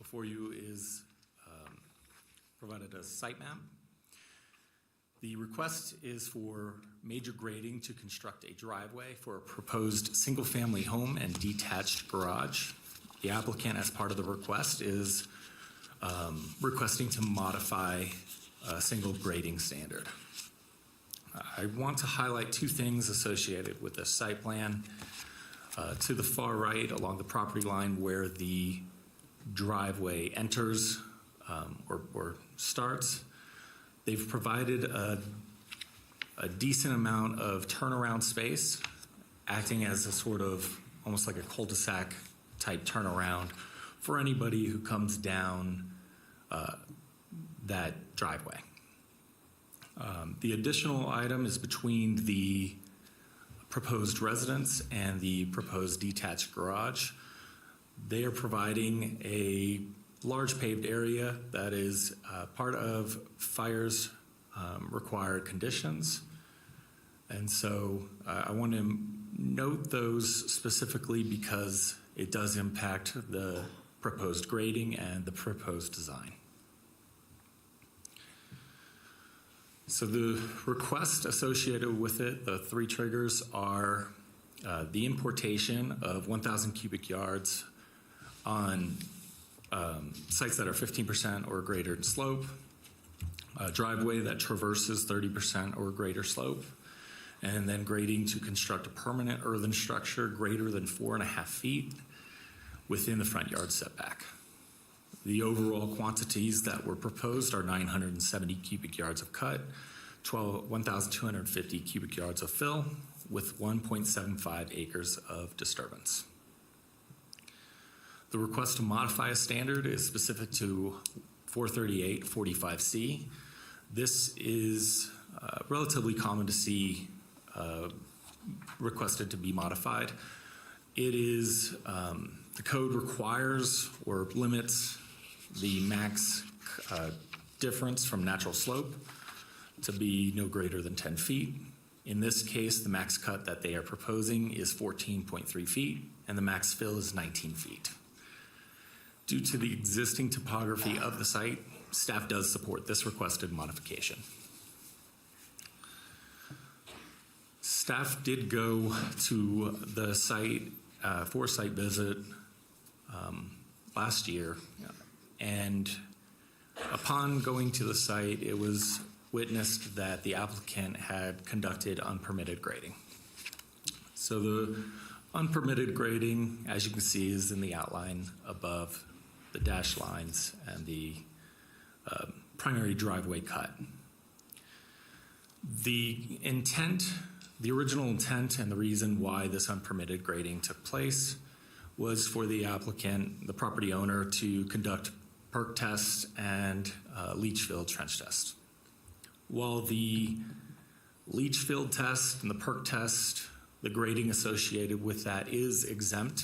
before you is provided a site map. The request is for major grading to construct a driveway for a proposed single-family home and detached garage. The applicant, as part of the request, is requesting to modify a single grading standard. I want to highlight two things associated with this site plan. To the far right, along the property line where the driveway enters or starts, they've provided a decent amount of turnaround space, acting as a sort of almost like a cul-de-sac type turnaround for anybody who comes down that driveway. The additional item is between the proposed residence and the proposed detached garage. They are providing a large paved area that is part of fire's required conditions. And so I want to note those specifically because it does impact the proposed grading and the proposed design. So the request associated with it, the three triggers are the importation of 1,000 cubic yards on sites that are 15% or greater in slope, a driveway that traverses 30% or greater slope, and then grading to construct a permanent earthen structure greater than 4.5 feet within the front yard setback. The overall quantities that were proposed are 970 cubic yards of cut, 1,250 cubic yards of fill, with 1.75 acres of disturbance. The request to modify a standard is specific to 438-45C. This is relatively common to see requested to be modified. It is, the code requires or limits the max difference from natural slope to be no greater than 10 feet. In this case, the max cut that they are proposing is 14.3 feet, and the max fill is 19 feet. Due to the existing topography of the site, staff does support this requested modification. Staff did go to the site for a site visit last year, and upon going to the site, it was witnessed that the applicant had conducted unpermitted grading. So the unpermitted grading, as you can see, is in the outline above the dashed lines and the primary driveway cut. The intent, the original intent and the reason why this unpermitted grading took place was for the applicant, the property owner, to conduct perk tests and leach field trench tests. While the leach field test and the perk test, the grading associated with that is exempt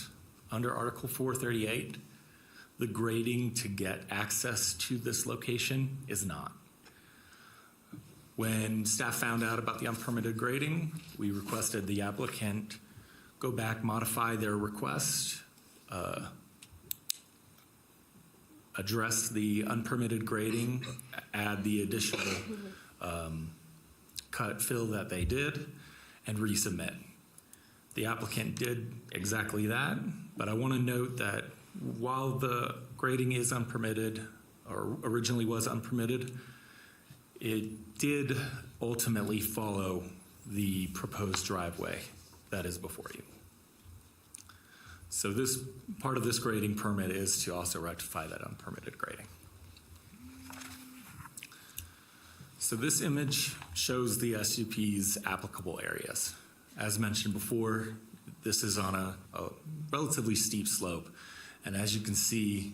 under Article 438, the grading to get access to this location is not. When staff found out about the unpermitted grading, we requested the applicant go back, modify their request, address the unpermitted grading, add the additional cut fill that they did, and resubmit. The applicant did exactly that, but I want to note that while the grading is unpermitted, or originally was unpermitted, it did ultimately follow the proposed driveway that is before you. So this part of this grading permit is to also rectify that unpermitted grading. So this image shows the SUP's applicable areas. As mentioned before, this is on a relatively steep slope. And as you can see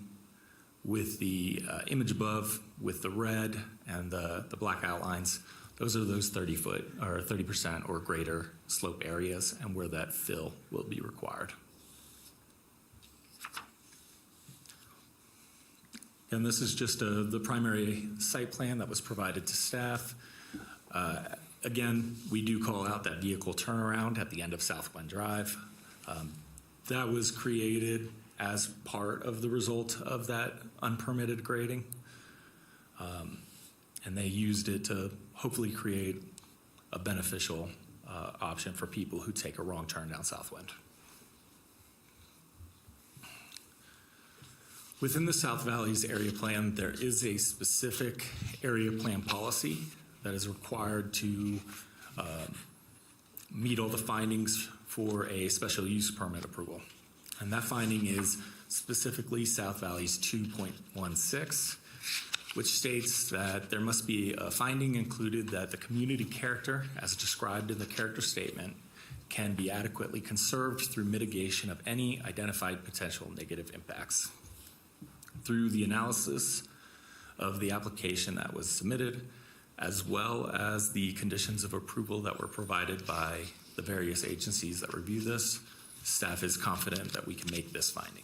with the image above, with the red and the black outlines, those are those 30-foot or 30% or greater slope areas and where that fill will be required. And this is just the primary site plan that was provided to staff. Again, we do call out that vehicle turnaround at the end of South Glen Drive. That was created as part of the result of that unpermitted grading. And they used it to hopefully create a beneficial option for people who take a wrong turn down Southwind. Within the South Valley's area plan, there is a specific area plan policy that is required to meet all the findings for a special use permit approval. And that finding is specifically South Valley's 2.16, which states that there must be a finding included that the community character, as described in the character statement, can be adequately conserved through mitigation of any identified potential negative impacts. Through the analysis of the application that was submitted, as well as the conditions of approval that were provided by the various agencies that review this, staff is confident that we can make this finding.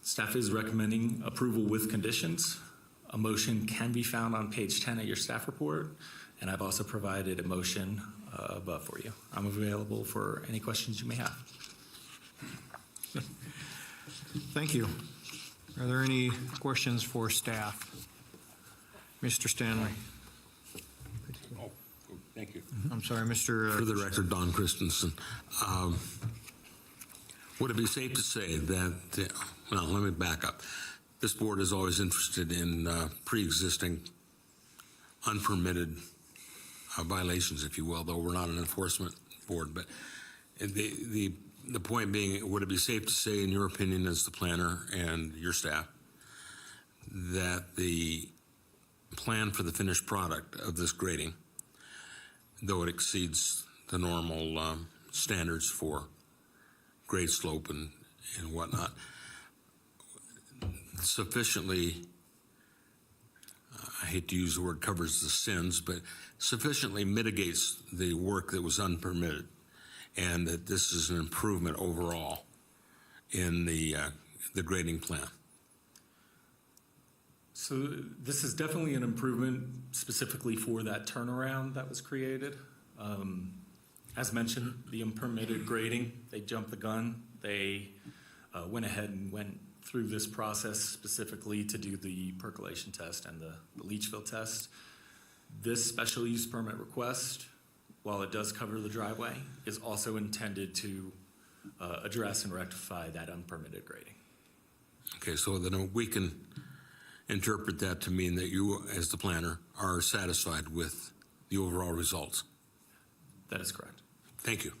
Staff is recommending approval with conditions. A motion can be found on page 10 of your staff report, and I've also provided a motion above for you. I'm available for any questions you may have. Thank you. Are there any questions for staff? Mr. Stanley. Oh, thank you. I'm sorry, Mr. For the record, Don Christensen. Would it be safe to say that, well, let me back up. This board is always interested in pre-existing unpermitted violations, if you will, though we're not an enforcement board. But the point being, would it be safe to say, in your opinion as the planner and your staff, that the plan for the finished product of this grading, though it exceeds the normal standards for grade slope and whatnot, sufficiently, I hate to use the word covers the sins, but sufficiently mitigates the work that was unpermitted, and that this is an improvement overall in the grading plan? So this is definitely an improvement specifically for that turnaround that was created. As mentioned, the unpermitted grading, they jumped the gun. They went ahead and went through this process specifically to do the percolation test and the leach field test. This special use permit request, while it does cover the driveway, is also intended to address and rectify that unpermitted grading. Okay, so then we can interpret that to mean that you, as the planner, are satisfied with the overall results. That is correct. Thank you.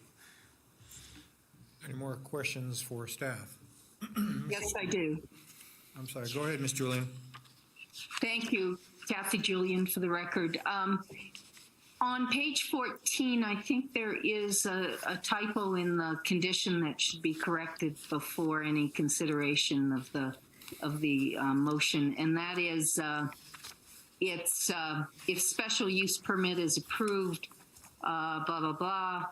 Any more questions for staff? Yes, I do. I'm sorry, go ahead, Ms. Julian. Thank you, Kathy Julian, for the record. On page 14, I think there is a typo in the condition that should be corrected before any consideration of the motion, and that is it's if special use permit is approved, blah, blah, blah,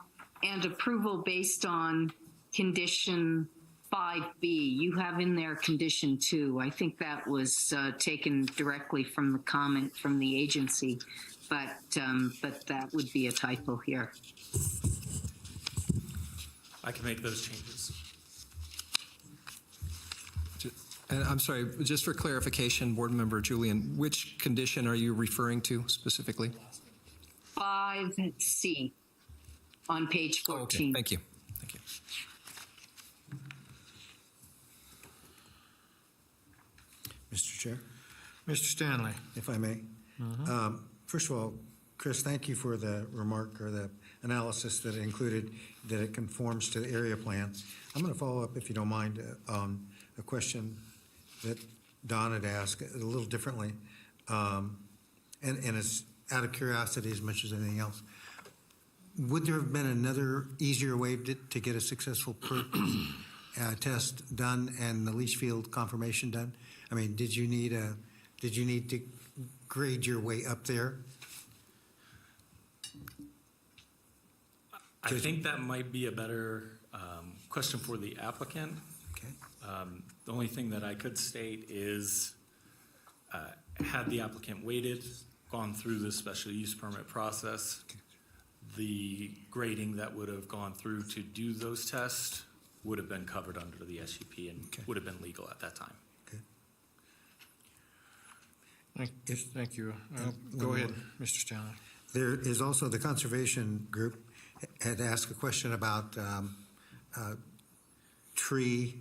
and approval based on condition 5B. You have in there condition 2. I think that was taken directly from the comment from the agency, but that would be a typo here. I can make those changes. And I'm sorry, just for clarification, Board Member Julian, which condition are you referring to specifically? 5C on page 14. Okay, thank you. Thank you. Mr. Chair, Mr. Stanley. if I may. First of all, Chris, thank you for the remark or the analysis that it included, that it conforms to the area plan. I'm going to follow up, if you don't mind, on a question that Don had asked a little differently. And it's out of curiosity as much as anything else. Would there have been another easier way to get a successful test done and the leach field confirmation done? I mean, did you need to grade your way up there? I think that might be a better question for the applicant. Okay. The only thing that I could state is had the applicant waited, gone through the special use permit process, the grading that would have gone through to do those tests would have been covered under the SUP and Okay. would have been legal at that time. Thank you. And Go one ahead, more. Mr. Stanley. There is also the Conservation Group had asked a question about tree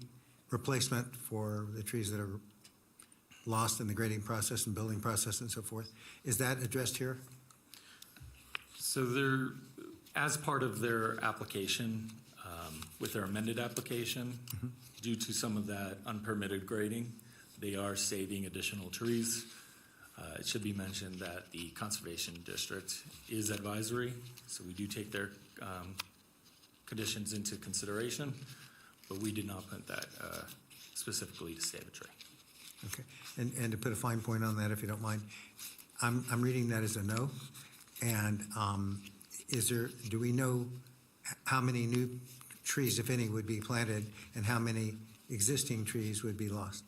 replacement for the trees that are lost in the grading process and building process and so forth. Is that addressed here? So they're, as part of their application, with their amended application, due to some of that unpermitted grading, they are saving additional trees. It should be mentioned that the Conservation District is advisory, so we do take their conditions into consideration, but we did not put that specifically to save a tree. Okay. And to put a fine point on that, if you don't mind, I'm reading that as a no. And do we know how many new trees, if any, would be planted and how many existing trees would be lost?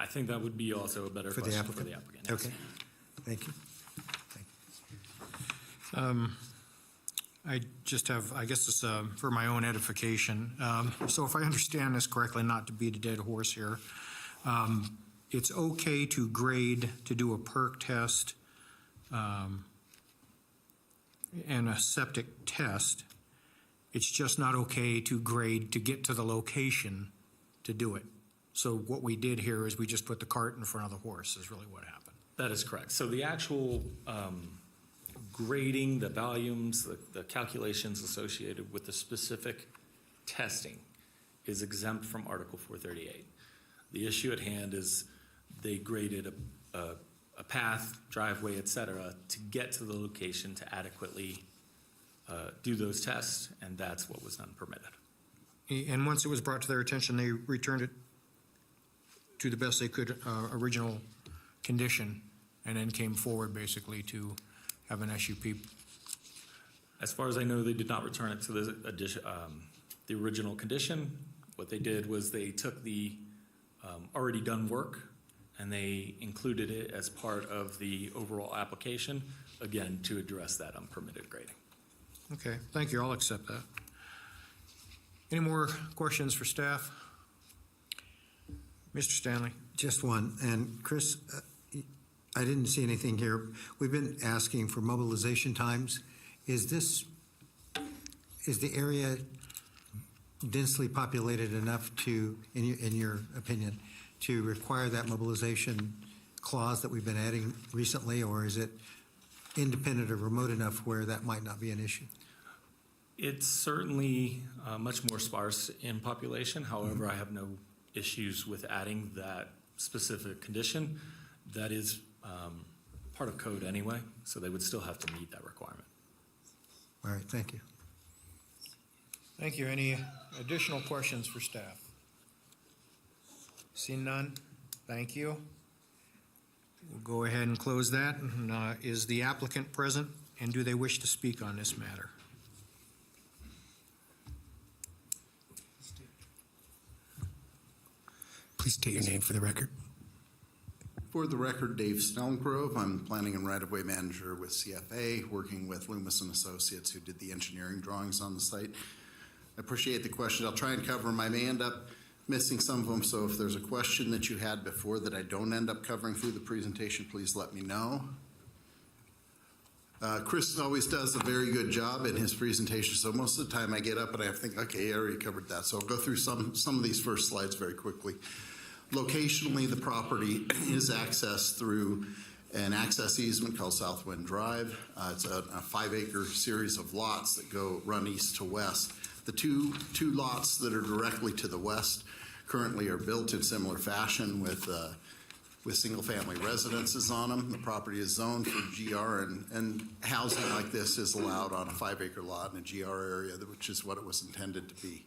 I think that would be also a better For the question for applicant? the applicant. yes. Okay. Thank you. I just have, I guess it's for my own edification. So if I understand this correctly, not to beat a dead horse here, it's okay to grade, to do a perk test and a septic test. It's just not okay to grade to get to the location to do it. So what we did here is we just put the cart in front of the horse is really what happened. That is correct. So the actual grading, the volumes, the calculations associated with the specific testing is exempt from Article 438. The issue at hand is they graded a path, driveway, et cetera, to get to the location to adequately do those tests, and that's what was unpermitted. And once it was brought to their attention, they returned it to the best they could, original condition, and then came forward basically to have an SUP. As far as I know, they did not return it to the original condition. What they did was they took the already done work and they included it as part of the overall application, again, to address that unpermitted grading. Okay, thank you, I'll accept that. Any more questions for staff? Mr. Stanley? Just one. And Chris, I didn't see anything here. We've been asking for mobilization times. Is the area densely populated enough to, in your opinion, to require that mobilization clause that we've been adding recently, or is it independent or remote enough where that might not be an issue? It's certainly much more sparse in population. However, I have no issues with adding that specific condition. That is part of code anyway, so they would still have to meet that requirement. All right, thank you. Thank you. Any additional questions for staff? Seeing none, thank you. We'll go ahead and close that. And, is the applicant present, and do they wish to speak on this matter? Please state your name for the record. For the record, Dave Snellgrove. I'm planning and right-of-way manager with CFA, working with Loomis and Associates, who did the engineering drawings on the site. I appreciate the question. I'll try and cover them. I may end up missing some of them, so if there's a question that you had before that I don't end up covering through the presentation, please let me know. Chris always does a very good job in his presentation, so most of the time I get up and I think, okay, I already covered that. So I'll go through some of these first slides very quickly. Locationally, the property is accessed through an access easement called Southwind Drive. It's a 5-acre series of lots that run east to west. The two lots that are directly to the west currently are built in similar fashion with single-family residences on them. The property is zoned for GR, and housing like this is allowed on a 5-acre lot in a GR area, which is what it was intended to be.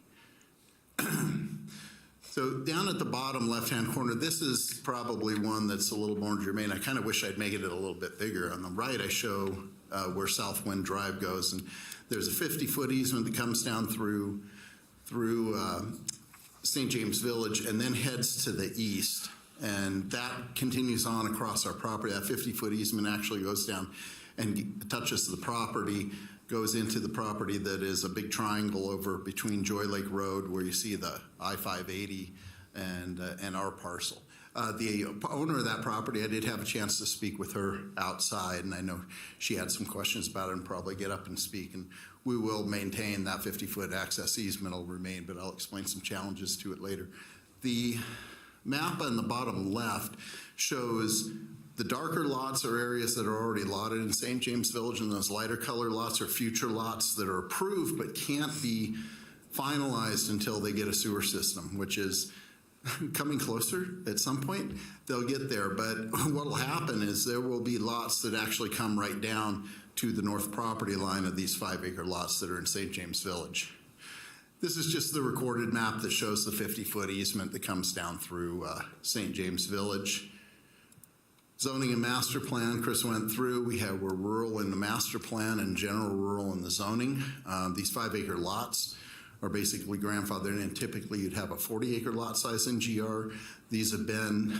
So down at the bottom left-hand corner, this is probably one that's a little more germane. I kind of wish I'd made it a little bit bigger. On the right, I show where Southwind Drive goes, and there's a 50-foot easement that comes down through St. James Village and then heads to the east. And that continues on across our property. That 50-foot easement actually goes down and touches the property, goes into the property that is a big triangle over between Joy Lake Road, where you see the I-580 and our parcel. The owner of that property, I did have a chance to speak with her outside, and I know she had some questions about it and probably get up and speak. And we will maintain that 50-foot access easement will remain, but I'll explain some challenges to it later. The map on the bottom left shows the darker lots are areas that are already lotted in St. James Village, and those lighter color lots are future lots that are approved but can't be finalized until they get a sewer system, which is coming closer at some point. They'll get there, but what will happen is there will be lots that actually come right down to the north property line of these 5-acre lots that are in St. James Village. This is just the recorded map that shows the 50-foot easement that comes down through St. James Village. Zoning and master plan, Chris went through. We're rural in the master plan and general rural in the zoning. These 5-acre lots are basically grandfathered in. Typically, you'd have a 40-acre lot size in GR. These have been,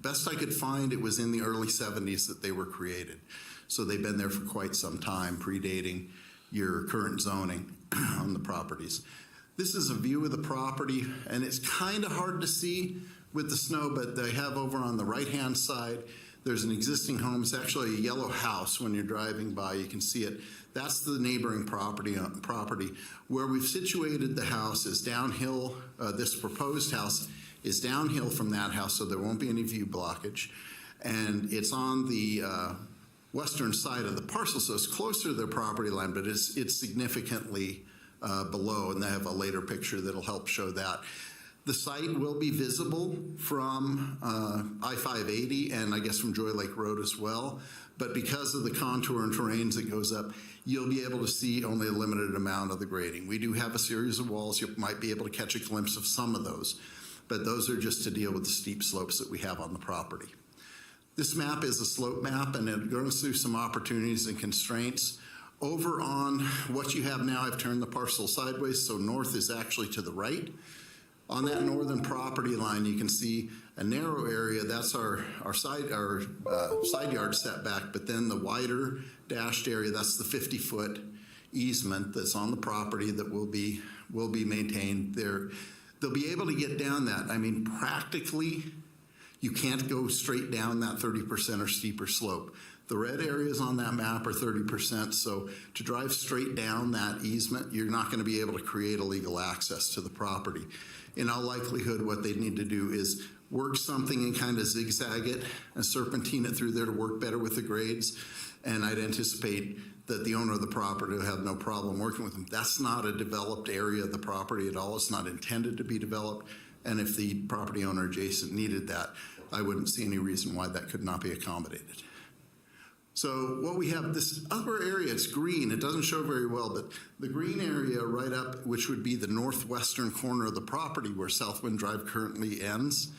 best I could find, it was in the early 70s that they were created. So they've been there for quite some time, predating your current zoning on the properties. This is a view of the property, and it's kind of hard to see with the snow, but they have over on the right-hand side, there's an existing home. It's actually a yellow house when you're driving by. You can see it. That's the neighboring property. Where we've situated the house is downhill. This proposed house is downhill from that house, so there won't be any view blockage. And it's on the western side of the parcel, so it's closer to their property line, but it's significantly below, and they have a later picture that'll help show that. The site will be visible from I-580 and I guess from Joy Lake Road as well, but because of the contour and terrains that goes up, you'll be able to see only a limited amount of the grading. We do have a series of walls. You might be able to catch a glimpse of some of those, but those are just to deal with the steep slopes that we have on the property. This map is a slope map, and it goes through some opportunities and constraints. Over on what you have now, I've turned the parcel sideways, so north is actually to the right. On that northern property line, you can see a narrow area. That's our side yard setback, but then the wider dashed area, that's the 50-foot easement that's on the property that will be maintained there. They'll be able to get down that. I mean, practically, you can't go straight down that 30% or steeper slope. The red areas on that map are 30%, so to drive straight down that easement, you're not going to be able to create a legal access to the property. In all likelihood, what they need to do is work something and kind of zigzag it and serpentine it through there to work better with the grades, and I'd anticipate that the owner of the property will have no problem working with them. That's not a developed area of the property at all. It's not intended to be developed, and if the property owner adjacent needed that, I wouldn't see any reason why that could not be accommodated. So what we have, this upper area, it's green. It doesn't show very well, but the green area right up, which would be the northwestern corner of the property where Southwind Drive currently ends,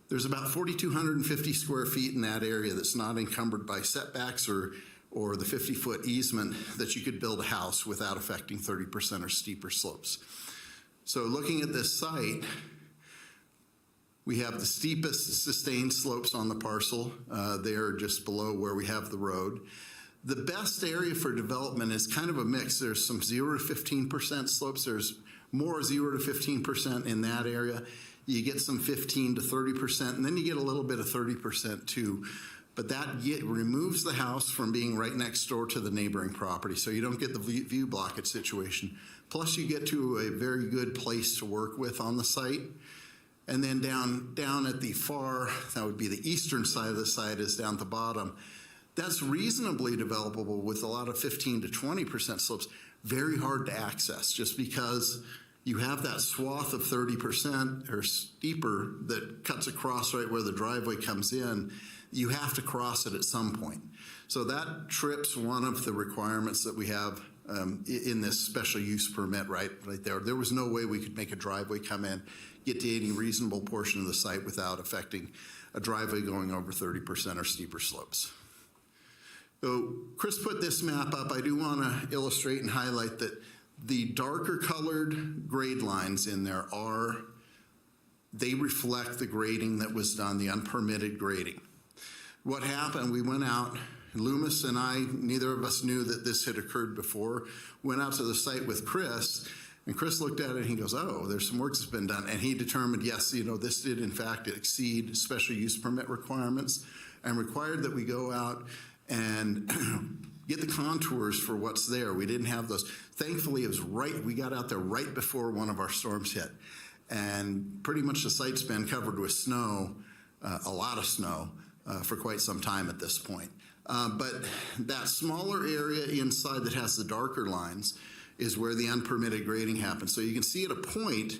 there's about 4,250 square feet in that area that's not encumbered by setbacks or the 50-foot easement that you could build a house without affecting 30% or steeper slopes. So looking at this site, we have the steepest sustained slopes on the parcel. They're just below where we have the road. The best area for development is kind of a mix. There's some 0 to 15% slopes. There's more 0 to 15% in that area. You get some 15 to 30%, and then you get a little bit of 30% too. But that removes the house from being right next door to the neighboring property, so you don't get the view blockage situation. Plus, you get to a very good place to work with on the site. And then down at the far, that would be the eastern side of the site, is down at the bottom. That's reasonably developable with a lot of 15 to 20% slopes. Very hard to access just because you have that swath of 30% or steeper that cuts across right where the driveway comes in. You have to cross it at some point. So that trips one of the requirements that we have in this special use permit right there. There was no way we could make a driveway come in, get to any reasonable portion of the site without affecting a driveway going over 30% or steeper slopes. So Chris put this map up. I do want to illustrate and highlight that the darker colored grade lines in there they reflect the grading that was done, the unpermitted grading. What happened, we went out Loomis and I, neither of us knew that this had occurred before, went out to the site with Chris, and Chris looked at it and he goes, oh, there's some work that's been done. And he determined, yes, this did in fact exceed special use permit requirements and required that we go out and get the contours for what's there. We didn't have those. Thankfully, it was we got out there right before one of our storms hit. And pretty much the site's been covered with snow, a lot of snow, for quite some time at this point. But that smaller area inside that has the darker lines is where the unpermitted grading happens. So you can see at a point,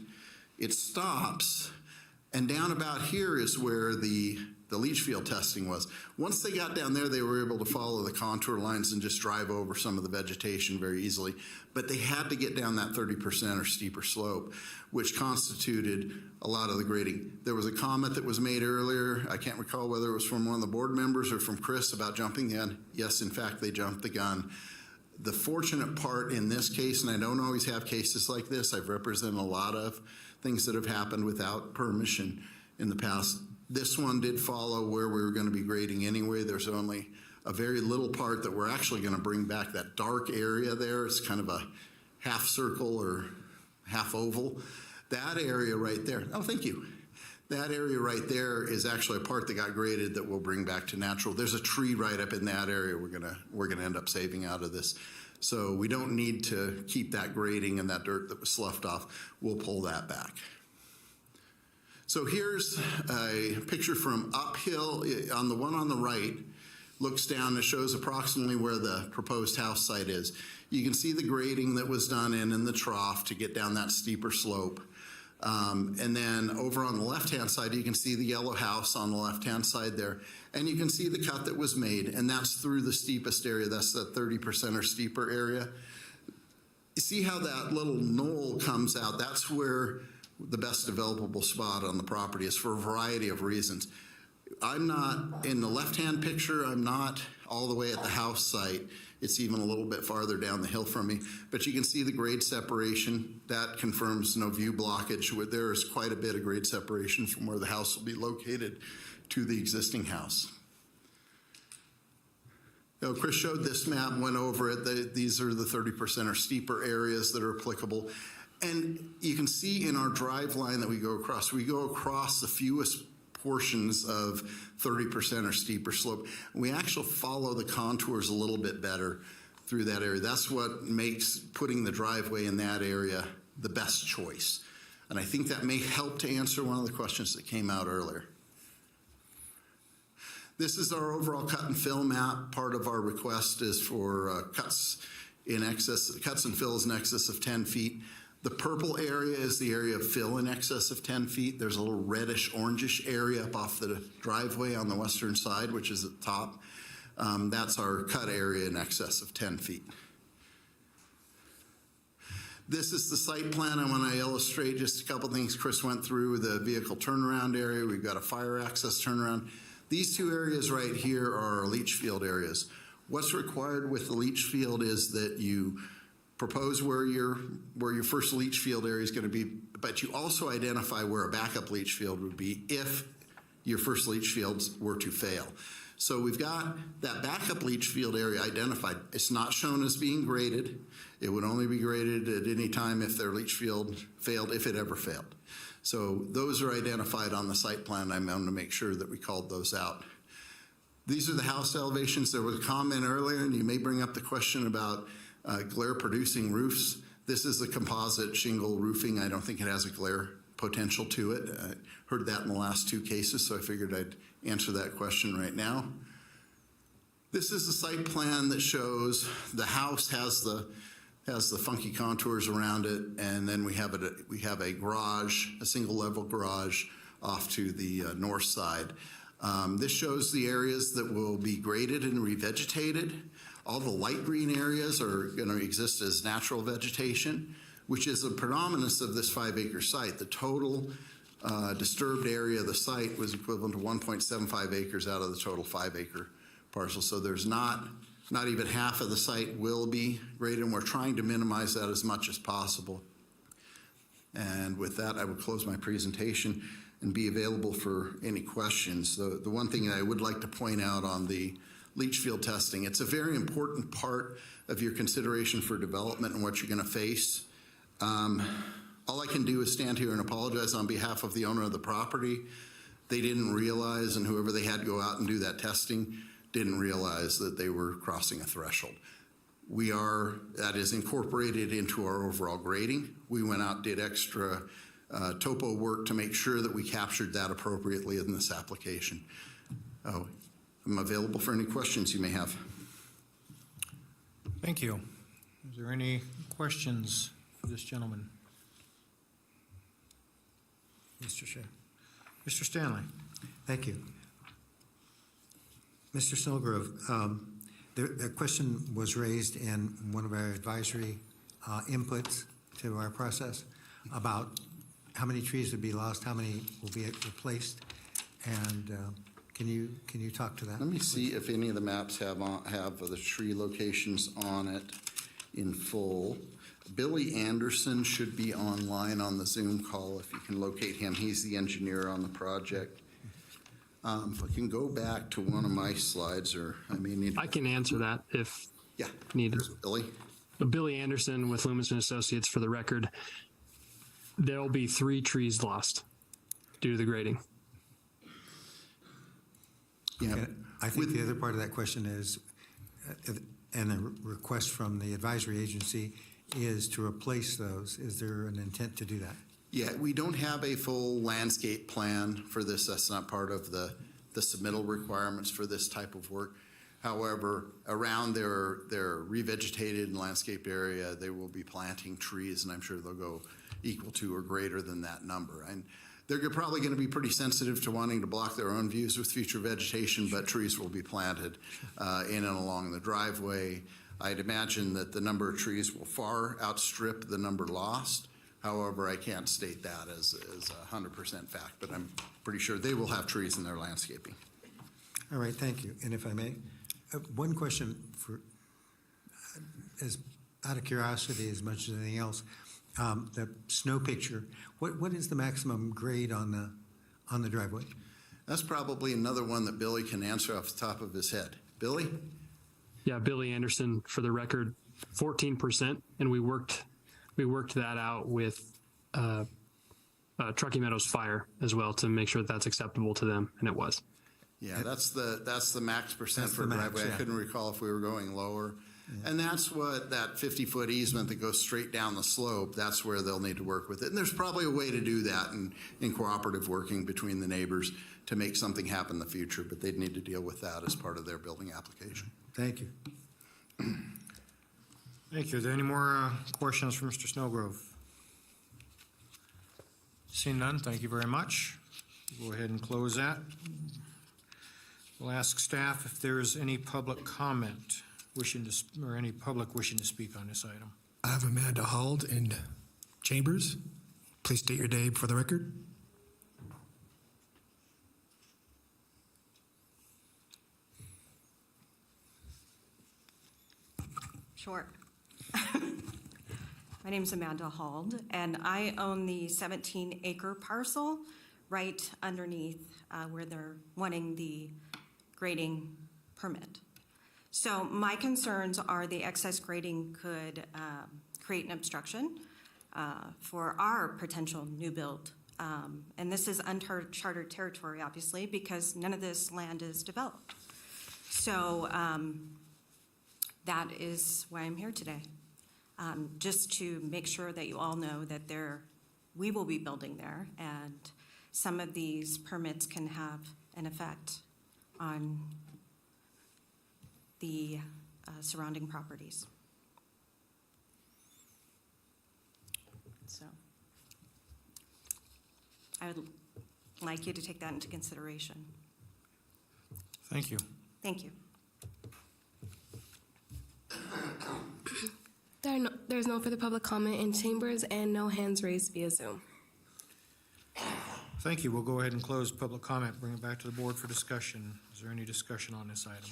it stops, and down about here is where the leach field testing was. Once they got down there, they were able to follow the contour lines and just drive over some of the vegetation very easily. But they had to get down that 30% or steeper slope, which constituted a lot of the grading. There was a comment that was made earlier, I can't recall whether it was from one of the board members or from Chris about jumping the gun. Yes, in fact, they jumped the gun. The fortunate part in this case, and I don't always have cases like this, I've represented a lot of things that have happened without permission in the past. This one did follow where we were going to be grading anyway. There's only a very little part that we're actually going to bring back. That dark area there, it's kind of a half circle or half oval. That area right there, oh, thank you. That area right there is actually a part that got graded that we'll bring back to natural. There's a tree right up in that area we're gonna end up saving out of this. So we don't need to keep that grading and that dirt that was sloughed off. We'll pull that back. So here's a picture from uphill. On the one on the right, looks down and shows approximately where the proposed house site is. You can see the grading that was done in the trough to get down that steeper slope. And then over on the left-hand side, you can see the yellow house on the left-hand side there. And you can see the cut that was made, and that's through the steepest area. That's the 30% or steeper area. You see how that little knoll comes out? That's where the best developable spot on the property is for a variety of reasons. I'm not, in the left-hand picture, I'm not all the way at the house site. It's even a little bit farther down the hill from me. But you can see the grade separation. That confirms no view blockage. There is quite a bit of grade separation from where the house will be located to the existing house. Now, Chris showed this map, went over it. These are the 30% or steeper areas that are applicable. And you can see in our drive line that we go across the fewest portions of 30% or steeper slope. We actually follow the contours a little bit better through that area. That's what makes putting the driveway in that area the best choice. And I think that may help to answer one of the questions that came out earlier. This is our overall cut and fill map. Part of our request is for cuts and fills in excess of 10 feet. The purple area is the area of fill in excess of 10 feet. There's a little reddish, orangish area up off the driveway on the western side, which is at the top. That's our cut area in excess of 10 feet. This is the site plan. I want to illustrate just a couple things Chris went through. The vehicle turnaround area. We've got a fire access turnaround. These two areas right here are our leach field areas. What's required with the leach field is that you propose where your first leach field area is going to be, but you also identify where a backup leach field would be if your first leach fields were to fail. So we've got that backup leach field area identified. It's not shown as being graded. It would only be graded at any time if their leach field failed, if it ever failed. So those are identified on the site plan. I'm going to make sure that we called those out. These are the house elevations. There was a comment earlier, and you may bring up the question about glare-producing roofs. This is a composite shingle roofing. I don't think it has a glare potential to it. I heard that in the last two cases, so I figured I'd answer that question right now. This is the site plan that shows the house has the funky contours around it, and then we have a garage, a single-level garage off to the north side. This shows the areas that will be graded and revegetated. All the light green areas are going to exist as natural vegetation, which is the predominance of this 5-acre site. The total disturbed area of the site was equivalent to 1.75 acres out of the total 5-acre parcel. So there's not even half of the site will be graded, and we're trying to minimize that as much as possible. And with that, I would close my presentation and be available for any questions. The one thing I would like to point out on the leach field testing. It's a very important part of your consideration for development and what you're going to face. All I can do is stand here and apologize on behalf of the owner of the property. They didn't realize, and whoever they had go out and do that testing didn't realize that they were crossing a threshold. That is incorporated into our overall grading. We went out, did extra topo work to make sure that we captured that appropriately in this application. I'm available for any questions you may have. Thank you. Is there any questions for this gentleman? Mr. Chair. Mr. Stanley? Thank you. Mr. Snellgrove, the question was raised in one of our advisory inputs to our process about how many trees would be lost, how many will be replaced, and can you talk to that? Let me see if any of the maps have the tree locations on it in full. Billy Anderson should be online on the Zoom call if you can locate him. He's the engineer on the project. If I can go back to one of my slides, or I may need. I can answer that if Yeah, needed. Billy. Billy Anderson with Loomis and Associates, for the record. There will be 3 trees lost due to the grading. Yeah. And I think the other part of that question is, and the request from the advisory agency is to replace those. Is there an intent to do that? Yeah, we don't have a full landscape plan for this. That's not part of the submittal requirements for this type of work. However, around their revegetated and landscaped area, they will be planting trees, and I'm sure they'll go equal to or greater than that number. And they're probably going to be pretty sensitive to wanting to block their own views with future vegetation, but trees will be planted in and along the driveway. I'd imagine that the number of trees will far outstrip the number lost. However, I can't state that as a 100% fact, but I'm pretty sure they will have trees in their landscaping. All right, thank you. And if I may, one question for, as out of curiosity as much as anything else, the snow picture, what is the maximum grade on the driveway? That's probably another one that Billy can answer off the top of his head. Billy? Yeah, Billy Anderson, for the record, 14%, and we worked that out with Truckee Meadows Fire as well to make sure that that's acceptable to them, and it was. Yeah, that's the max percent for the max, driveway. yeah. I couldn't recall if we were going lower. Yeah. And that's what that 50-foot easement that goes straight down the slope, that's where they'll need to work with it. And there's probably a way to do that in cooperative working between the neighbors to make something happen in the future, but they'd need to deal with that as part of their building application. Thank you. Thank you. Are there any more questions for Mr. Snellgrove? Seeing none, thank you very much. Go ahead and close that. We'll ask staff if there's any public comment or any public wishing to speak on this item. I have Amanda Hald in Chambers. Please state your name for the record. Sure. My name is Amanda Hald, and I own the 17-acre parcel right underneath where they're wanting the grading permit. So my concerns are the excess grading could create an obstruction for our potential new build. And this is uncharted territory, obviously, because none of this land is developed. So that is why I'm here today, just to make sure that you all know that we will be building there, and some of these permits can have an effect on the surrounding properties. So I would like you to take that into consideration. Thank you. Thank you. There's no further public comment in chambers and no hands raised via Zoom. Thank you. We'll go ahead and close public comment, bring it back to the board for discussion. Is there any discussion on this item?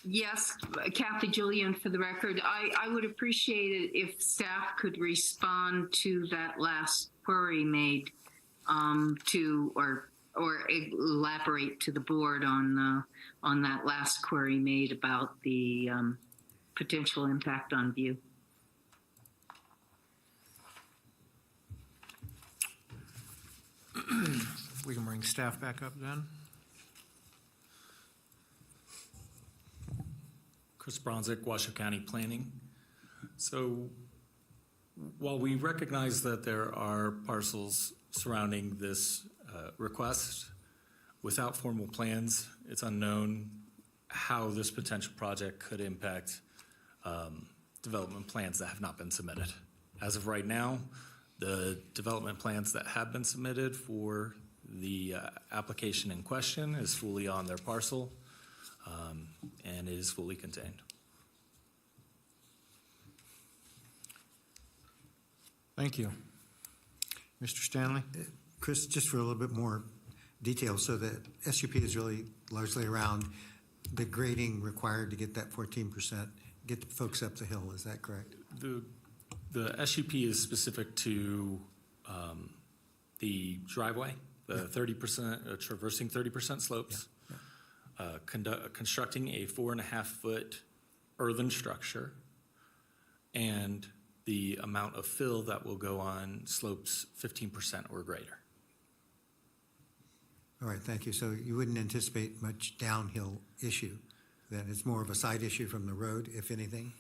Yes, Kathy Julian for the record. I would appreciate it if staff could respond to that last query made or or elaborate to the board on that last query made about the potential impact on view. We can bring staff back up then. Chris Bronzik, Washoe County Planning. So while we recognize that there are parcels surrounding this request, without formal plans, it's unknown how this potential project could impact development plans that have not been submitted. As of right now, the development plans that have been submitted for the application in question is fully on their parcel and is fully contained. Thank you. Mr. Stanley? Chris, just for a little bit more detail, so the SUP is really largely around the grading required to get that 14%, get the folks up the hill, is that correct? The SUP is specific to the driveway, the 30%, traversing 30% slopes, constructing a 4.5-foot earthen structure, and the amount of fill that will go on slopes 15% or greater. All right, thank you. So you wouldn't anticipate much downhill issue, then it's more of a side issue from the road, if anything?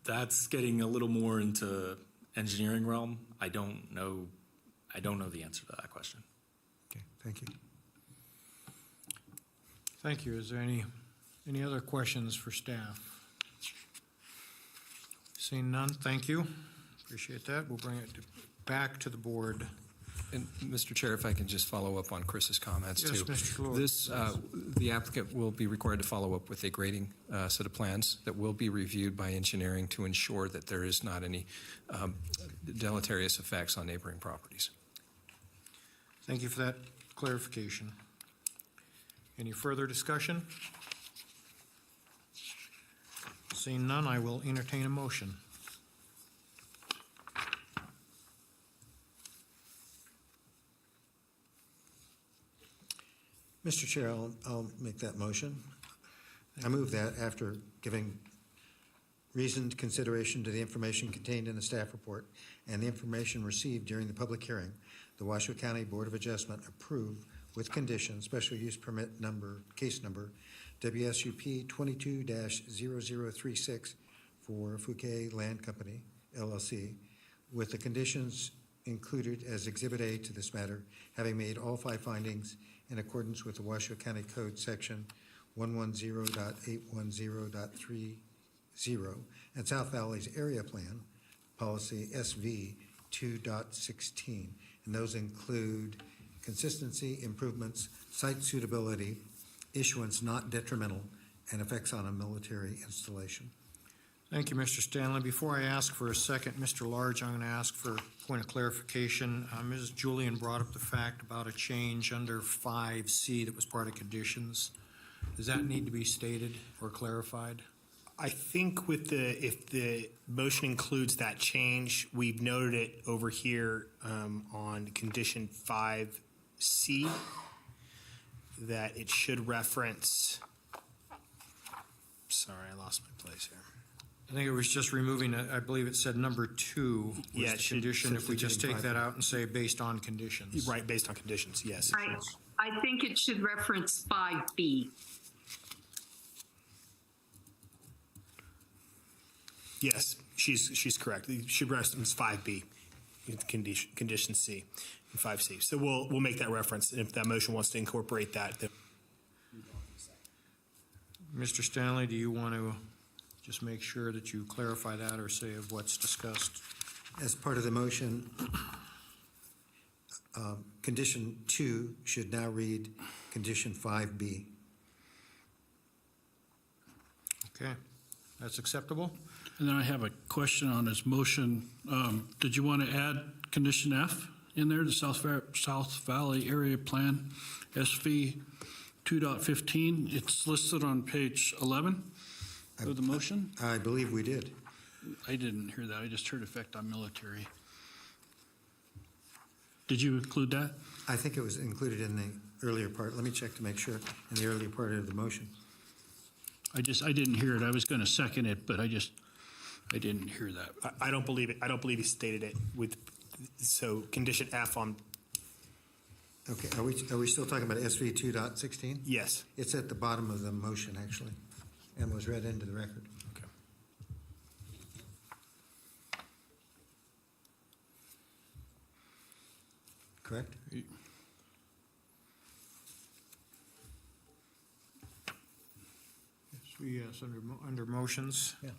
That's getting a little more into engineering realm. I don't know the answer to that question. Okay, thank you. Thank you. Is there any other questions for staff? Seeing none, thank you. Appreciate that. We'll bring it back to the board. And Mr. Chair, if I can just follow up on Chris's comments Yes, too. Mr. Lord. This, the applicant will be required to follow up with a grading set of plans that will be reviewed by engineering to ensure that there is not any deleterious effects on neighboring properties. Thank you for that clarification. Any further discussion? Seeing none, I will entertain a motion. Mr. Chair, I'll make that motion. I move that after giving reasoned consideration to the information contained in the staff report and the information received during the public hearing, the Washoe County Board of Adjustment approve with conditions special use permit number, case number WSUP 22-0036 for Fouquet Land Company, LLC, with the conditions included as Exhibit A to this matter, having made all 5 findings in accordance with the Washoe County Code Section 110.810.30 and South Valley's Area Plan, Policy SV 2.16. And those include consistency, improvements, site suitability, issuance not detrimental, and effects on a military installation. Thank you, Mr. Stanley. Before I ask for a second, Mr. Large, I'm going to ask for a point of clarification. Mrs. Julian brought up the fact about a change under 5C that was part of conditions. Does that need to be stated or clarified? I think with if the motion includes that change, we've noted it over here on condition 5C, that it should reference, sorry, I lost my place here. I think it was just removing, I believe it said number 2 was Yeah, the it should- condition. If we just take that 5. out and say based on conditions. Right, based on conditions, yes. I think it should reference 5B. Yes, she's correct. It should reference 5B, condition C, and 5C. So we'll make that reference, and if that motion wants to incorporate that, then Mr. Stanley, do you want to just make sure that you clarify that or say of what's discussed? As part of the motion, condition 2 should now read condition 5B. Okay, that's acceptable? And then I have a question on this motion. Did you want to add condition F in there, the South Valley Area Plan, SV 2.15? It's listed on page 11 of the motion. I believe we did. I didn't hear that. I just heard effect on military. Did you include that? I think it was included in the earlier part. Let me check to make sure, in the earlier part of the motion. I didn't hear it. I was going to second it, but I didn't hear that. I don't believe it. I don't believe he stated it with, so condition F on, Okay, are we still talking about SV 2.16? yes. It's at the bottom of the motion, actually, and was read into the record. Okay. Correct? Yes, under motions. Yeah.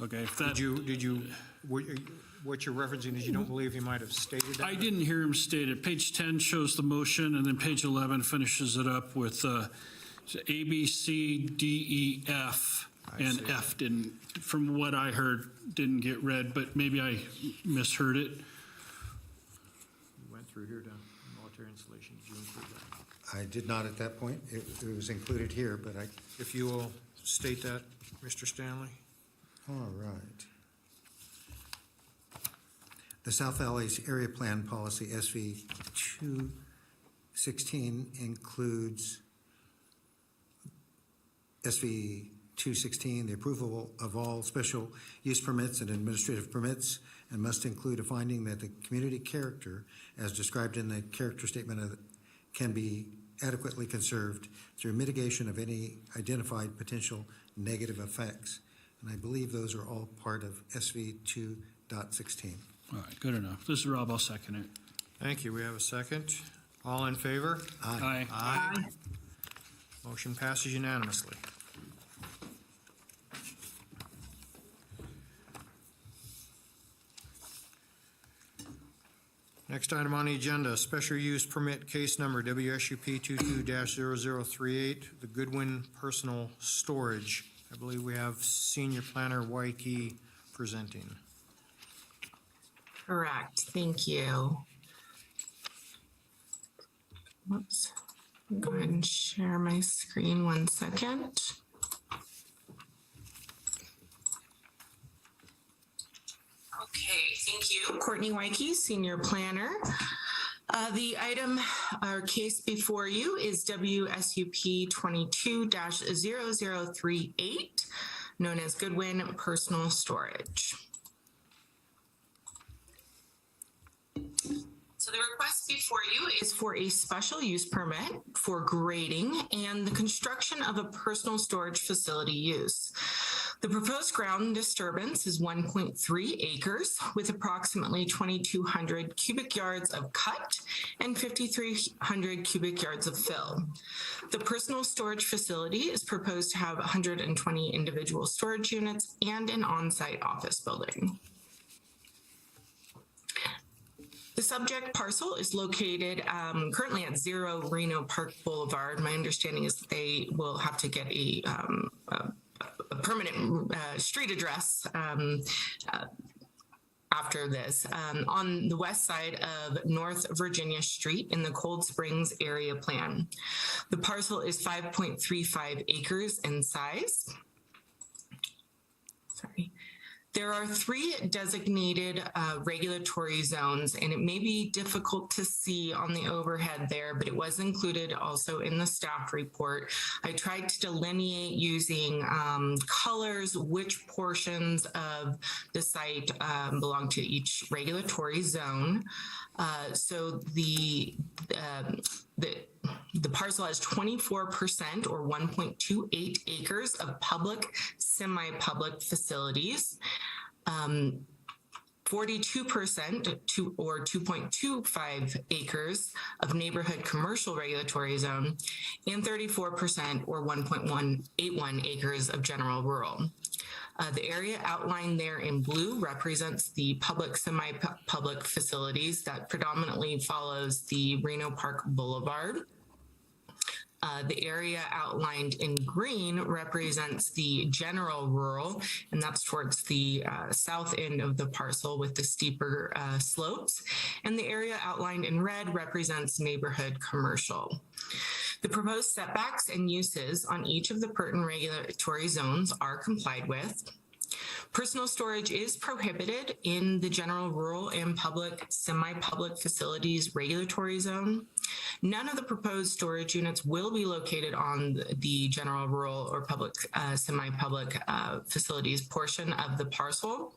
Okay, if that, What you're referencing is you don't believe he might have stated that? I didn't hear him state it. Page 10 shows the motion, and then page 11 finishes it up with A, B, C, D, E, F, and see. F didn't, from what I heard, didn't get read, but maybe I misheard it. You went through here to military installation. Did you include that? I did not at that point. It was included here, but If you will state that, Mr. Stanley. all right. The South Valley's area plan policy, SV 216, includes SV 216, the approval of all special use permits and administrative permits, and must include a finding that the community character, as described in the character statement, can be adequately conserved through mitigation of any identified potential negative effects. And I believe those are all part of SV 2.16. All right, good enough. This is Rob, I'll second it. Thank you. We have a second. All in favor? Aye. Aye. Motion passes unanimously. Next item on the agenda, special use permit case number WSUP 22-0038, the Goodwin Personal Storage. I believe we have Senior Planner Waikiki presenting. Correct. Thank you. Whoops. Go ahead and share my screen 1 second. Okay, thank you. Courtney Waikiki, Senior Planner. The item or case before you is WSUP 22-0038, known as Goodwin Personal Storage. So the request before you is for a special use permit for grading and the construction of a personal storage facility use. The proposed ground disturbance is 1.3 acres with approximately 2,200 cubic yards of cut and 5,300 cubic yards of fill. The personal storage facility is proposed to have 120 individual storage units and an on-site office building. The subject parcel is located currently at 0 Reno Park Boulevard. My understanding is that they will have to get a permanent street address after this, on the west side of North Virginia Street in the Cold Springs area plan. The parcel is 5.35 acres in size. Sorry. There are 3 designated regulatory zones, and it may be difficult to see on the overhead there, but it was included also in the staff report. I tried to delineate using colors which portions of the site belong to each regulatory zone. So the parcel has 24% or 1.28 acres of public, semi-public facilities, 42% or 2.25 acres of neighborhood commercial regulatory zone, and 34% or 1.181 acres of general rural. The area outlined there in blue represents the public, semi-public facilities that predominantly follows the Reno Park Boulevard. The area outlined in green represents the general rural, and that's towards the south end of the parcel with the steeper slopes. And the area outlined in red represents neighborhood commercial. The proposed setbacks and uses on each of the pertinent regulatory zones are complied with. Personal storage is prohibited in the general rural and public semi-public facilities regulatory zone. None of the proposed storage units will be located on the general rural or public semi-public facilities portion of the parcel.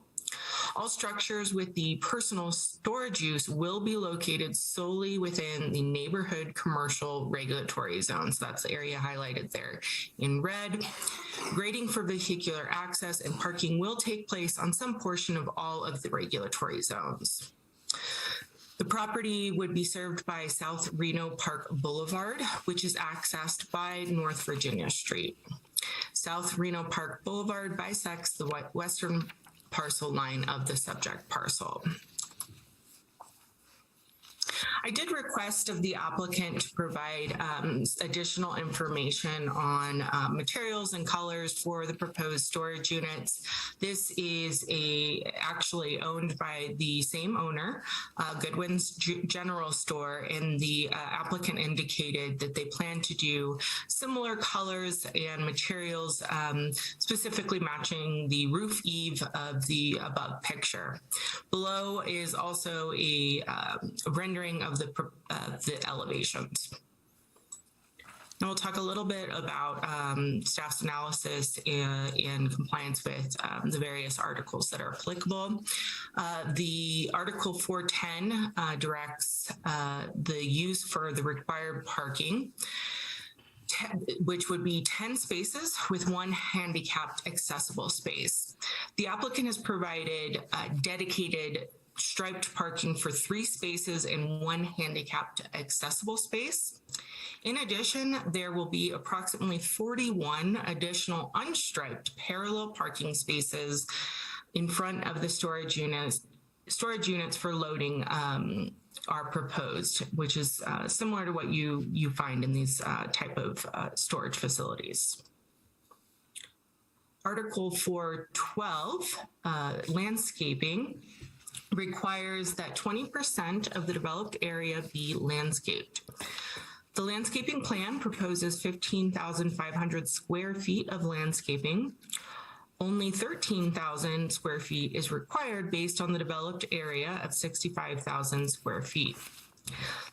All structures with the personal storage use will be located solely within the neighborhood commercial regulatory zone. So that's the area highlighted there in red. Grading for vehicular access and parking will take place on some portion of all of the regulatory zones. The property would be served by South Reno Park Boulevard, which is accessed by North Virginia Street. South Reno Park Boulevard bisects the western parcel line of the subject parcel. I did request of the applicant to provide additional information on materials and colors for the proposed storage units. This is actually owned by the same owner, Goodwin's General Store, and the applicant indicated that they plan to do similar colors and materials, specifically matching the roof eave of the above picture. Below is also a rendering of the elevations. Now we'll talk a little bit about staff's analysis and compliance with the various articles that are applicable. The Article 410 directs the use for the required parking, which would be 10 spaces with one handicapped accessible space. The applicant has provided dedicated striped parking for 3 spaces and 1 handicapped accessible space. In addition, there will be approximately 41 additional unstriped parallel parking spaces in front of the storage units for loading are proposed, which is similar to what you find in these type of storage facilities. Article 412, landscaping, requires that 20% of the developed area be landscaped. The landscaping plan proposes 15,500 square feet of landscaping. Only 13,000 square feet is required based on the developed area of 65,000 square feet.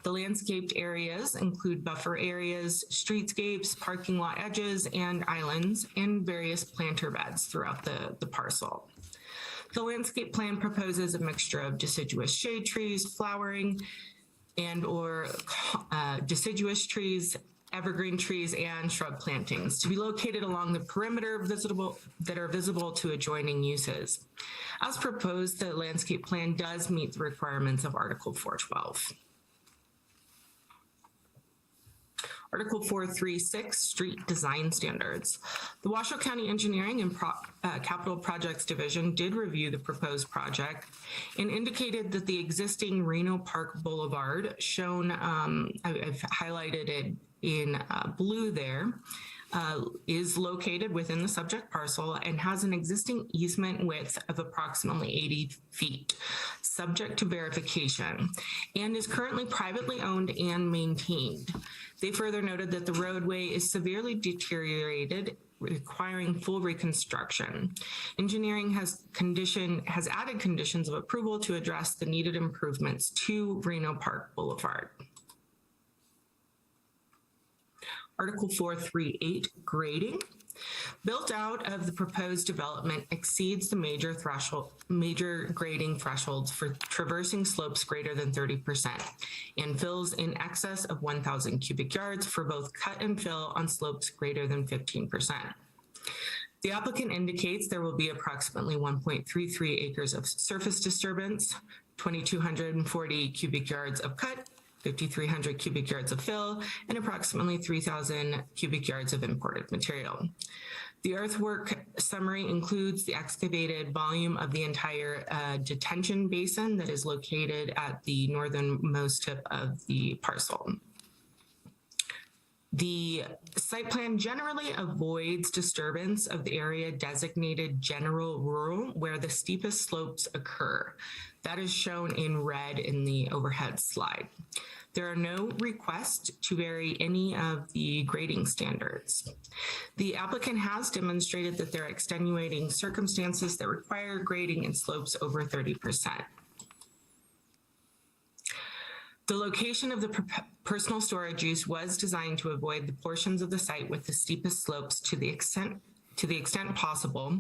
The landscaped areas include buffer areas, streetscapes, parking lot edges, and islands, and various planter beds throughout the parcel. The landscape plan proposes a mixture of deciduous shade trees, flowering, and or deciduous trees, evergreen trees, and shrub plantings to be located along the perimeter that are visible to adjoining uses. As proposed, the landscape plan does meet the requirements of Article 412. Article 436, street design standards. The Washoe County Engineering and Capital Projects Division did review the proposed project and indicated that the existing Reno Park Boulevard, shown, I've highlighted it in blue there, is located within the subject parcel and has an existing easement width of approximately 80 feet, subject to verification, and is currently privately owned and maintained. They further noted that the roadway is severely deteriorated, requiring full reconstruction. Engineering has added conditions of approval to address the needed improvements to Reno Park Boulevard. Article 438, grading. Built out of the proposed development exceeds the major grading thresholds for traversing slopes greater than 30% and fills in excess of 1,000 cubic yards for both cut and fill on slopes greater than 15%. The applicant indicates there will be approximately 1.33 acres of surface disturbance, 2,240 cubic yards of cut, 5,300 cubic yards of fill, and approximately 3,000 cubic yards of imported material. The earthwork summary includes the excavated volume of the entire detention basin that is located at the northernmost tip of the parcel. The site plan generally avoids disturbance of the area designated general rural where the steepest slopes occur. That is shown in red in the overhead slide. There are no requests to vary any of the grading standards. The applicant has demonstrated that there are extenuating circumstances that require grading in slopes over 30%. The location of the personal storage use was designed to avoid the portions of the site with the steepest slopes to the extent possible.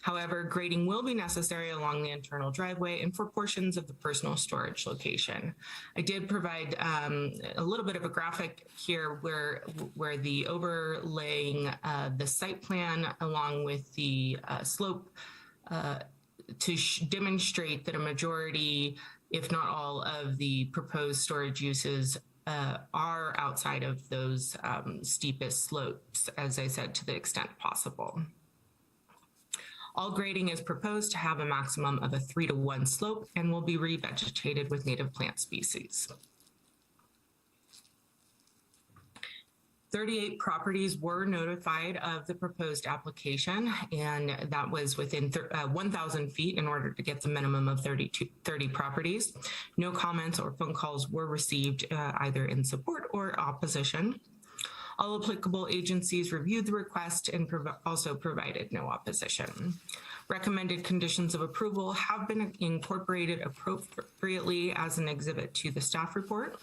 However, grading will be necessary along the internal driveway and for portions of the personal storage location. I did provide a little bit of a graphic here where the overlaying the site plan along with the slope to demonstrate that a majority, if not all, of the proposed storage uses are outside of those steepest slopes, as I said, to the extent possible. All grading is proposed to have a maximum of a 3-to-1 slope and will be revegetated with native plant species. 38 properties were notified of the proposed application, and that was within 1,000 feet in order to get the minimum of 30 properties. No comments or phone calls were received either in support or opposition. All applicable agencies reviewed the request and also provided no opposition. Recommended conditions of approval have been incorporated appropriately as an exhibit to the staff report.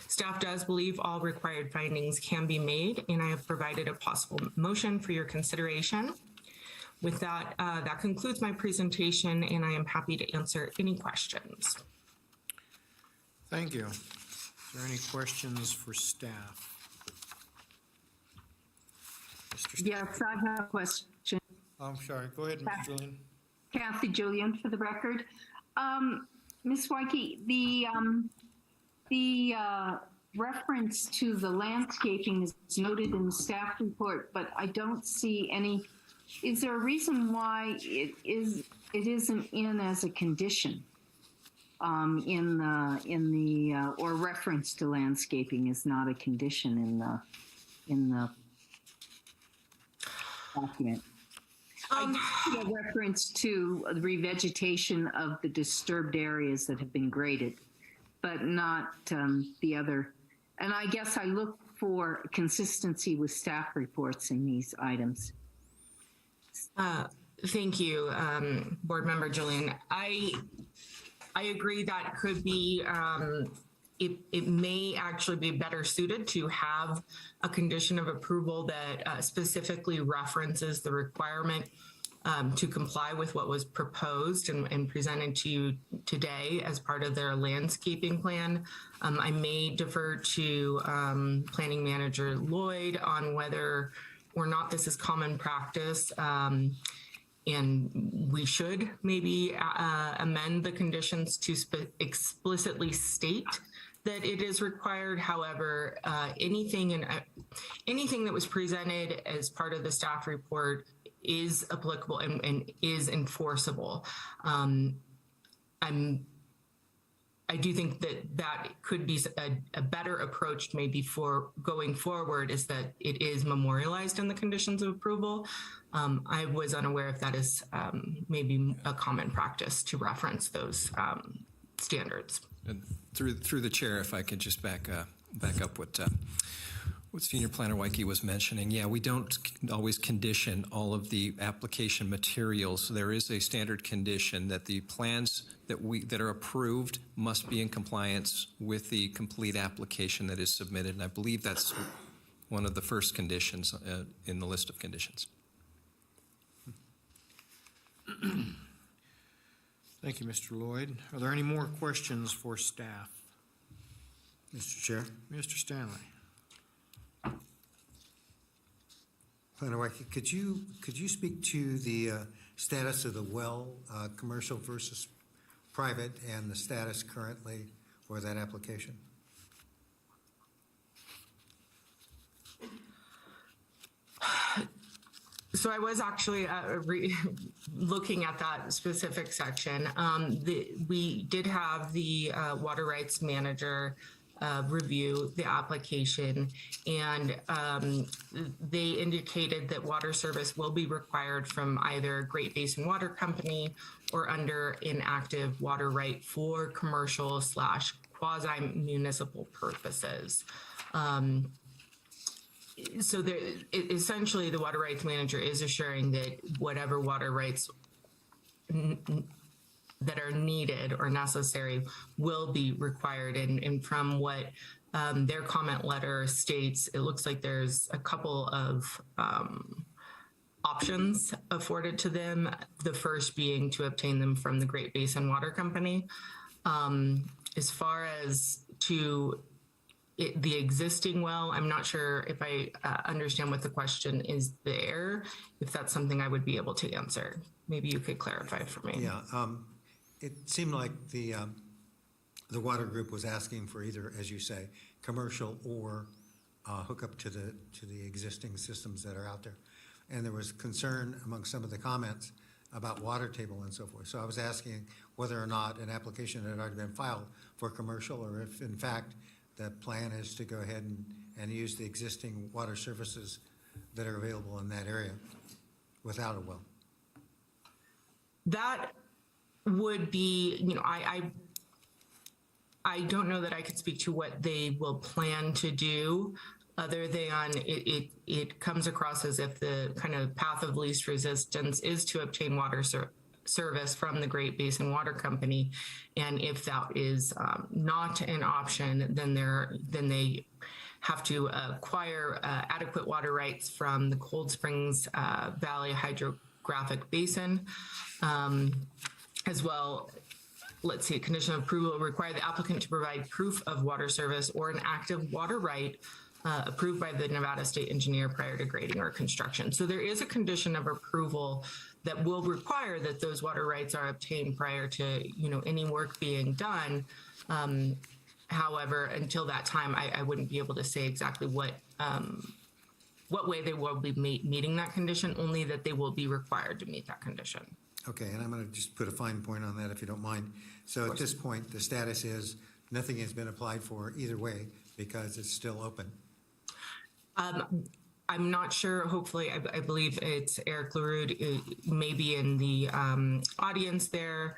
Staff does believe all required findings can be made, and I have provided a possible motion for your consideration. With that, that concludes my presentation, and I am happy to answer any questions. Thank you. Is there any questions for staff? Yes, I have a question. I'm sorry. Go ahead, Ms. Julian. Kathy Julian, for the record. Ms. Wyke, the reference to the landscaping is noted in the staff report, but I don't see any. Is there a reason why it isn't in as a condition in the or reference to landscaping is not a condition in the document? I see a reference to the revegetation of the disturbed areas that have been graded, but not the other. And I guess I look for consistency with staff reports in these items. Thank you, Board Member Julian. I agree that could be, it may actually be better suited to have a condition of approval that specifically references the requirement to comply with what was proposed and presented to you today as part of their landscaping plan. I may defer to Planning Manager Lloyd on whether or not this is common practice, and we should maybe amend the conditions to explicitly state that it is required. However, anything that was presented as part of the staff report is applicable and is enforceable. I do think that could be a better approach maybe for going forward, is that it is memorialized in the conditions of approval. I was unaware if that is maybe a common practice to reference those standards. And through the chair, if I could just back up what Senior Planner Wyke was mentioning. Yeah, we don't always condition all of the application materials. There is a standard condition that the plans that are approved must be in compliance with the complete application that is submitted, and I believe that's one of the first conditions in the list of conditions. Thank you, Mr. Lloyd. Are there any more questions for staff? Mr. Chair. Mr. Stanley. Planner Wyke, could you speak to the status of the well, commercial versus private, and the status currently for that application? So I was actually looking at that specific section. We did have the water rights manager review the application, and they indicated that water service will be required from either Great Basin Water Company or under an active water right for commercial / quasi-municipal purposes. So essentially, the water rights manager is assuring that whatever water rights that are needed or necessary will be required. And from what their comment letter states, it looks like there's a couple of options afforded to them. The first being to obtain them from the Great Basin Water Company. As far as to the existing well, I'm not sure if I understand what the question is there, if that's something I would be able to answer. Maybe you could clarify for me. Yeah, it seemed like the water group was asking for either, as you say, commercial or hook up to the existing systems that are out there. And there was concern among some of the comments about water table and so forth. So I was asking whether or not an application had already been filed for commercial, or if in fact the plan is to go ahead and use the existing water services that are available in that area without a well. That would be, I don't know that I could speak to what they will plan to do, other than it comes across as if the kind of path of least resistance is to obtain water service from the Great Basin Water Company. And if that is not an option, then they have to acquire adequate water rights from the Cold Springs Valley Hydrographic Basin. As well, let's see, a condition of approval will require the applicant to provide proof of water service or an active water right approved by the Nevada State Engineer prior to grading or construction. So there is a condition of approval that will require that those water rights are obtained prior to, any work being done. However, until that time, I wouldn't be able to say exactly what way they will be meeting that condition, only that they will be required to meet that condition. Okay, and I'm going to just put a fine point on that if you don't mind. So at this point, the status is nothing has been applied for either way because it's still open. I'm not sure. Hopefully, I believe it's Eric LaRue, maybe in the audience there,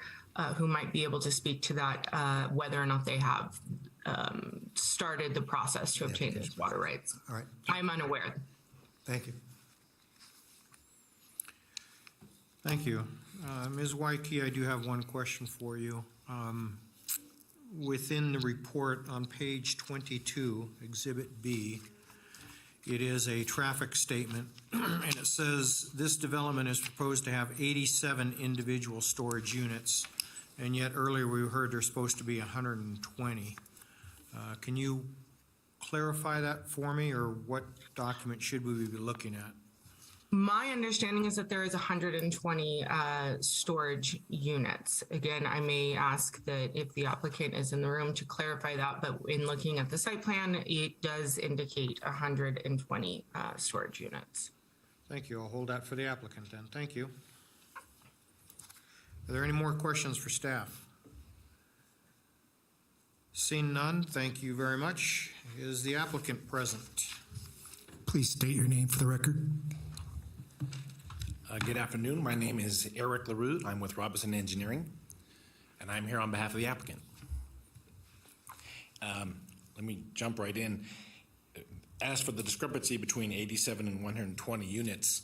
who might be able to speak to that, whether or not they have started the process to obtain those water rights. All right. I'm unaware. Thank you. Thank you. Ms. Wyke, I do have one question for you. Within the report on page 22, Exhibit B, it is a traffic statement, and it says this development is proposed to have 87 individual storage units, and yet earlier we heard there's supposed to be 120. Can you clarify that for me, or what document should we be looking at? My understanding is that there is 120 storage units. Again, I may ask that if the applicant is in the room to clarify that, but in looking at the site plan, it does indicate 120 storage units. Thank you. I'll hold that for the applicant then. Thank you. Are there any more questions for staff? Seeing none, thank you very much. Is the applicant present? Please state your name for the record. Good afternoon. My name is Eric LaRue. I'm with Robinson Engineering, and I'm here on behalf of the applicant. Let me jump right in. As for the discrepancy between 87 and 120 units,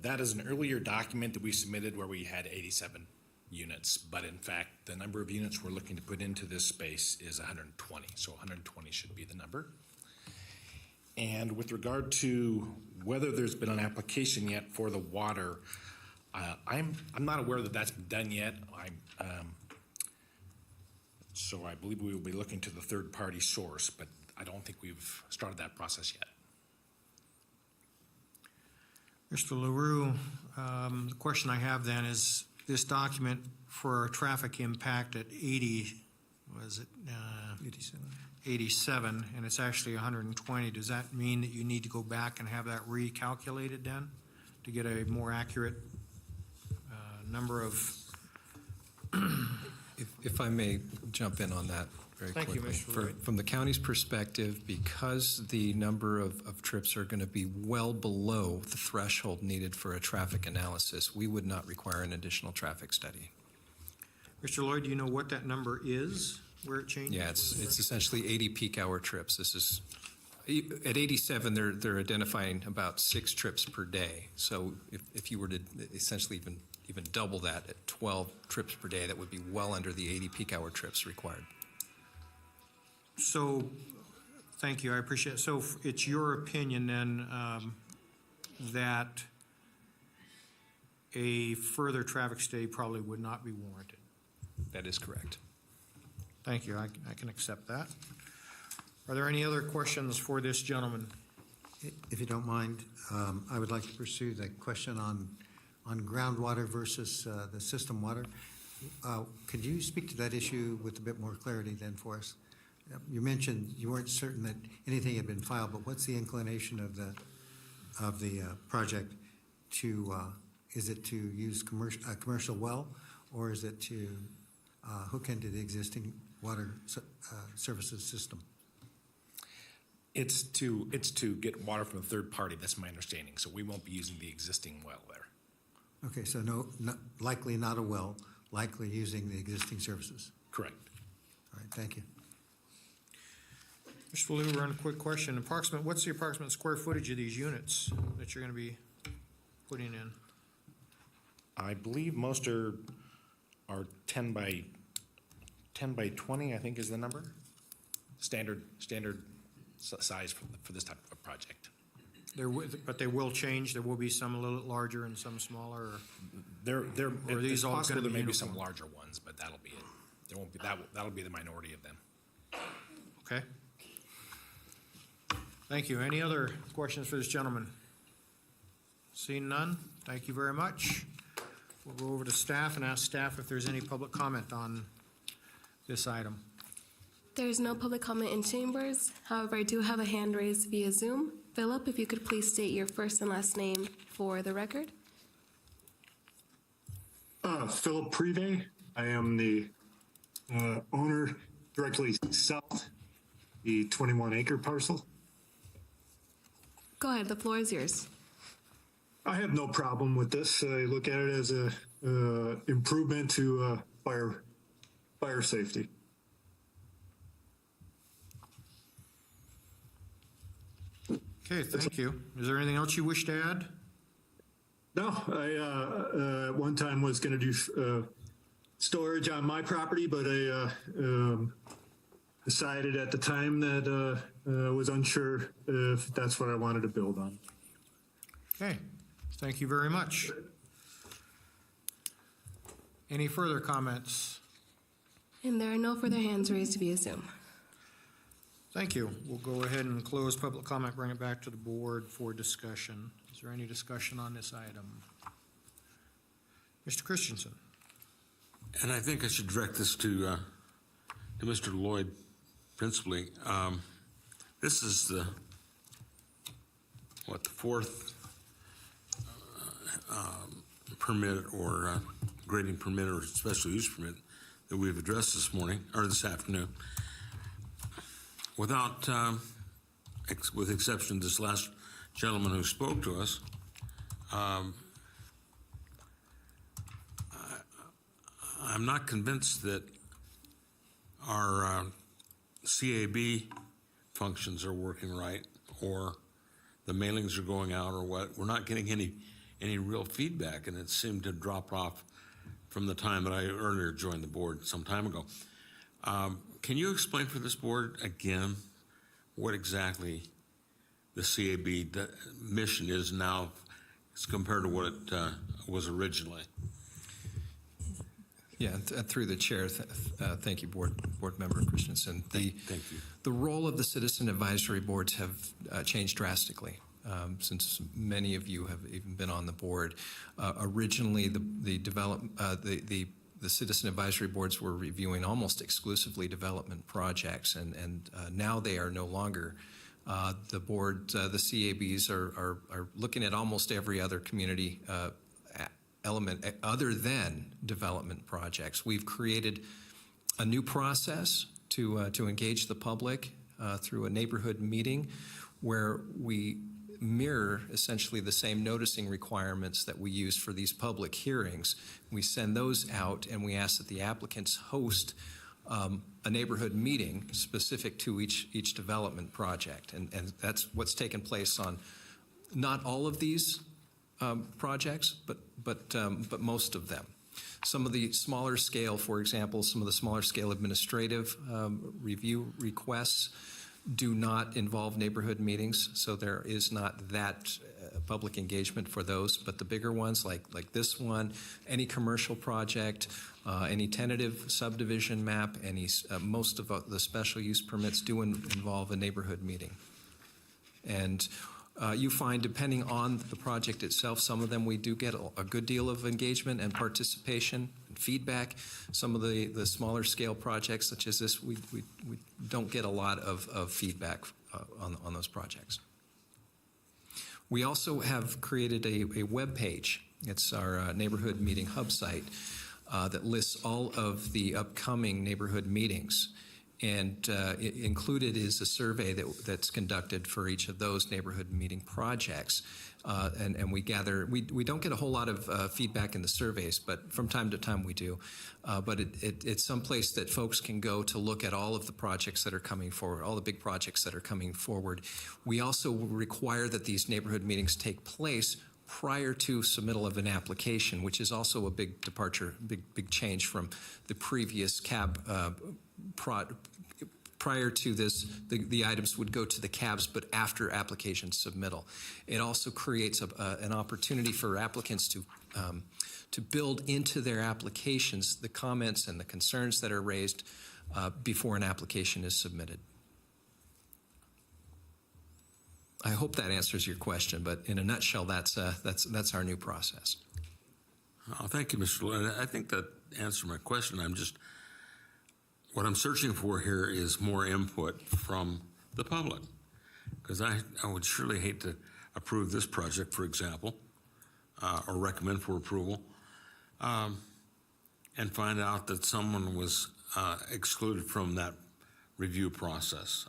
that is an earlier document that we submitted where we had 87 units, but in fact, the number of units we're looking to put into this space is 120, so 120 should be the number. And with regard to whether there's been an application yet for the water, I'm not aware that that's been done yet. So I believe we will be looking to the third-party source, but I don't think we've started that process yet. Mr. LaRue, the question I have then is this document for traffic impact at 87, and it's actually 120. Does that mean that you need to go back and have that recalculated then to get a more accurate number of If I may jump in on that very Thank quickly. you, Mr. Lloyd. From the county's perspective, because the number of trips are going to be well below the threshold needed for a traffic analysis, we would not require an additional traffic study. Mr. Lloyd, do you know what that number is, where it changes? Yeah, it's essentially 80 peak hour trips. This is, at 87, they're identifying about 6 trips per day. So if you were to essentially even double that at 12 trips per day, that would be well under the 80 peak hour trips required. So, thank you, I appreciate it. So it's your opinion then that a further traffic study probably would not be warranted? That is correct. Thank you, I can accept that. Are there any other questions for this gentleman? If you don't mind, I would like to pursue the question on groundwater versus the system water. Could you speak to that issue with a bit more clarity then for us? You mentioned you weren't certain that anything had been filed, but what's the inclination of the project to, is it to use a commercial well, or is it to hook into the existing water services system? It's to get water from a third party, that's my understanding, so we won't be using the existing well there. Okay, so likely not a well, likely using the existing services. Correct. All right, thank you. Mr. Lou, we're on a quick question. What's the approximate square footage of these units that you're going to be putting in? I believe most are 10 by 20, I think is the number. Standard size for this type of project. But they will change. There will be some a little larger and some smaller. Or these it's all possible gonna there be may be some uniform? larger ones, but that'll be it. There won't be that'll be the minority of them. Okay. Thank you. Any other questions for this gentleman? Seeing none, thank you very much. We'll go over to staff and ask staff if there's any public comment on this item. There is no public comment in chambers. However, I do have a hand raised via Zoom. Philip, if you could please state your first and last name for the record. Philip Prive. I am the owner directly south, the 21-acre parcel. Go ahead, the floor is yours. I have no problem with this. I look at it as a improvement to fire safety. Okay, thank you. Is there anything else you wish to add? No, I at one time was going to do storage on my property, but I decided at the time that I was unsure if that's what I wanted to build on. Okay, thank you very much. Any further comments? And there are no further hands raised via Zoom. Thank you. We'll go ahead and close public comment, bring it back to the board for discussion. Is there any discussion on this item? Mr. Christensen. And I think I should direct this to Mr. Lloyd principally. This is the fourth permit or grading permit or special use permit that we've addressed this morning or this afternoon. Without, with exception of this last gentleman who spoke to us, I'm not convinced that our CAB functions are working right, or the mailings are going out, or what. We're not getting any real feedback, and it seemed to drop off from the time that I earlier joined the board some time ago. Can you explain for this board again what exactly the CAB mission is now as compared to what it was originally? Yeah, through the chair, thank you, board member Christensen. Thank you. The role of the citizen advisory boards have changed drastically since many of you have even been on the board. Originally, the citizen advisory boards were reviewing almost exclusively development projects, and now they are no longer. The board, the CABs are looking at almost every other community element other than development projects. We've created a new process to engage the public through a neighborhood meeting where we mirror essentially the same noticing requirements that we use for these public hearings. We send those out and we ask that the applicants host a neighborhood meeting specific to each development project. And that's what's taken place on not all of these projects, but most of them. Some of the smaller scale, for example, some of the smaller scale administrative review requests do not involve neighborhood meetings, so there is not that public engagement for those. But the bigger ones, like this one, any commercial project, any tentative subdivision map, most of the special use permits do involve a neighborhood meeting. And you find, depending on the project itself, some of them we do get a good deal of engagement and participation and feedback. Some of the smaller scale projects, such as this, we don't get a lot of feedback on those projects. We also have created a web page. It's our neighborhood meeting hub site that lists all of the upcoming neighborhood meetings. And included is a survey that's conducted for each of those neighborhood meeting projects. And we gather, we don't get a whole lot of feedback in the surveys, but from time to time we do. But it's someplace that folks can go to look at all of the projects that are coming forward, all the big projects that are coming forward. We also require that these neighborhood meetings take place prior to submittal of an application, which is also a big departure, big change from the previous CAB prior to this, the items would go to the CABs, but after application submittal. It also creates an opportunity for applicants to build into their applications the comments and the concerns that are raised before an application is submitted. I hope that answers your question, but in a nutshell, that's our new process. Oh, thank you, Mr. Lloyd. I think that answered my question. What I'm searching for here is more input from the public, because I would surely hate to approve this project, for example, or recommend for approval, and find out that someone was excluded from that review process.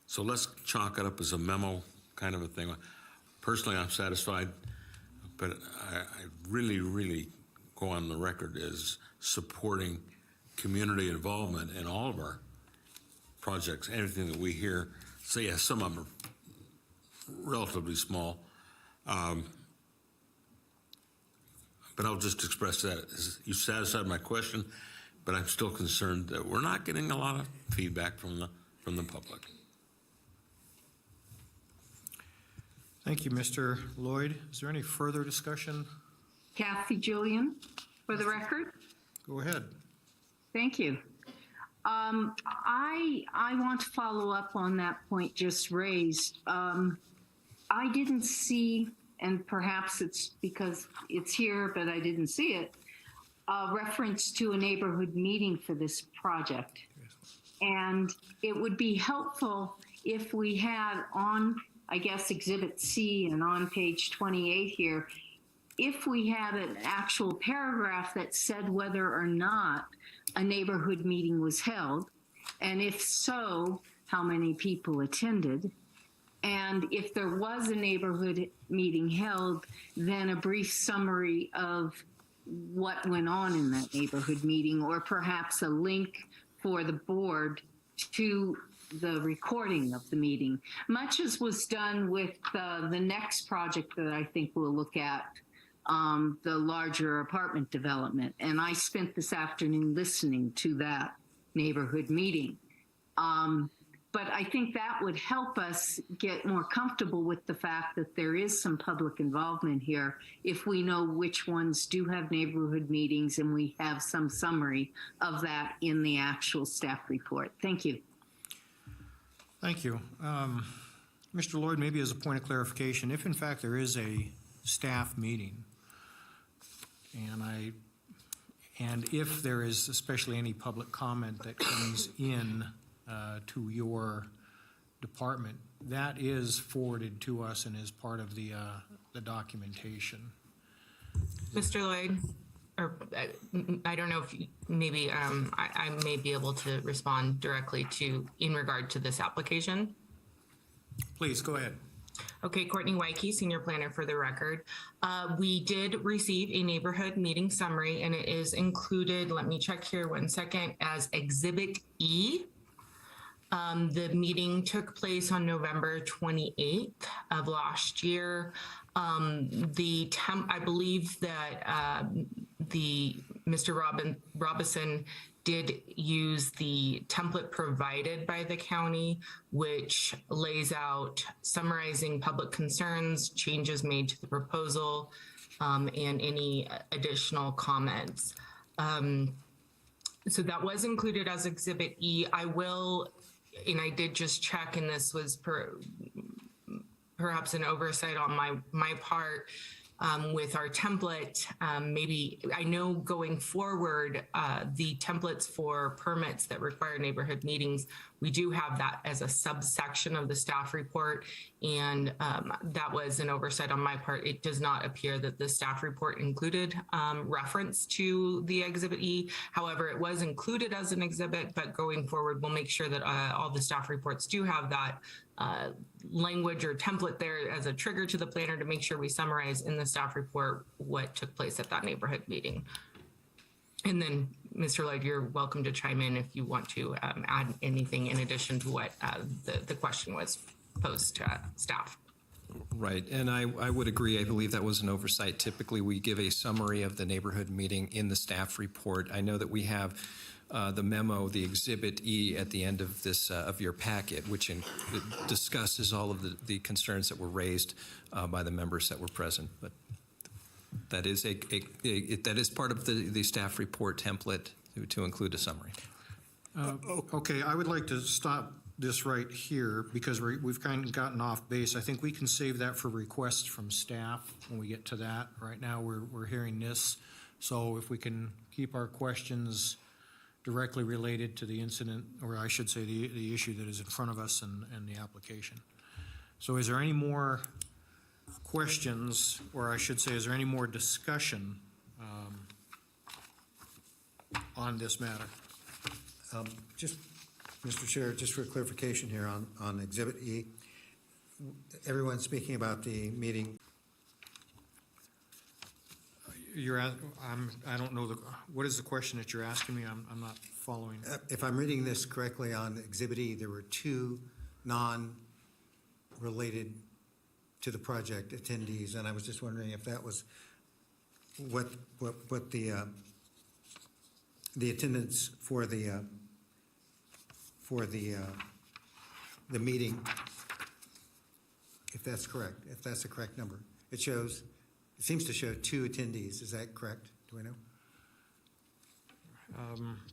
So let's chalk it up as a memo kind of a thing. Personally, I'm satisfied, but I really, really go on the record as supporting community involvement in all of our projects. Anything that we hear, so yeah, some of them are relatively small, but I'll just express that. You satisfied my question, but I'm still concerned that we're not getting a lot of feedback from the public. Thank you, Mr. Lloyd. Is there any further discussion? Kathy Julian, for the record. Go ahead. Thank you. I want to follow up on that point just raised. I didn't see, and perhaps it's because it's here, but I didn't see it, a reference to a neighborhood meeting for this project. And it would be helpful if we had on, I guess, Exhibit C and on page 28 here, if we had an actual paragraph that said whether or not a neighborhood meeting was held, and if so, how many people attended, and if there was a neighborhood meeting held, then a brief summary of what went on in that neighborhood meeting, or perhaps a link for the board to the recording of the meeting, much as was done with the next project that I think we'll look at, the larger apartment development. And I spent this afternoon listening to that neighborhood meeting. But I think that would help us get more comfortable with the fact that there is some public involvement here if we know which ones do have neighborhood meetings and we have some summary of that in the actual staff report. Thank you. Thank you. Mr. Lloyd, maybe as a point of clarification, if in fact there is a staff meeting, and if there is especially any public comment that comes in to your department, that is forwarded to us and is part of the documentation. Mr. Lloyd? or I don't know if maybe I may be able to respond directly in regard to this application. Please, go ahead. Okay, Courtney Wyke, Senior Planner for the record. We did receive a neighborhood meeting summary, and it is included, let me check here 1 second, as Exhibit E. The meeting took place on November 28th of last year. I believe that Mr. Robinson did use the template provided by the county, which lays out summarizing public concerns, changes made to the proposal, and any additional comments. So that was included as Exhibit E. And I did just check, and this was perhaps an oversight on my part with our template. Maybe I know going forward, the templates for permits that require neighborhood meetings, we do have that as a subsection of the staff report, and that was an oversight on my part. It does not appear that the staff report included reference to the Exhibit E. However, it was included as an exhibit, but going forward, we'll make sure that all the staff reports do have that language or template there as a trigger to the planner to make sure we summarize in the staff report what took place at that neighborhood meeting. And then, Mr. Lloyd, you're welcome to chime in if you want to add anything in addition to what the question was posed to staff. Right, and I would agree. I believe that was an oversight. Typically, we give a summary of the neighborhood meeting in the staff report. I know that we have the memo, the Exhibit E, at the end of this of your packet, which it discusses all of the concerns that were raised by the members that were present. But that is that is part of the staff report template to include a summary. Okay, I would like to stop this right here because we've kind of gotten off base. I think we can save that for requests from staff when we get to that. Right now, we're hearing this, so if we can keep our questions directly related to the incident, or I should say the issue that is in front of us and the application. So is there any more questions, or I should say, is there any more discussion on this matter? Just, Mr. Chair, just for clarification here on Exhibit E, everyone's speaking about the meeting. I don't know what is the question that you're asking me? I'm not following. If I'm reading this correctly on Exhibit E, there were two non-related to the project attendees, and I was just wondering if that was what the attendance for the meeting, if that's correct, if that's the correct number. It seems to show two attendees. Is that correct? Do I know?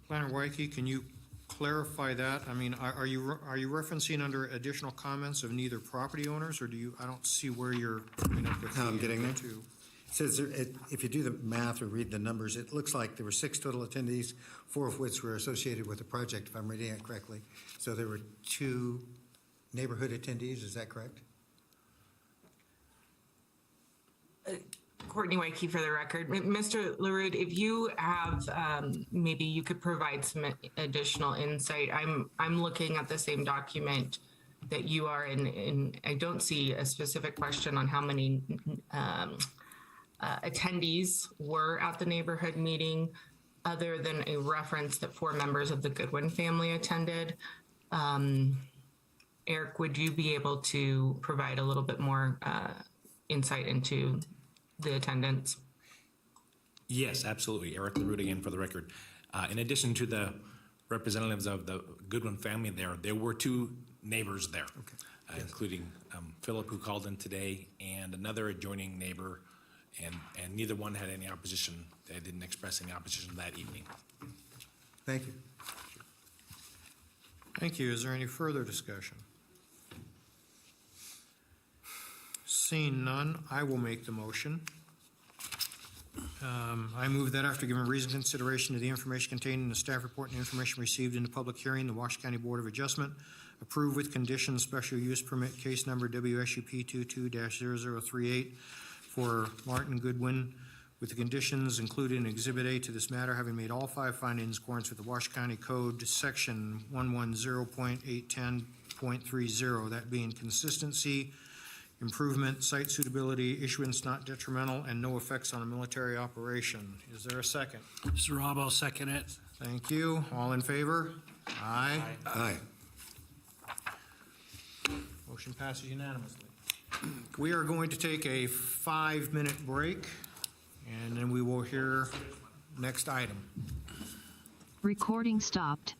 Planner Wyke, can you clarify that? I mean, are you referencing under additional comments of neither property owners, or I don't see where you're coming up with. I'm getting there. It says if you do the math or read the numbers, it looks like there were 6 total attendees, 4 of which were associated with the project, if I'm reading it correctly. So there were 2 neighborhood attendees. Is that correct? Courtney Wyke for the record. Mr. LaRue, if you have, maybe you could provide some additional insight. I'm looking at the same document that you are, and I don't see a specific question on how many attendees were at the neighborhood meeting, other than a reference that 4 members of the Goodwin family attended. Eric, would you be able to provide a little bit more insight into the attendance? Yes, absolutely. Eric LaRue again for the record. In addition to the representatives of the Goodwin family there were 2 neighbors there, including Philip, who called in today, and another adjoining neighbor, and neither one had any opposition. They didn't express any opposition that evening. Thank you. Thank you. Is there any further discussion? Seeing none, I will make the motion. I move that after giving reasoned consideration to the information contained in the staff report and information received in the public hearing, the Washoe County Board of Adjustment approve with conditions special use permit case number WSUP 22-0038 for Martin Goodwin with the conditions included in Exhibit A to this matter, having made all 5 findings in accordance with the Washoe County Code, Section 110.810.30, that being consistency, improvement, site suitability, issuance not detrimental, and no effects on a military operation. Is there a second? Mr. Rob, I'll second it. Thank you. All in favor? Aye. Aye. Motion passes unanimously. We are going to take a 5-minute break, and then we will hear next item. Recording stopped.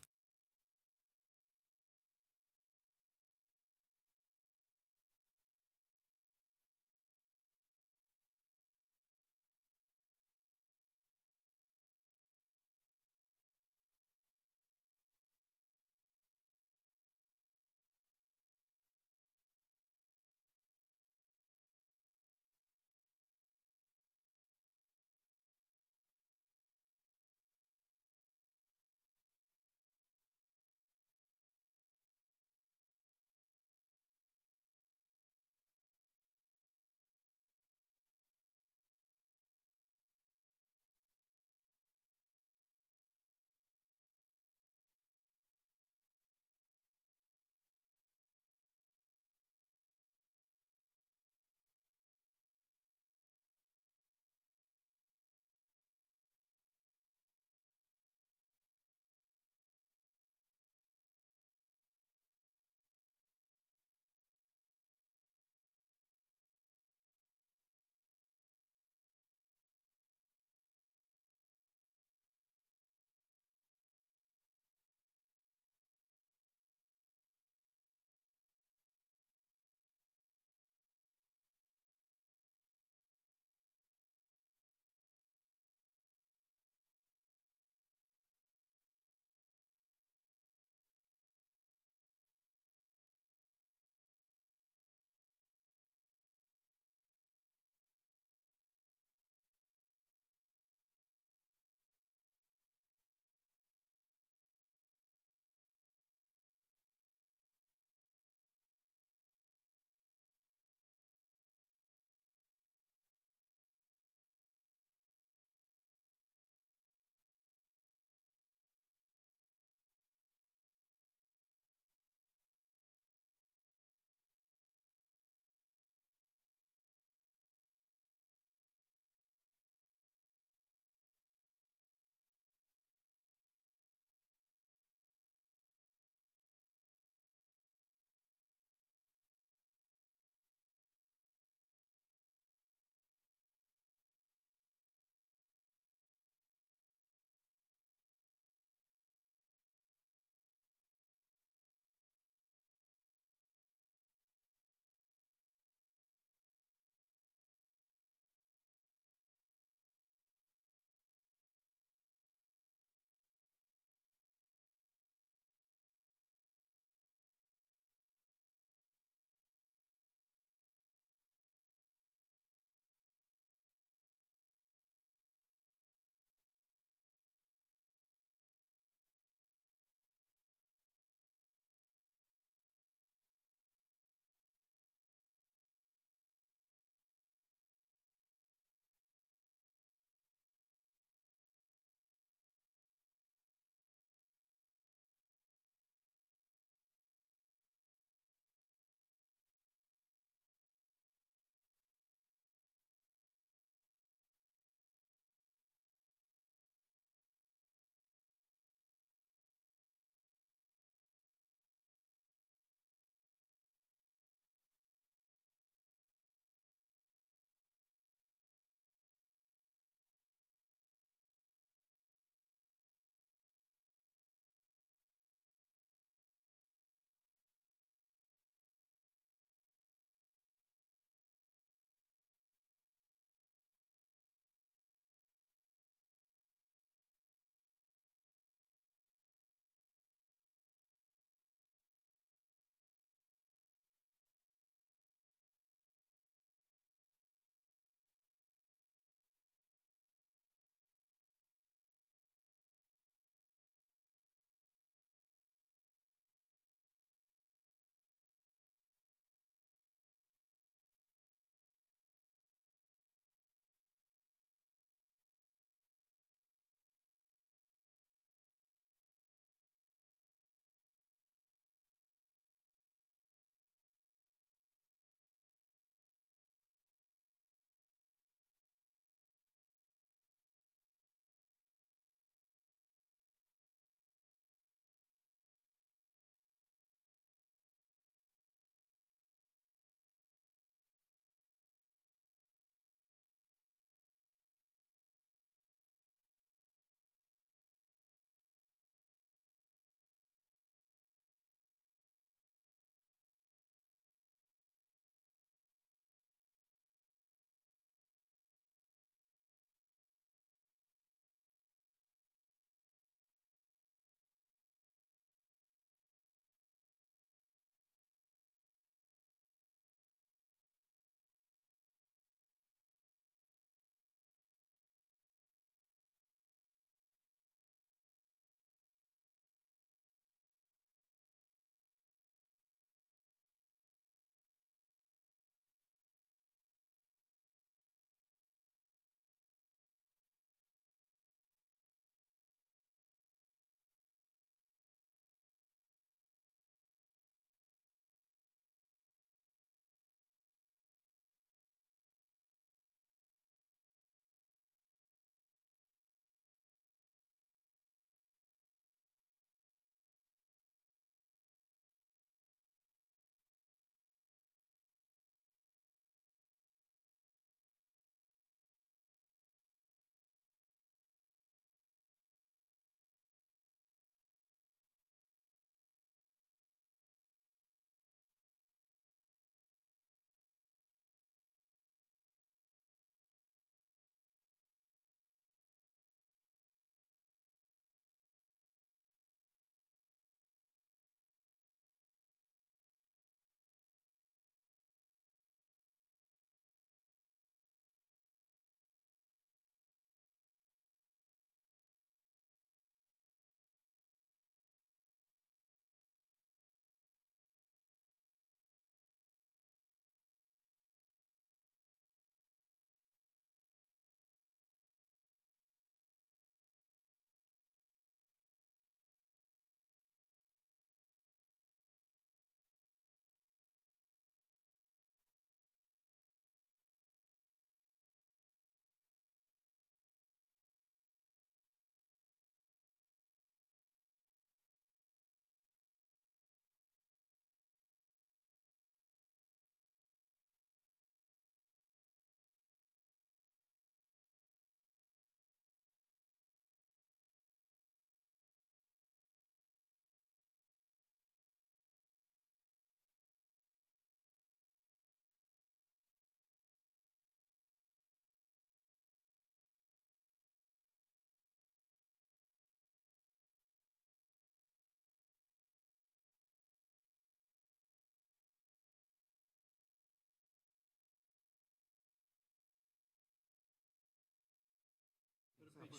Okay.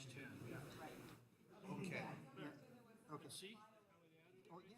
Okay. See? Oh, yeah.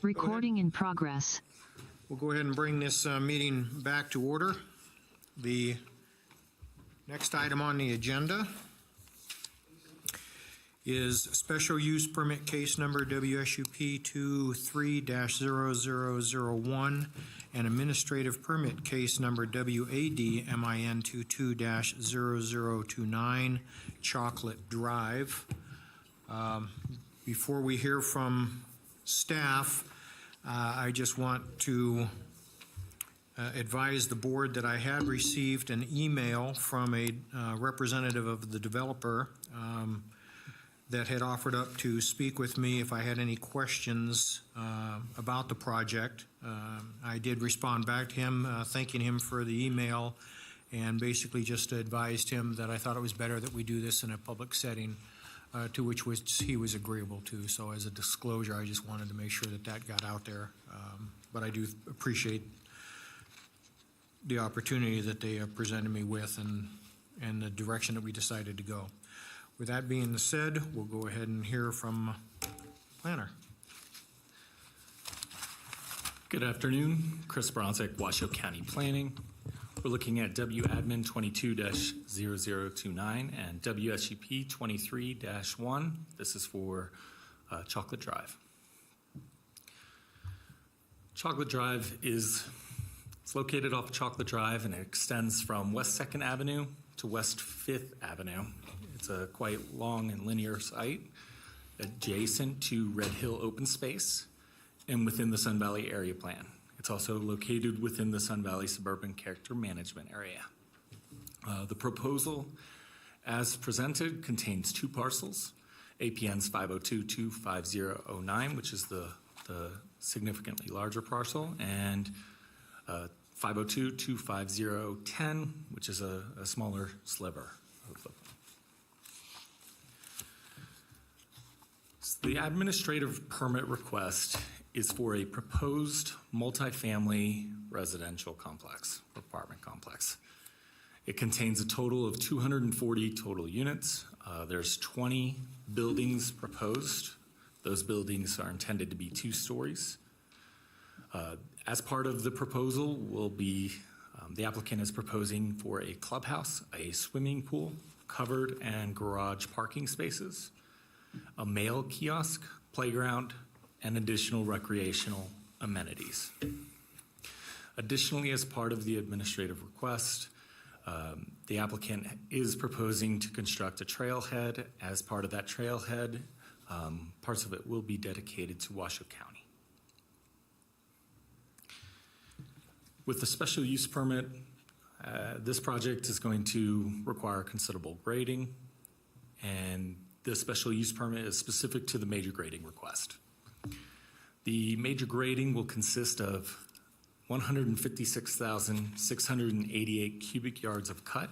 Recording in progress. We'll go ahead and bring this meeting back to order. The next item on the agenda is special use permit case number WSUP 23-0001 and administrative permit case number WAD MIN 22-0029 Chocolate Drive. Before we hear from staff, I just want to advise the board that I had received an email from a representative of the developer that had offered up to speak with me if I had any questions about the project. I did respond back to him, thanking him for the email, and basically just advised him that I thought it was better that we do this in a public setting, to which he was agreeable to. So as a disclosure, I just wanted to make sure that that got out there. But I do appreciate the opportunity that they have presented me with and the direction that we decided to go. With that being said, we'll go ahead and hear from planner. Good afternoon, Chris Bronzik, Washoe County Planning. We're looking at WAdmin 22-0029 and WSUP 23-1. This is for Chocolate Drive. Chocolate Drive is located off Chocolate Drive, and it extends from West 2nd Avenue to West 5th Avenue. It's a quite long and linear site adjacent to Red Hill Open Space and within the Sun Valley Area Plan. It's also located within the Sun Valley Suburban Character Management Area. The proposal, as presented, contains two parcels, APNs 502-25009, which is the significantly larger parcel, and 502-25010, which is a smaller sliver of the. So the administrative permit request is for a proposed multifamily residential complex, apartment complex. It contains a total of 240 total units. There's 20 buildings proposed. Those buildings are intended to be 2 stories. As part of the proposal will be, the applicant is proposing for a clubhouse, a swimming pool, covered and garage parking spaces, a mail kiosk, playground, and additional recreational amenities. Additionally, as part of the administrative request, the applicant is proposing to construct a trailhead. As part of that trailhead, parts of it will be dedicated to Washoe County. With the special use permit, this project is going to require considerable grading, and the special use permit is specific to the major grading request. The major grading will consist of 156,688 cubic yards of cut,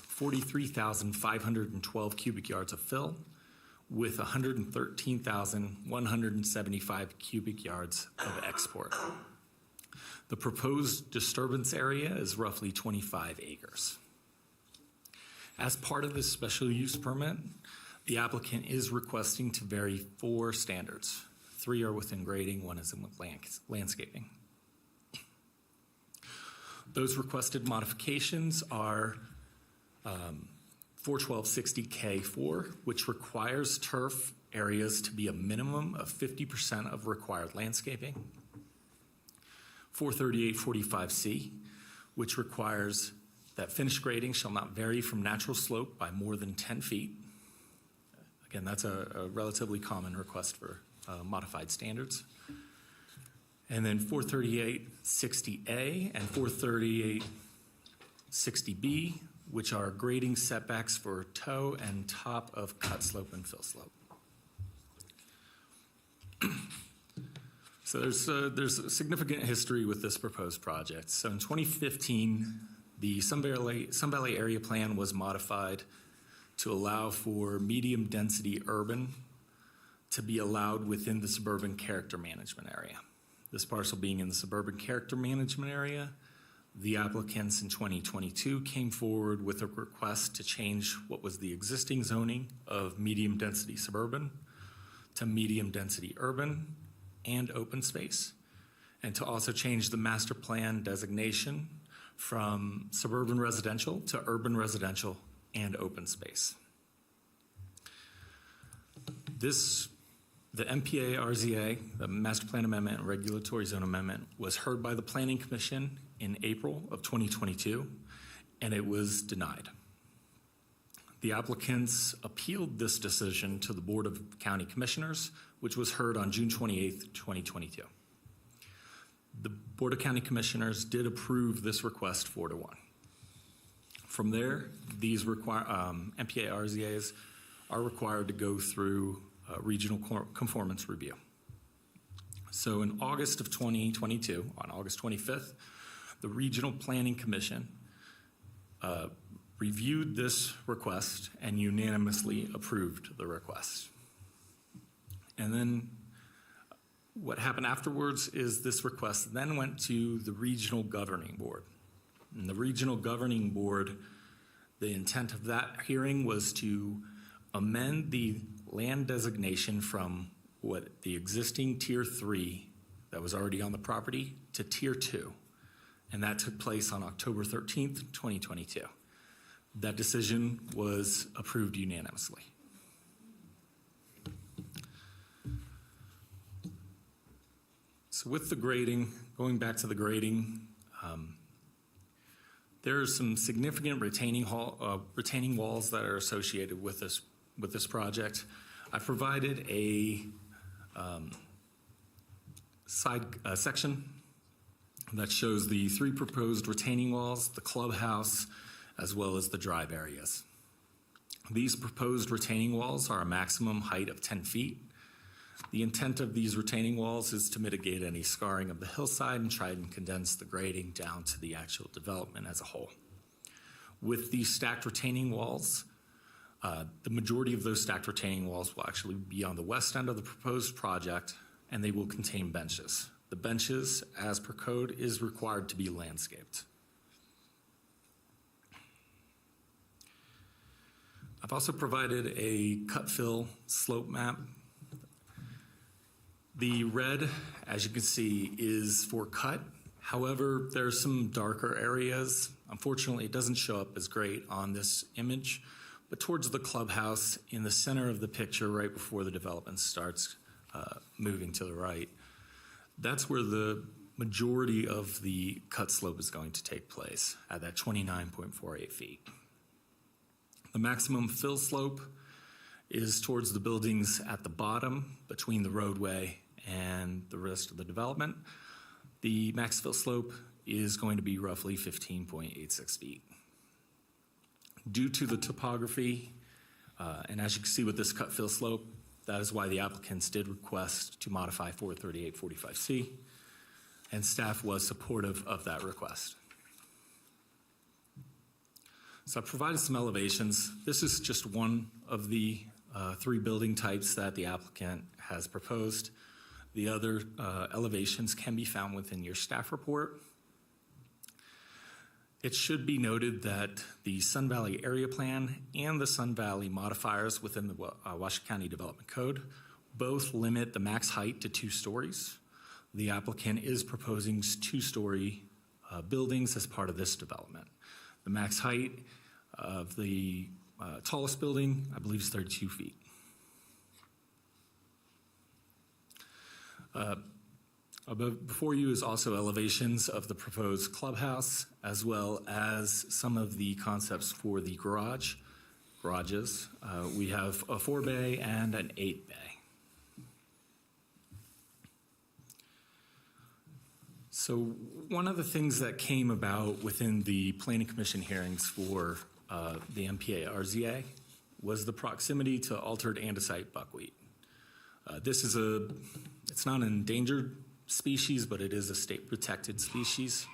43,512 cubic yards of fill, with 113,175 cubic yards of export. The proposed disturbance area is roughly 25 acres. As part of this special use permit, the applicant is requesting to vary 4 standards. 3 are within grading, 1 is in landscaping. Those requested modifications are 41260K4, which requires turf areas to be a minimum of 50% of required landscaping. 43845C, which requires that finished grading shall not vary from natural slope by more than 10 feet. Again, that's a relatively common request for modified standards. And then 43860A and 43860B, which are grading setbacks for toe and top of cut slope and fill slope. So there's a significant history with this proposed project. So in 2015, the Sun Valley Area Plan was modified to allow for medium-density urban to be allowed within the suburban character management area. This parcel being in the suburban character management area, the applicants in 2022 came forward with a request to change what was the existing zoning of medium-density suburban to medium-density urban and open space, and to also change the master plan designation from suburban residential to urban residential and open space. The MPA RZA, the Master Plan Amendment and Regulatory Zone Amendment, was heard by the Planning Commission in April of 2022, and it was denied. The applicants appealed this decision to the Board of County Commissioners, which was heard on June 28th, 2022. The Board of County Commissioners did approve this request 4-1. From there, these MPA RZAs are required to go through regional conformance review. So in August of 2022, on August 25th, the Regional Planning Commission reviewed this request and unanimously approved the request. And then what happened afterwards is this request then went to the Regional Governing Board. And the Regional Governing Board, the intent of that hearing was to amend the land designation from what the existing Tier 3 that was already on the property to Tier 2. And that took place on October 13th, 2022. That decision was approved unanimously. So with the grading, going back to the grading, there are some significant retaining walls that are associated with this project. I provided a section that shows the 3 proposed retaining walls, the clubhouse, as well as the drive areas. These proposed retaining walls are a maximum height of 10 feet. The intent of these retaining walls is to mitigate any scarring of the hillside and try and condense the grading down to the actual development as a whole. With these stacked retaining walls, the majority of those stacked retaining walls will actually be on the west end of the proposed project, and they will contain benches. The benches, as per code, is required to be landscaped. I've also provided a cut-fill slope map. The red, as you can see, is for cut. However, there's some darker areas. Unfortunately, it doesn't show up as great on this image, but towards the clubhouse in the center of the picture, right before the development starts moving to the right, that's where the majority of the cut slope is going to take place at that 29.48 feet. The maximum fill slope is towards the buildings at the bottom between the roadway and the rest of the development. The max fill slope is going to be roughly 15.86 feet. Due to the topography, and as you can see with this cut fill slope, that is why the applicants did request to modify 43845C, and staff was supportive of that request. So I provided some elevations. This is just one of the 3 building types that the applicant has proposed. The other elevations can be found within your staff report. It should be noted that the Sun Valley Area Plan and the Sun Valley modifiers within the Washoe County Development Code both limit the max height to 2 stories. The applicant is proposing 2-story buildings as part of this development. The max height of the tallest building, I believe, is 32 feet. Before you is also elevations of the proposed clubhouse, as well as some of the concepts for the garages. We have a 4-bay and an 8-bay. So one of the things that came about within the Planning Commission hearings for the MPA RZA was the proximity to altered andesite buckwheat. It's not an endangered species, but it is a state protected species,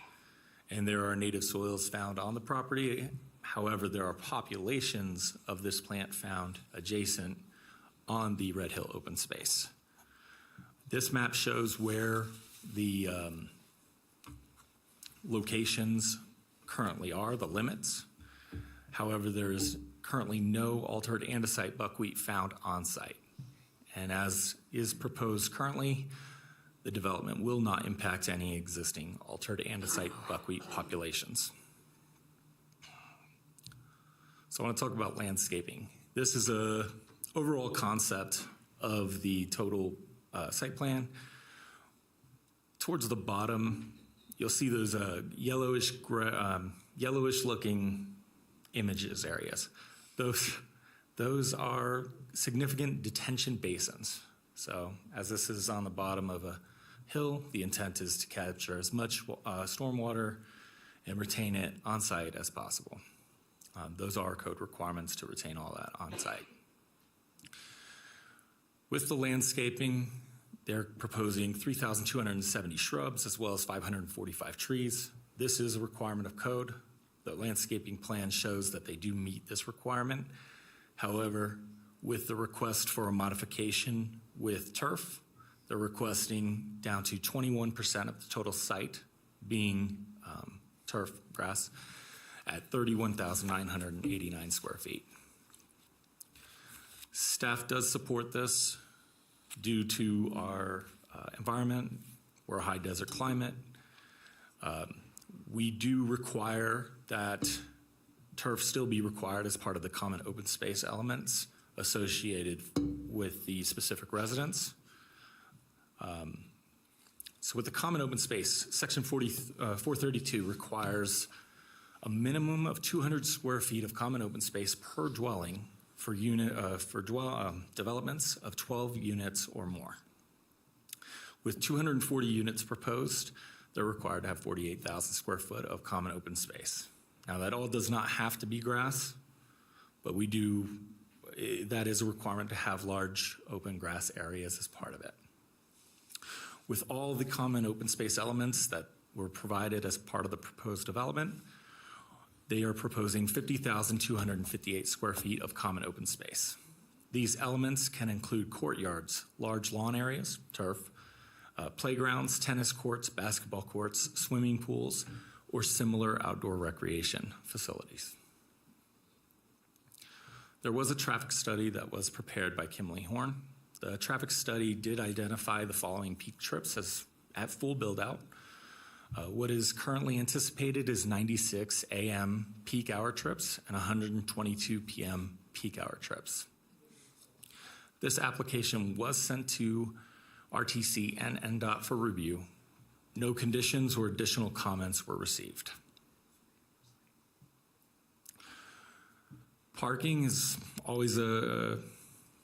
and there are native soils found on the property. However, there are populations of this plant found adjacent on the Red Hill open space. This map shows where the locations currently are, the limits. However, there is currently no altered andesite buckwheat found on site. And as is proposed currently, the development will not impact any existing altered andesite buckwheat populations. So I want to talk about landscaping. This is an overall concept of the total site plan. Towards the bottom, you'll see those yellowish looking images areas. Those are significant detention basins. So as this is on the bottom of a hill, the intent is to capture as much stormwater and retain it on site as possible. Those are code requirements to retain all that on site. With the landscaping, they're proposing 3,270 shrubs as well as 545 trees. This is a requirement of code. The landscaping plan shows that they do meet this requirement. However, with the request for a modification with turf, they're requesting down to 21% of the total site being turf grass at 31,989 square feet. Staff does support this due to our environment. We're a high desert climate. We do require that turf still be required as part of the common open space elements associated with the specific residence. So with the common open space, section 432 requires a minimum of 200 square feet of common open space per dwelling for developments of 12 units or more. With 240 units proposed, they're required to have 48,000 square foot of common open space. Now that all does not have to be grass, but that is a requirement to have large open grass areas as part of it. With all the common open space elements that were provided as part of the proposed development, they are proposing 50,258 square feet of common open space. These elements can include courtyards, large lawn areas, turf, playgrounds, tennis courts, basketball courts, swimming pools, or similar outdoor recreation facilities. There was a traffic study that was prepared by Kimley Horn. The traffic study did identify the following peak trips as at full build-out. What is currently anticipated is 96 a.m. peak hour trips and 122 p.m. peak hour trips. This application was sent to RTC and NDOT for review. No conditions or additional comments were received. Parking is always an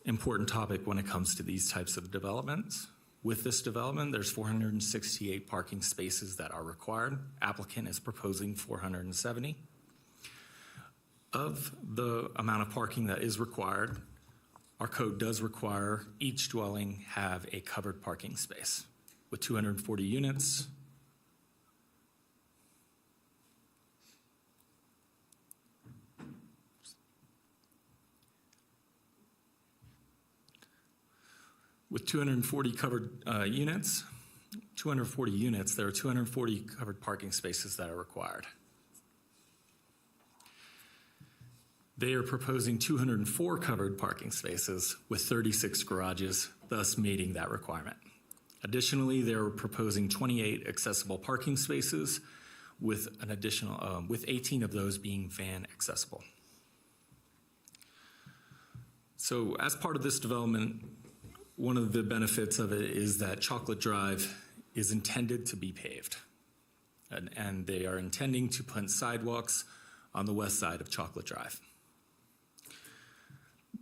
important topic when it comes to these types of developments. With this development, there's 468 parking spaces that are required. Applicant is proposing 470. Of the amount of parking that is required, our code does require each dwelling have a covered parking space. With 240 units, With 240 covered units, there are 240 covered parking spaces that are required. They are proposing 204 covered parking spaces with 36 garages, thus meeting that requirement. Additionally, they're proposing 28 accessible parking spaces with an additional, with 18 of those being van accessible. So as part of this development, one of the benefits of it is that Chocolate Drive is intended to be paved. And they are intending to put sidewalks on the west side of Chocolate Drive.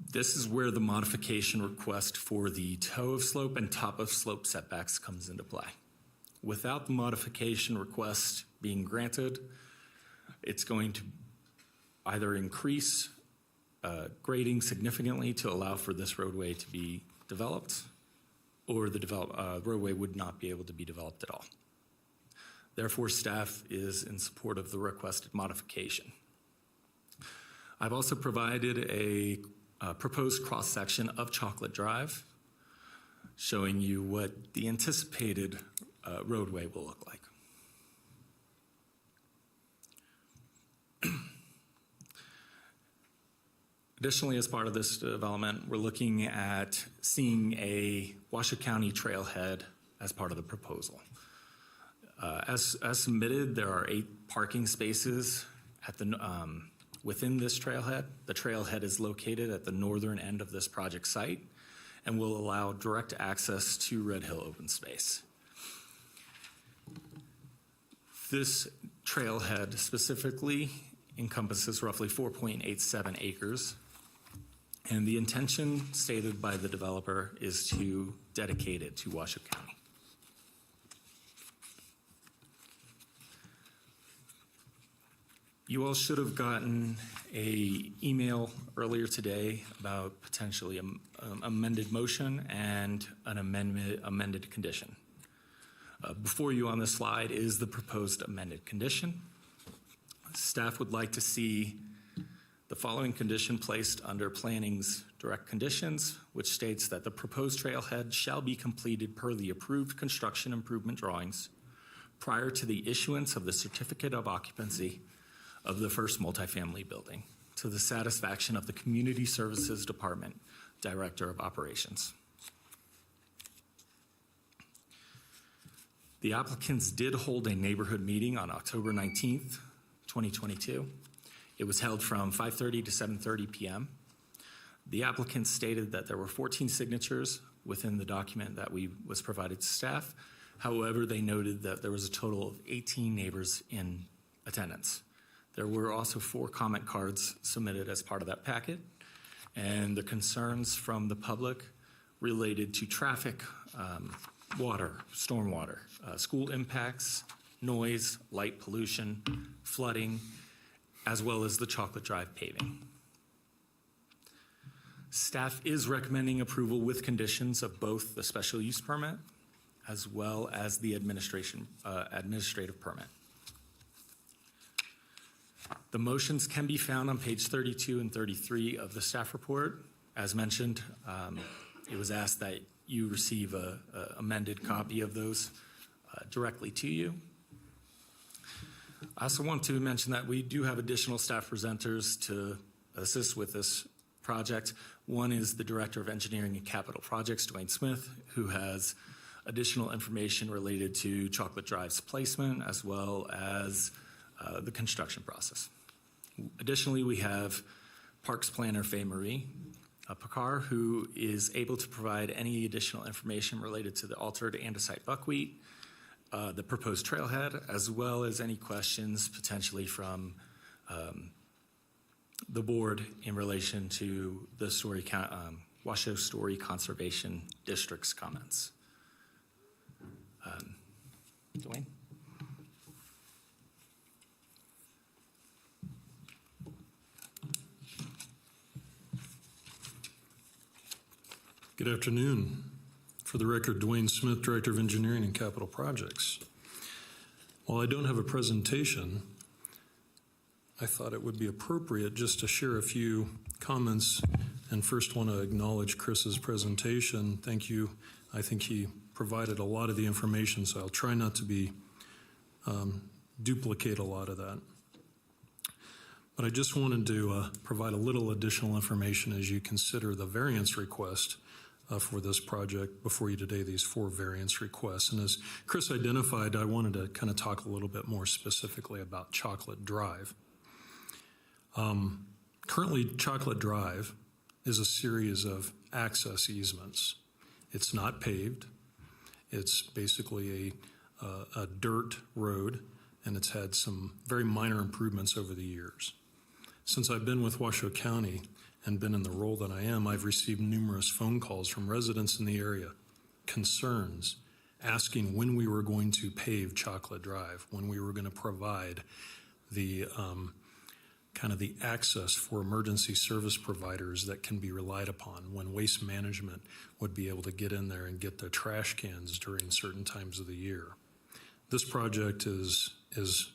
This is where the modification request for the toe of slope and top of slope setbacks comes into play. Without the modification request being granted, it's going to either increase grading significantly to allow for this roadway to be developed, or the roadway would not be able to be developed at all. Therefore, staff is in support of the requested modification. I've also provided a proposed cross-section of Chocolate Drive, showing you what the anticipated roadway will look like. Additionally, as part of this development, we're looking at seeing a Washoe County trailhead as part of the proposal. As submitted, there are 8 parking spaces at the within this trailhead. The trailhead is located at the northern end of this project site and will allow direct access to Red Hill open space. This trailhead specifically encompasses roughly 4.87 acres. And the intention stated by the developer is to dedicate it to Washoe County. You all should have gotten an email earlier today about potentially an amended motion and an amended condition. Before you on this slide is the proposed amended condition. Staff would like to see the following condition placed under planning's direct conditions, which states that the proposed trailhead shall be completed per the approved construction improvement drawings prior to the issuance of the certificate of occupancy of the first multifamily building to the satisfaction of the Community Services Department Director of Operations. The applicants did hold a neighborhood meeting on October 19th, 2022. It was held from 5:30 to 7:30 p.m. The applicant stated that there were 14 signatures within the document that was provided to staff. However, they noted that there was a total of 18 neighbors in attendance. There were also 4 comment cards submitted as part of that packet, and the concerns from the public related to traffic, water, stormwater, school impacts, noise, light pollution, flooding, as well as the Chocolate Drive paving. Staff is recommending approval with conditions of both the special use permit as well as the administrative permit. The motions can be found on page 32 and 33 of the staff report. As mentioned, it was asked that you receive an amended copy of those directly to you. I also want to mention that we do have additional staff presenters to assist with this project. One is the Director of Engineering and Capital Projects, Dwayne Smith, who has additional information related to Chocolate Drive's placement as well as the construction process. Additionally, we have Parks Planner Faye Marie Picard, who is able to provide any additional information related to the altered andesite buckwheat, the proposed trailhead, as well as any questions potentially from the board in relation to the Washoe Story Conservation District's comments. Dwayne? Good afternoon. For the record, Dwayne Smith, Director of Engineering and Capital Projects. While I don't have a presentation, I thought it would be appropriate just to share a few comments and first want to acknowledge Chris's presentation. Thank you. I think he provided a lot of the information, so I'll try not to be duplicate a lot of that. But I just wanted to provide a little additional information as you consider the variance request for this project before you today, these 4 variance requests. And as Chris identified, I wanted to kind of talk a little bit more specifically about Chocolate Drive. Currently, Chocolate Drive is a series of access easements. It's not paved. It's basically a dirt road, and it's had some very minor improvements over the years. Since I've been with Washoe County and been in the role that I am, I've received numerous phone calls from residents in the area, concerns, asking when we were going to pave Chocolate Drive, when we were going to provide the kind of the access for emergency service providers that can be relied upon, when waste management would be able to get in there and get the trash cans during certain times of the year. This project is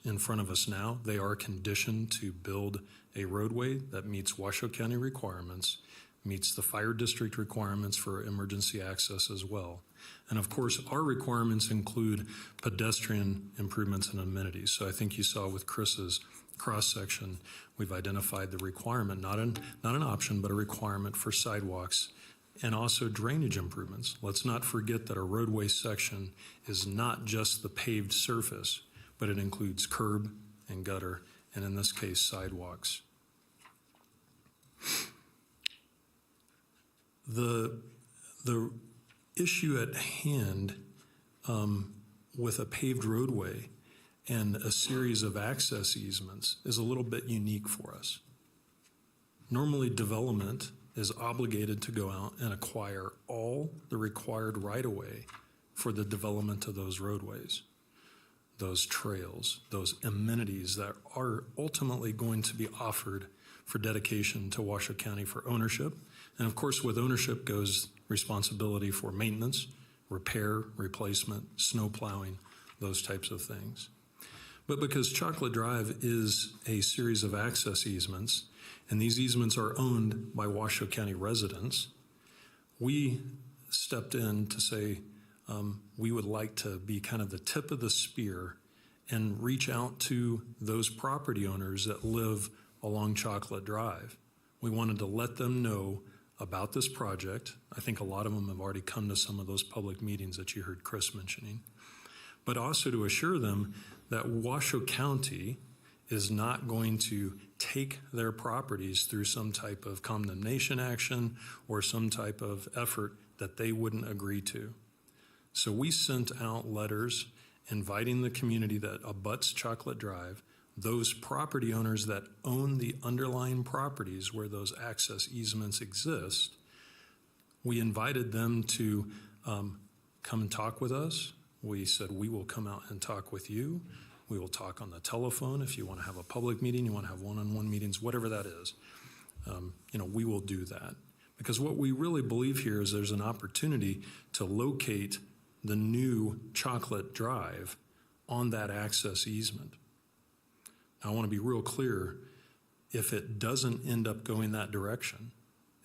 in front of us now. They are conditioned to build a roadway that meets Washoe County requirements, meets the fire district requirements for emergency access as well. And of course, our requirements include pedestrian improvements and amenities. So I think you saw with Chris's cross-section, we've identified the requirement, not an option, but a requirement for sidewalks and also drainage improvements. Let's not forget that a roadway section is not just the paved surface, but it includes curb and gutter, and in this case, sidewalks. The issue at hand with a paved roadway and a series of access easements is a little bit unique for us. Normally, development is obligated to go out and acquire all the required right-of-way for the development of those roadways, those trails, those amenities that are ultimately going to be offered for dedication to Washoe County for ownership. And of course, with ownership goes responsibility for maintenance, repair, replacement, snow plowing, those types of things. But because Chocolate Drive is a series of access easements, and these easements are owned by Washoe County residents, we stepped in to say we would like to be kind of the tip of the spear and reach out to those property owners that live along Chocolate Drive. We wanted to let them know about this project. I think a lot of them have already come to some of those public meetings that you heard Chris mentioning, but also to assure them that Washoe County is not going to take their properties through some type of condemnation action or some type of effort that they wouldn't agree to. So we sent out letters inviting the community that abuts Chocolate Drive, those property owners that own the underlying properties where those access easements exist. We invited them to come and talk with us. We said, we will come out and talk with you. We will talk on the telephone if you want to have a public meeting, you want to have one-on-one meetings, whatever that is. We will do that. Because what we really believe here is there's an opportunity to locate the new Chocolate Drive on that access easement. Now, I want to be real clear, if it doesn't end up going that direction,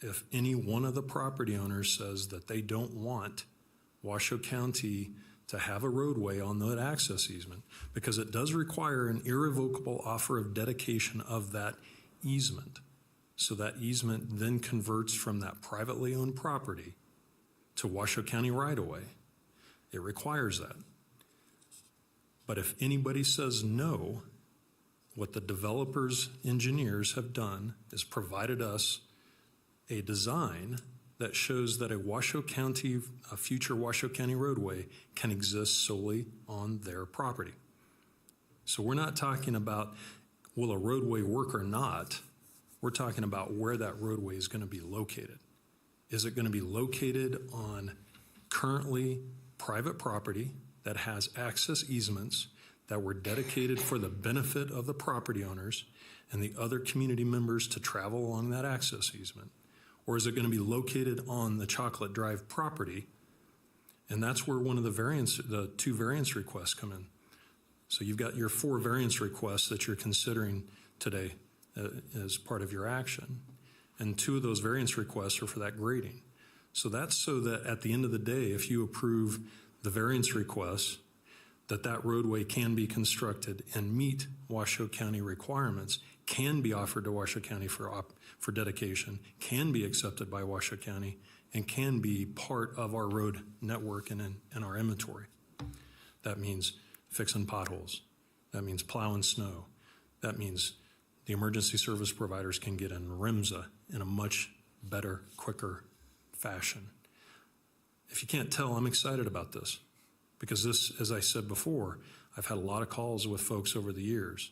if any one of the property owners says that they don't want Washoe County to have a roadway on that access easement, because it does require an irrevocable offer of dedication of that easement. So that easement then converts from that privately owned property to Washoe County right-of-way. It requires that. But if anybody says no, what the developer's engineers have done is provided us a design that shows that a future Washoe County roadway can exist solely on their property. So we're not talking about will a roadway work or not. We're talking about where that roadway is going to be located. Is it going to be located on currently private property that has access easements that were dedicated for the benefit of the property owners and the other community members to travel along that access easement? Or is it going to be located on the Chocolate Drive property? And that's where one of the 2 variance requests come in. So you've got your 4 variance requests that you're considering today as part of your action. And 2 of those variance requests are for that grading. So that's so that at the end of the day, if you approve the variance requests, that roadway can be constructed and meet Washoe County requirements, can be offered to Washoe County for dedication, can be accepted by Washoe County, and can be part of our road network and our inventory. That means fixing potholes. That means plowing snow. That means the emergency service providers can get in RIMSA in a much better, quicker fashion. If you can't tell, I'm excited about this because this, as I said before, I've had a lot of calls with folks over the years.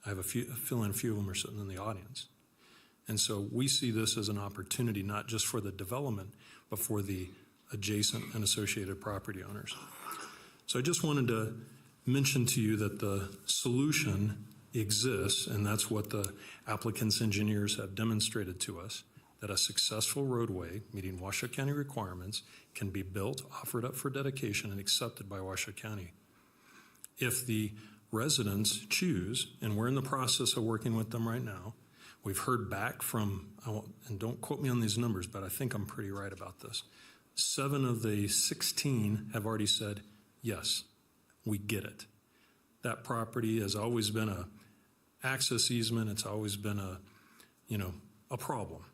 I have a few of them are sitting in the audience. And so we see this as an opportunity, not just for the development, but for the adjacent and associated property owners. So I just wanted to mention to you that the solution exists, and that's what the applicant's engineers have demonstrated to us, that a successful roadway meeting Washoe County requirements can be built, offered up for dedication, and accepted by Washoe County. If the residents choose, and we're in the process of working with them right now, we've heard back from, and don't quote me on these numbers, but I think I'm pretty right about this. 7 of the 16 have already said, yes, we get it. That property has always been a access easement. It's always been a problem.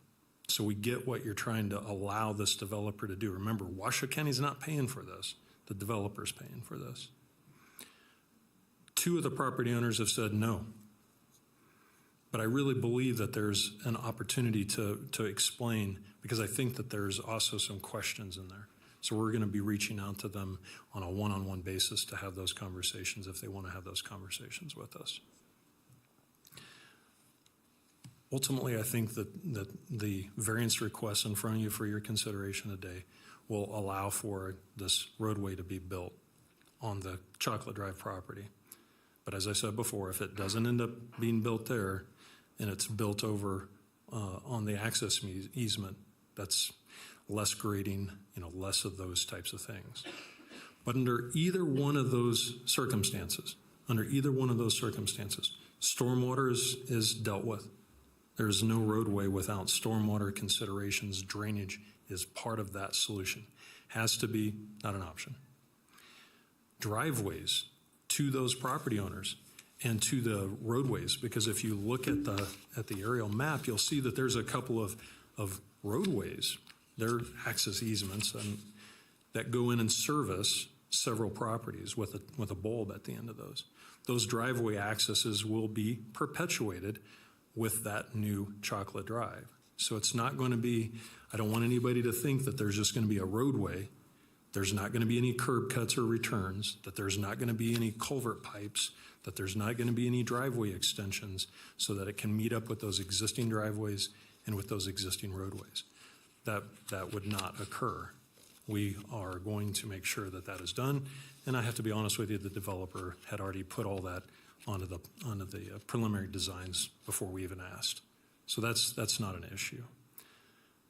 So we get what you're trying to allow this developer to do. Remember, Washoe County's not paying for this. The developer's paying for this. 2 of the property owners have said no. But I really believe that there's an opportunity to explain, because I think that there's also some questions in there. So we're going to be reaching out to them on a one-on-one basis to have those conversations if they want to have those conversations with us. Ultimately, I think that the variance requests in front of you for your consideration today will allow for this roadway to be built on the Chocolate Drive property. But as I said before, if it doesn't end up being built there and it's built over on the access easement, that's less grading, less of those types of things. But under either one of those circumstances, stormwater is dealt with. There's no roadway without stormwater considerations. Drainage is part of that solution. Has to be, not an option. Driveways to those property owners and to the roadways, because if you look at the aerial map, you'll see that there's a couple of roadways. They're access easements that go in and service several properties with a bulb at the end of those. Those driveway accesses will be perpetuated with that new Chocolate Drive. So it's not going to be, I don't want anybody to think that there's just going to be a roadway. There's not going to be any curb cuts or returns, that there's not going to be any culvert pipes, that there's not going to be any driveway extensions, so that it can meet up with those existing driveways and with those existing roadways. That would not occur. We are going to make sure that is done. And I have to be honest with you, the developer had already put all that onto the preliminary designs before we even asked. So that's not an issue.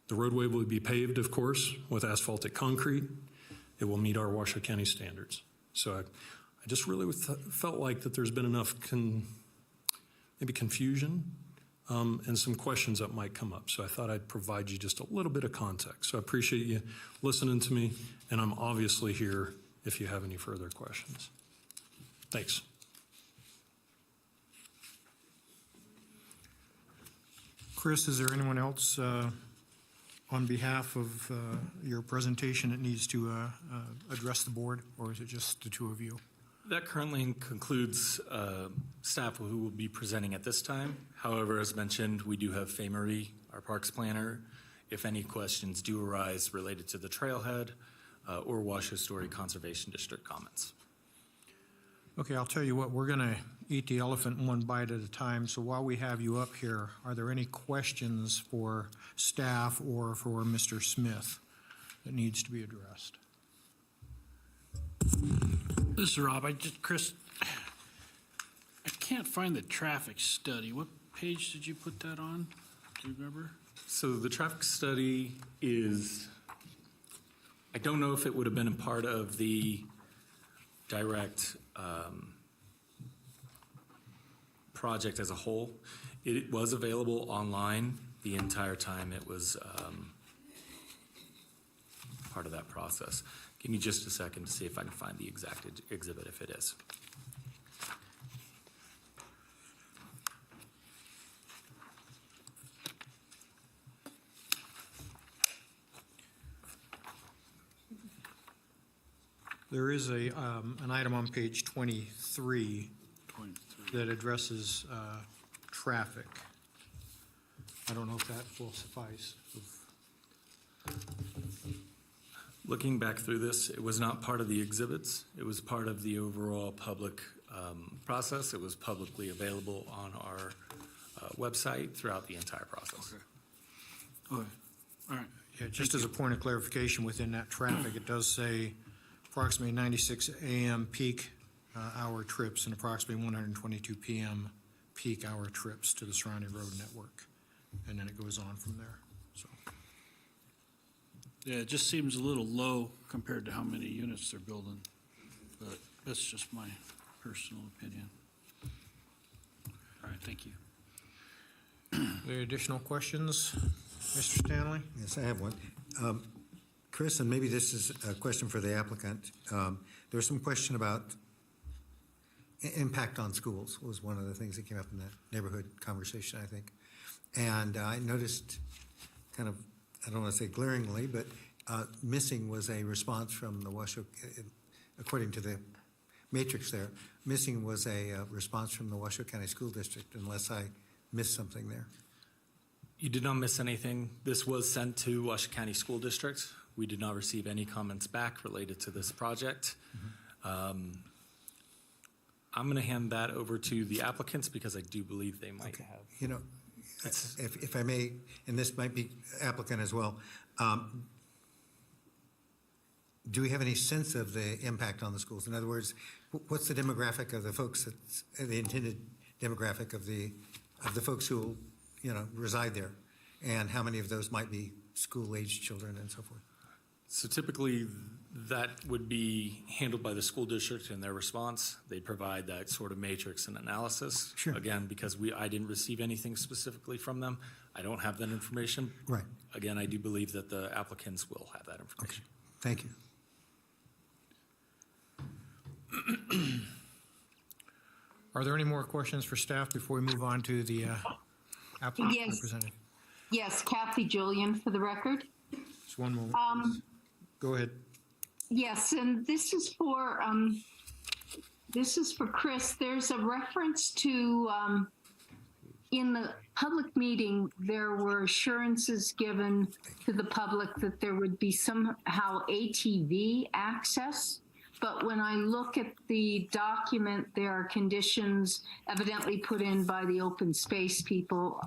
The roadway will be paved, of course, with asphaltic concrete. It will meet our Washoe County standards. So I just really felt like that there's been enough maybe confusion and some questions that might come up. So I thought I'd provide you just a little bit of context. So I appreciate you listening to me, and I'm obviously here if you have any further questions. Thanks. Chris, is there anyone else on behalf of your presentation that needs to address the board, or is it just the 2 of you? That currently concludes staff who will be presenting at this time. However, as mentioned, we do have Faye Marie, our parks planner, if any questions do arise related to the trailhead or Washoe Story Conservation District comments. Okay, I'll tell you what, we're going to eat the elephant one bite at a time. So while we have you up here, are there any questions for staff or for Mr. Smith that needs to be addressed? This is Rob. Chris, I can't find the traffic study. What page did you put that on? Do you remember? So the traffic study is, I don't know if it would have been a part of the direct project as a whole. It was available online the entire time it was part of that process. Give me just a second to see if I can find the exact exhibit, if it is. There is an item on page 23 that addresses traffic. I don't know if that will suffice. Looking back through this, it was not part of the exhibits. It was part of the overall public process. It was publicly available on our website throughout the entire process. Okay. All right. Yeah, just as a point of clarification, within that traffic, it does say approximately 96 a.m. peak hour trips and approximately 122 p.m. peak hour trips to the surrounding road network. And then it goes on from there. So, Yeah, it just seems a little low compared to how many units they're building, but that's just my personal opinion. All right, thank you. any additional questions, Mr. Stanley? Yes, I have one. Chris, and maybe this is a question for the applicant. There was some question about impact on schools was one of the things that came up in the neighborhood conversation, I think. And I noticed kind of, I don't want to say glaringly, but missing was a response from the Washoe, according to the matrix there, missing was a response from the Washoe County School District, unless I missed something there. You did not miss anything. This was sent to Washoe County School District. We did not receive any comments back related to this project. I'm going to hand that over to the applicants because I do believe they might have. You know, if I may, and this might be applicant as well, do we have any sense of the impact on the schools? In other words, what's the demographic of the folks, the intended demographic of the folks who, reside there? And how many of those might be school-aged children and so forth? So typically that would be handled by the school district in their response. They provide that sort of matrix and analysis. Sure. Again, because I didn't receive anything specifically from them. I don't have that information. Right. Again, I do believe that the applicants will have that information. Okay. Thank you. Are there any more questions for staff before we move on to the applicant Yes. representative? Yes, Kathy Julian for the record. Just one moment. Go ahead. Yes, and this is for Chris. There's a reference to in the public meeting, there were assurances given to the public that there would be somehow ATV access. But when I look at the document, there are conditions evidently put in by the open space people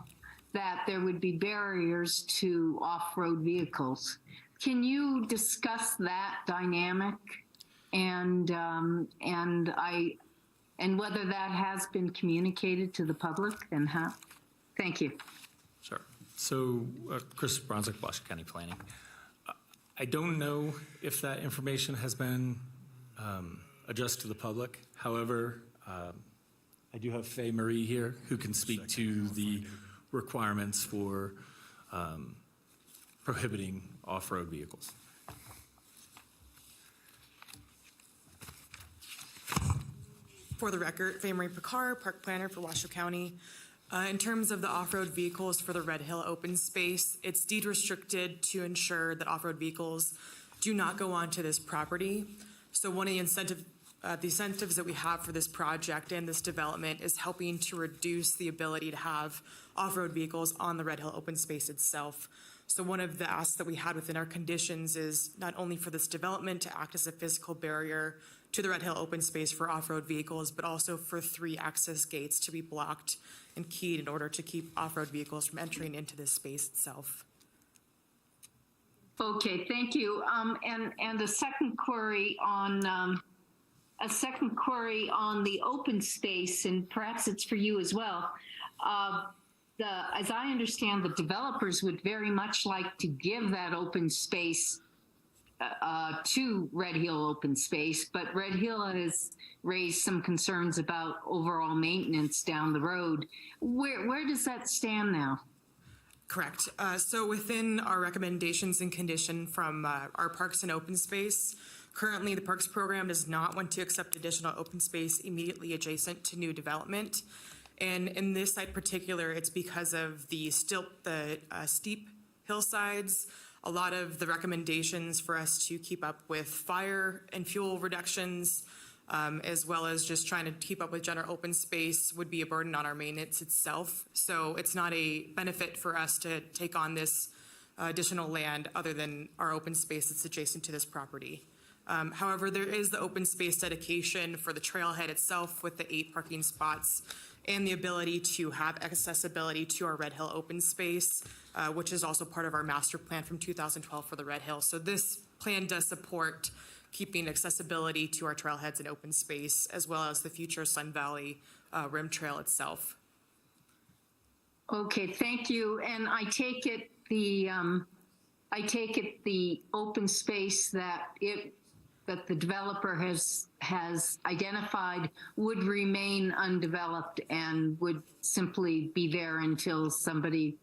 that there would be barriers to off-road vehicles. Can you discuss that dynamic and whether that has been communicated to the public and how? Thank you. Sure. So Chris Bronzik, Washoe County Planning. I don't know if that information has been addressed to the public. However, I do have Faye Marie here who can speak to the requirements for prohibiting off-road vehicles. For the record, Faye Marie Picard, Park Planner for Washoe County. In terms of the off-road vehicles for the Red Hill open space, it's deed restricted to ensure that off-road vehicles do not go onto this property. So one of the incentives that we have for this project and this development is helping to reduce the ability to have off-road vehicles on the Red Hill open space itself. So one of the asks that we had within our conditions is not only for this development to act as a physical barrier to the Red Hill open space for off-road vehicles, but also for 3 access gates to be blocked and keyed in order to keep off-road vehicles from entering into this space itself. Okay, thank you. And a second query on the open space, and perhaps it's for you as well. As I understand, the developers would very much like to give that open space to Red Hill Open Space, but Red Hill has raised some concerns about overall maintenance down the road. Where does that stand now? Correct. So within our recommendations and condition from our Parks and Open Space, currently the Parks Program does not want to accept additional open space immediately adjacent to new development. And in this site particular, it's because of the steep hillsides, a lot of the recommendations for us to keep up with fire and fuel reductions, as well as just trying to keep up with general open space would be a burden on our maintenance itself. So it's not a benefit for us to take on this additional land other than our open space that's adjacent to this property. However, there is the open space dedication for the trailhead itself with the 8 parking spots and the ability to have accessibility to our Red Hill open space, which is also part of our master plan from 2012 for the Red Hill. So this plan does support keeping accessibility to our trailheads and open space, as well as the future Sun Valley Rim Trail itself. Okay, thank you. And I take it the open space that the developer has identified would remain undeveloped and would simply be there until somebody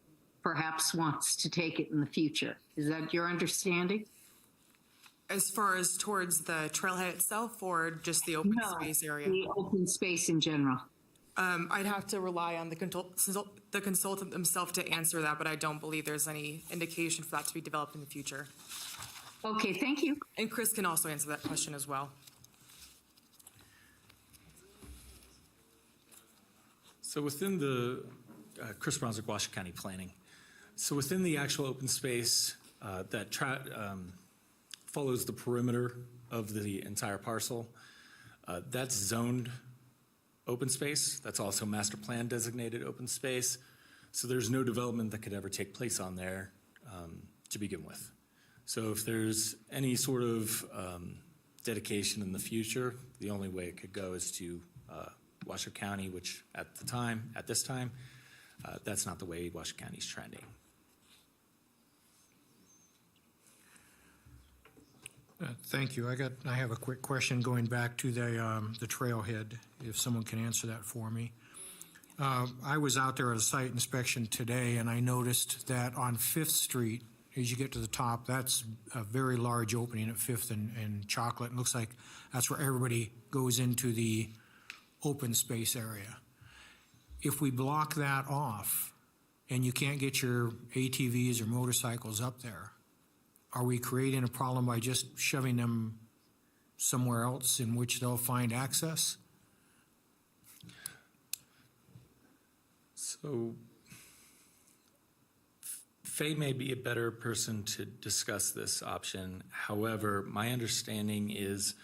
perhaps wants to take it in the future. Is that your understanding? As far as towards the trailhead itself, or just the open space area? The open space in general. I'd have to rely on the consultant themselves to answer that, but I don't believe there's any indication for that to be developed in the future. Okay, thank you. And Chris can also answer that question as well. So within the, Chris Brunswick, Washington County Planning. So within the actual open space that follows the perimeter of the entire parcel, that's zoned open space. That's also master plan designated open space. So there's no development that could ever take place on there to begin with. So if there's any sort of dedication in the future, the only way it could go is to Washoe County, which at this time, that's not the way Washoe County is trending. Thank you. I have a quick question going back to the trailhead, if someone can answer that for me. I was out there at a site inspection today, and I noticed that on 5th Street, as you get to the top, that's a very large opening at 5th and Chocolate. It looks like that's where everybody goes into the open space area. If we block that off and you can't get your ATVs or motorcycles up there, are we creating a problem by just shoving them somewhere else in which they'll find access? So Faye may be a better person to discuss this option. However, my understanding is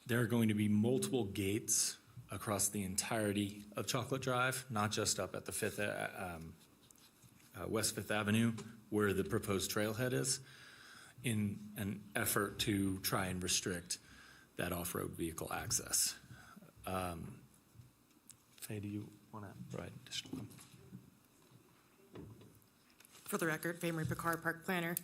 there are going to be multiple gates across the entirety of Chocolate Drive, not just up at the West 5th Avenue where the proposed trailhead is, in an effort to try and restrict that off-road vehicle access. Faye, do you want to provide additional? For the record, Faye Marie Picard, Park Planner.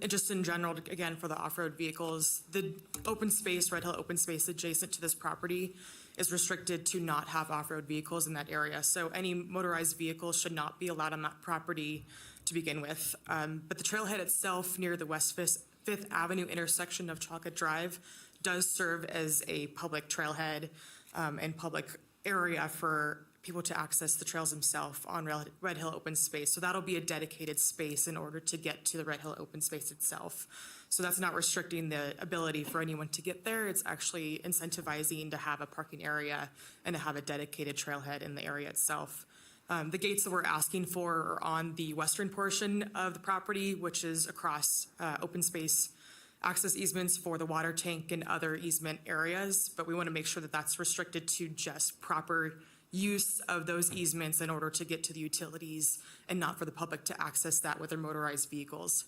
Just in general, again, for the off-road vehicles, the open space, Red Hill open space adjacent to this property is restricted to not have off-road vehicles in that area. So any motorized vehicles should not be allowed on that property to begin with. But the trailhead itself near the West 5th Avenue intersection of Chocolate Drive does serve as a public trailhead and public area for people to access the trails themselves on Red Hill open space. So that'll be a dedicated space in order to get to the Red Hill open space itself. So that's not restricting the ability for anyone to get there. It's actually incentivizing to have a parking area and to have a dedicated trailhead in the area itself. The gates that we're asking for are on the western portion of the property, which is across open space access easements for the water tank and other easement areas. But we want to make sure that that's restricted to just proper use of those easements in order to get to the utilities and not for the public to access that with their motorized vehicles.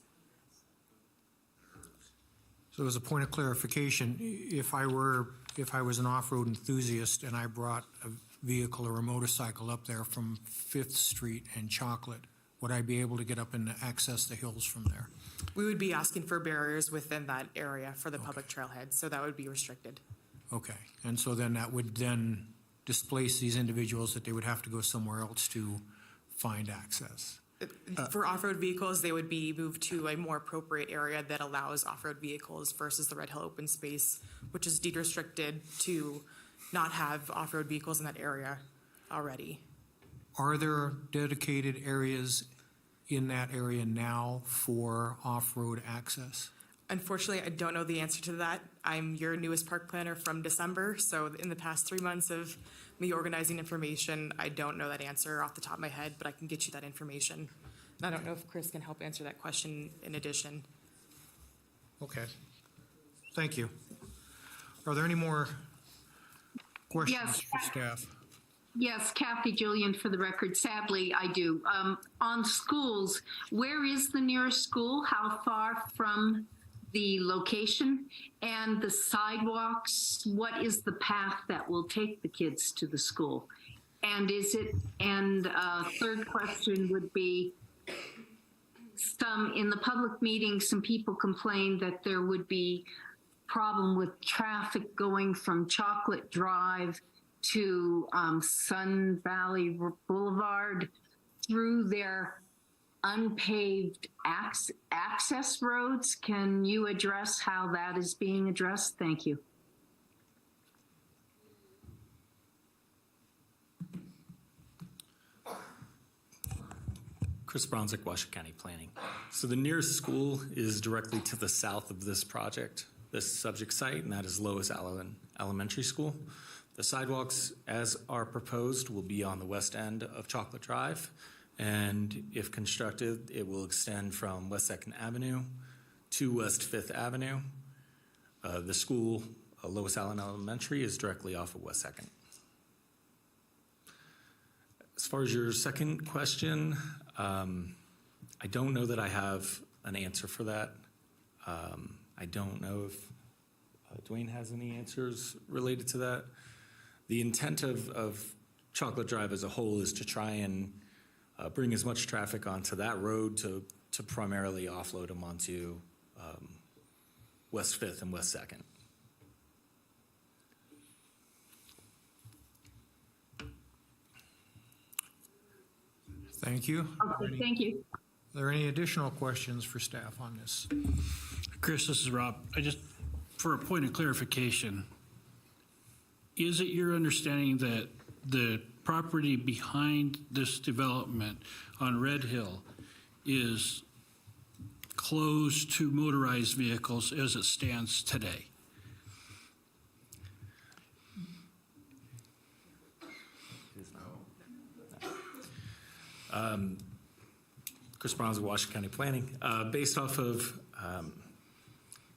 So as a point of clarification, if I was an off-road enthusiast and I brought a vehicle or a motorcycle up there from 5th Street and Chocolate, would I be able to get up and access the hills from there? We would be asking for barriers within that area for the public trailhead, so that would be restricted. Okay, and so then that would then displace these individuals that they would have to go somewhere else to find access? For off-road vehicles, they would be moved to a more appropriate area that allows off-road vehicles versus the Red Hill open space, which is deed restricted to not have off-road vehicles in that area already. Are there dedicated areas in that area now for off-road access? Unfortunately, I don't know the answer to that. I'm your newest park planner from December, so in the past 3 months of me organizing information, I don't know that answer off the top of my head, but I can get you that information. And I don't know if Chris can help answer that question in addition. Okay. Thank you. Are there any more questions Yes. for staff? Yes, Kathy Julian for the record. Sadly, I do. On schools, where is the nearest school? How far from the location? And the sidewalks, what is the path that will take the kids to the school? And third question would be, in the public meeting, some people complained that there would be problem with traffic going from Chocolate Drive to Sun Valley Boulevard through their unpaved access roads. Can you address how that is being addressed? Thank you. Chris Bronzik, Washoe County Planning. So the nearest school is directly to the south of this project, this subject site, and that is Lois Allen Elementary School. The sidewalks, as are proposed, will be on the west end of Chocolate Drive, and if constructed, it will extend from West 2nd Avenue to West 5th Avenue. The school, Lois Allen Elementary, is directly off of West 2nd. As far as your second question, I don't know that I have an answer for that. I don't know if Dwayne has any answers related to that. The intent of Chocolate Drive as a whole is to try and bring as much traffic onto that road to primarily offload them onto West 5th and West 2nd. Thank you. Okay, thank you. Are there any additional questions for staff on this? Chris, this is Rob. For a point of clarification, is it your understanding that the property behind this development on Red Hill is closed to motorized vehicles as it stands today? Chris Browns of Washoe County Planning. Based off of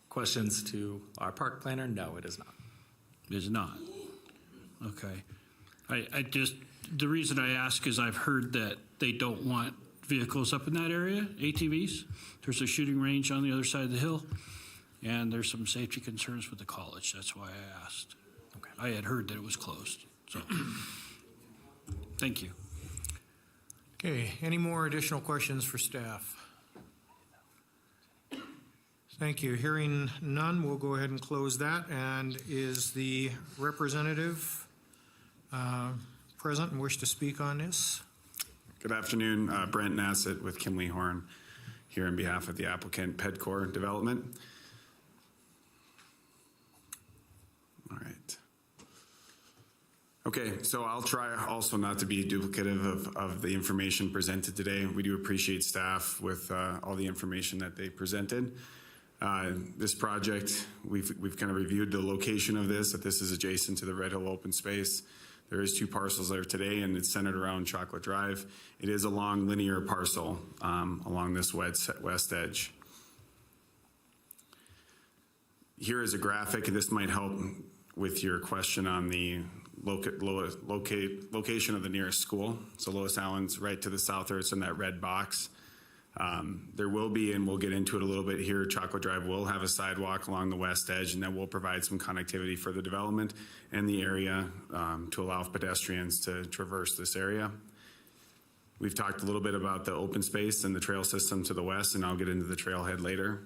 questions to our park planner, no, it is not. It is not. Okay. The reason I ask is I've heard that they don't want vehicles up in that area, ATVs. There's a shooting range on the other side of the hill, and there's some safety concerns with the college. That's why I asked. Okay. I had heard that it was closed, so thank you. Okay, any more additional questions for staff? Thank you. Hearing none, we'll go ahead and close that. And is the representative present and wish to speak on this? Good afternoon, Brent Nassett with Kimley Horn here on behalf of the applicant Pedcore Development. All right. Okay, so I'll try also not to be duplicative of the information presented today. We do appreciate staff with all the information that they presented. This project, we've kind of reviewed the location of this, that this is adjacent to the Red Hill open space. There is 2 parcels there today, and it's centered around Chocolate Drive. It is a long linear parcel along this west edge. Here is a graphic, and this might help with your question on the location of the nearest school. So Lois Allen's right to the south there. It's in that red box. There will be, and we'll get into it a little bit here, Chocolate Drive will have a sidewalk along the west edge, and that will provide some connectivity for the development and the area to allow pedestrians to traverse this area. We've talked a little bit about the open space and the trail system to the west, and I'll get into the trailhead later.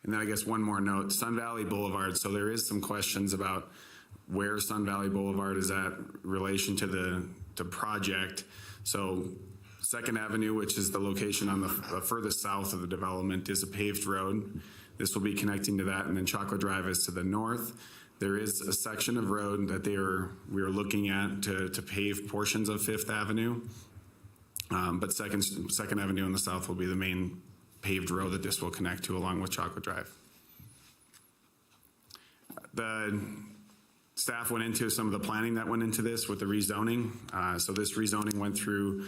And then I guess one more note, Sun Valley Boulevard. So there is some questions about where Sun Valley Boulevard is at relation to the project. So 2nd Avenue, which is the location on the furthest south of the development, is a paved road. This will be connecting to that, and then Chocolate Drive is to the north. There is a section of road that we are looking at to pave portions of 5th Avenue. But 2nd Avenue in the south will be the main paved road that this will connect to, along with Chocolate Drive. The staff went into some of the planning that went into this with the rezoning. So this rezoning went through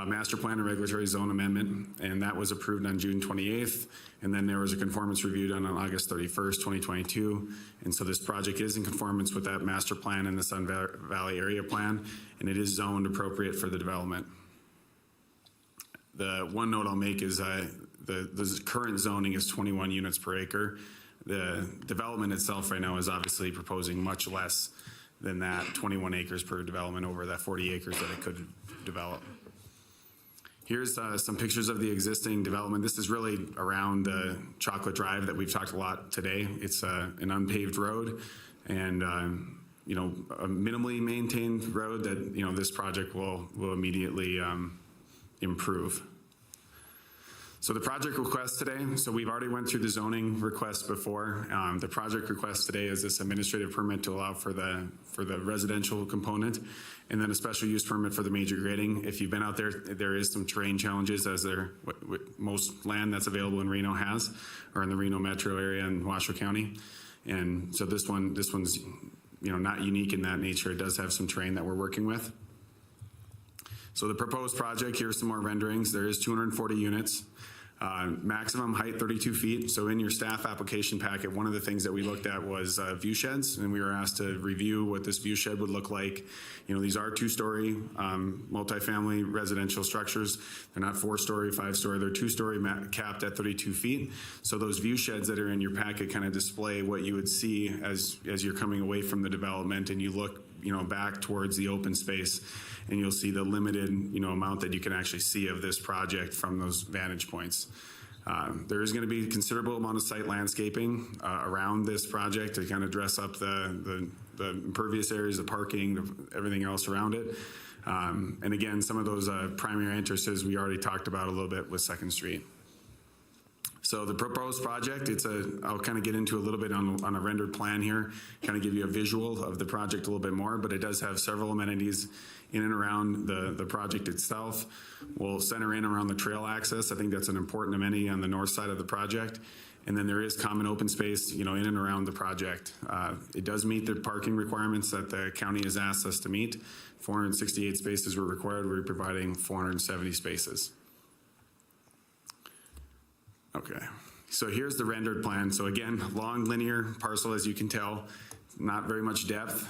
master plan and regulatory zone amendment, and that was approved on June 28th. And then there was a conformance review done on August 31st, 2022. And so this project is in conformance with that master plan and the Sun Valley area plan, and it is zoned appropriate for the development. The one note I'll make is the current zoning is 21 units per acre. The development itself right now is obviously proposing much less than that, 21 acres per development over that 40 acres that it could develop. Here's some pictures of the existing development. This is really around Chocolate Drive that we've talked a lot today. It's an unpaved road and you know, a minimally maintained road that, you know, this project will immediately improve. So the project request today, so we've already went through the zoning request before. The project request today is this administrative permit to allow for the residential component, and then a special use permit for the major grading. If you've been out there, there is some terrain challenges, as most land that's available in Reno has, or in the Reno metro area in Washoe County. And so this one's, you know, not unique in that nature. It does have some terrain that we're working with. So the proposed project, here's some more renderings. There is 240 units. Maximum height 32 feet. So in your staff application packet, one of the things that we looked at was view sheds, and we were asked to review what this view shed would look like. You know, these are 2-story multifamily residential structures. They're not 4-story, 5-story. They're 2-story capped at 32 feet. So those view sheds that are in your packet kind of display what you would see as you're coming away from the development and you look, you know, back towards the open space, and you'll see the limited, you know, amount that you can actually see of this project from those vantage points. There is going to be a considerable amount of site landscaping around this project to kind of dress up the impervious areas, the parking, everything else around it. And again, some of those primary entrances we already talked about a little bit with 2nd Street. So the proposed project, I'll kind of get into a little bit on a rendered plan here, kind of give you a visual of the project a little bit more, but it does have several amenities in and around the project itself. We'll center in around the trail access. I think that's an important amenity on the north side of the project. And then there is common open space, you know, in and around the project. It does meet the parking requirements that the county has asked us to meet. 468 spaces were required. We're providing 470 spaces. Okay, so here's the rendered plan. So again, long linear parcel, as you can tell, not very much depth.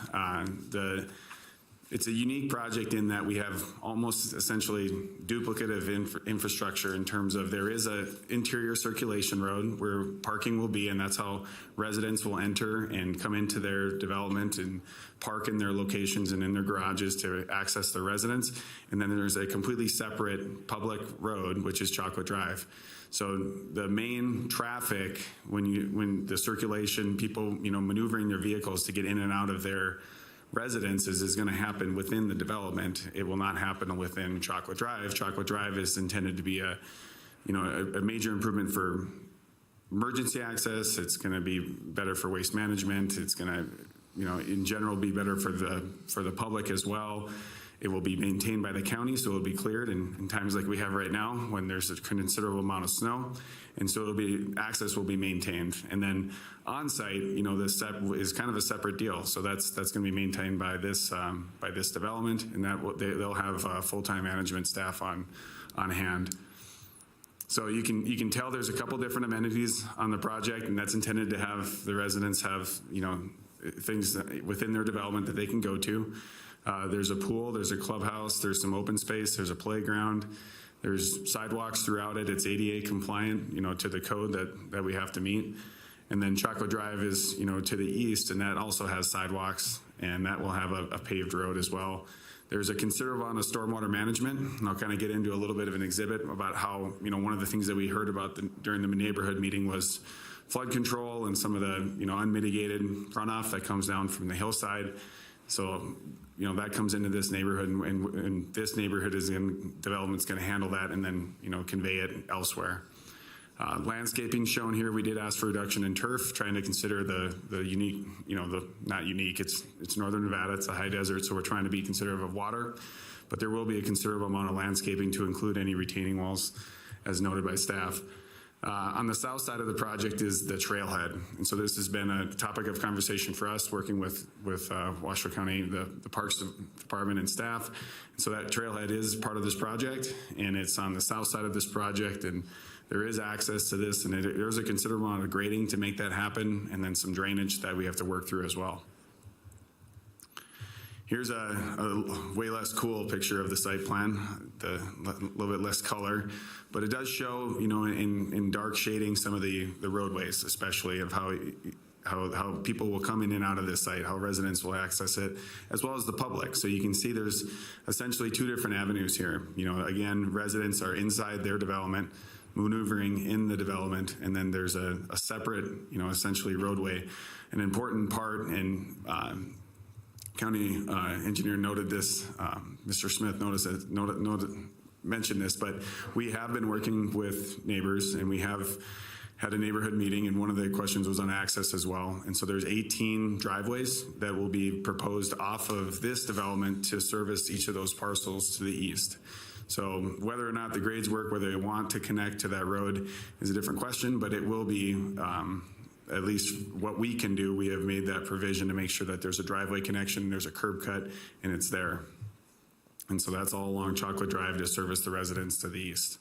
It's a unique project in that we have almost essentially duplicative infrastructure in terms of there is a interior circulation road where parking will be, and that's how residents will enter and come into their development and park in their locations and in their garages to access their residence. And then there's a completely separate public road, which is Chocolate Drive. So the main traffic, when the circulation, people, you know, maneuvering their vehicles to get in and out of their residences is going to happen within the development. It will not happen within Chocolate Drive. Chocolate Drive is intended to be a major improvement for emergency access. It's going to be better for waste management. It's going to, you know, in general be better for the public as well. It will be maintained by the county, so it will be cleared in times like we have right now when there's a considerable amount of snow. And so access will be maintained. And then on site, you know, this is kind of a separate deal. So that's going to be maintained by this development, and they'll have full-time management staff on hand. So you can tell there's a couple different amenities on the project, and that's intended to have the residents have, you know, things within their development that they can go to. There's a pool, there's a clubhouse, there's some open space, there's a playground, there's sidewalks throughout it. It's ADA compliant, you know, to the code that we have to meet. And then Chocolate Drive is, you know, to the east, and that also has sidewalks, and that will have a paved road as well. There's a considerable amount of stormwater management, and I'll kind of get into a little bit of an exhibit about how, you know, one of the things that we heard about during the neighborhood meeting was flood control and some of the, unmitigated runoff that comes down from the hillside. So, that comes into this neighborhood, and this neighborhood development's going to handle that and then, convey it elsewhere. Landscaping shown here, we did ask for reduction in turf, trying to consider the unique, not unique, it's northern Nevada, it's a high desert, so we're trying to be considerate of water, but there will be a considerable amount of landscaping to include any retaining walls, as noted by staff. On the south side of the project is the trailhead. And so this has been a topic of conversation for us, working with Washoe County, the Parks Department and staff. And so that trailhead is part of this project, and it's on the south side of this project, and there is access to this, and there's a considerable amount of grading to make that happen, and then some drainage that we have to work through as well. Here's a way less cool picture of the site plan, a little bit less color, but it does show, in dark shading some of the roadways, especially of how people will come in and out of this site, how residents will access it, as well as the public. So you can see there's essentially two different avenues here. Again, residents are inside their development, maneuvering in the development, and then there's a separate, essentially roadway. An important part, and county engineer noted this, Mr. Smith mentioned this, but we have been working with neighbors, and we have had a neighborhood meeting, and one of the questions was on access as well. And so there's 18 driveways that will be proposed off of this development to service each of those parcels to the east. So whether or not the grades work, whether they want to connect to that road is a different question, but it will be, at least what we can do, we have made that provision to make sure that there's a driveway connection, there's a curb cut, and it's there. And so that's all along Chocolate Drive to service the residents to the east.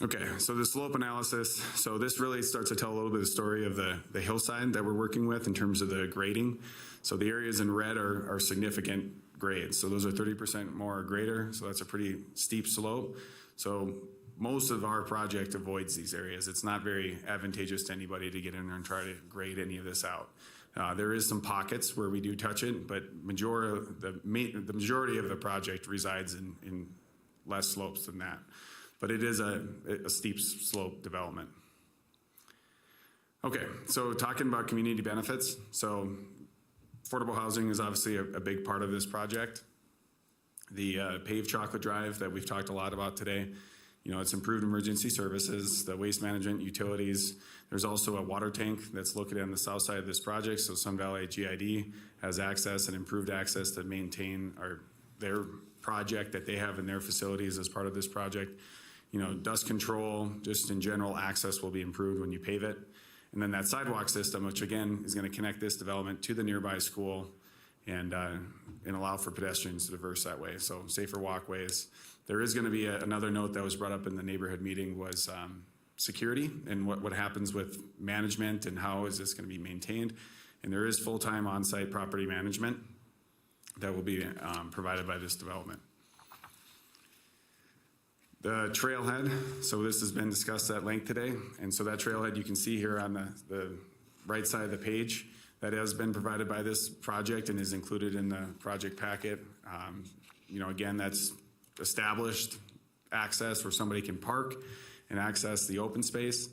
Okay, so the slope analysis. So this really starts to tell a little bit of the story of the hillside that we're working with in terms of the grading. So the areas in red are significant grades. So those are 30% more or greater. So that's a pretty steep slope. So most of our project avoids these areas. It's not very advantageous to anybody to get in there and try to grade any of this out. There is some pockets where we do touch it, but the majority of the project resides in less slopes than that. But it is a steep slope development. Okay, so talking about community benefits. So affordable housing is obviously a big part of this project. The paved Chocolate Drive that we've talked a lot about today, it's improved emergency services, the waste management, utilities. There's also a water tank that's located on the south side of this project. So Sun Valley GID has access and improved access to maintain their project that they have in their facilities as part of this project. Dust control, just in general, access will be improved when you pave it. And then that sidewalk system, which again is going to connect this development to the nearby school and allow for pedestrians to traverse that way. So safer walkways. There is going to be another note that was brought up in the neighborhood meeting was security and what happens with management and how is this going to be maintained. And there is full-time on-site property management that will be provided by this development. The trailhead, so this has been discussed at length today. And so that trailhead you can see here on the right side of the page, that has been provided by this project and is included in the project packet. Again, that's established access where somebody can park and access the open space.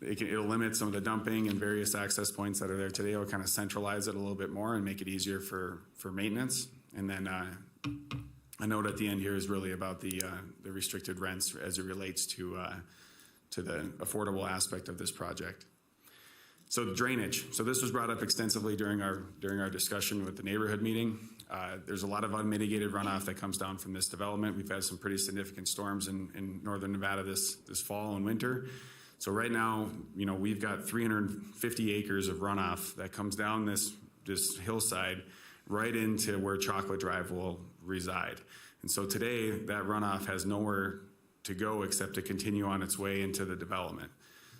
It'll limit some of the dumping and various access points that are there today. It'll kind of centralize it a little bit more and make it easier for maintenance. And then a note at the end here is really about the restricted rents as it relates to the affordable aspect of this project. So drainage. So this was brought up extensively during our discussion with the neighborhood meeting. There's a lot of unmitigated runoff that comes down from this development. We've had some pretty significant storms in northern Nevada this fall and winter. So right now, we've got 350 acres of runoff that comes down this hillside right into where Chocolate Drive will reside. And so today, that runoff has nowhere to go except to continue on its way into the development.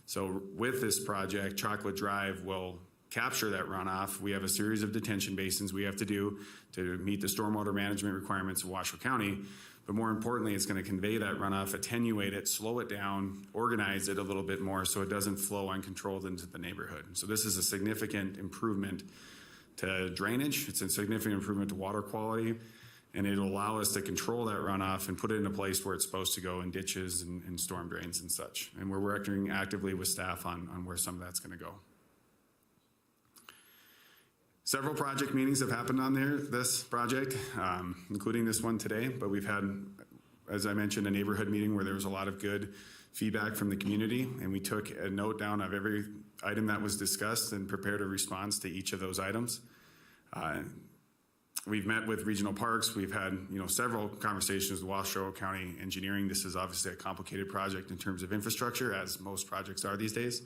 So with this project, Chocolate Drive will capture that runoff. We have a series of detention basins we have to do to meet the stormwater management requirements of Washoe County. But more importantly, it's going to convey that runoff, attenuate it, slow it down, organize it a little bit more so it doesn't flow uncontrolled into the neighborhood. So this is a significant improvement to drainage. It's a significant improvement to water quality. and it'll allow us to control that runoff and put it in a place where it's supposed to go in ditches and storm drains and such. And we're working actively with staff on where some of that's going to go. Several project meetings have happened on this project, including this one today, but we've had, as I mentioned, a neighborhood meeting where there was a lot of good feedback from the community, and we took a note down of every item that was discussed and prepared a response to each of those items. We've met with regional parks. We've had several conversations with Washoe County Engineering. This is obviously a complicated project in terms of infrastructure, as most projects are these days.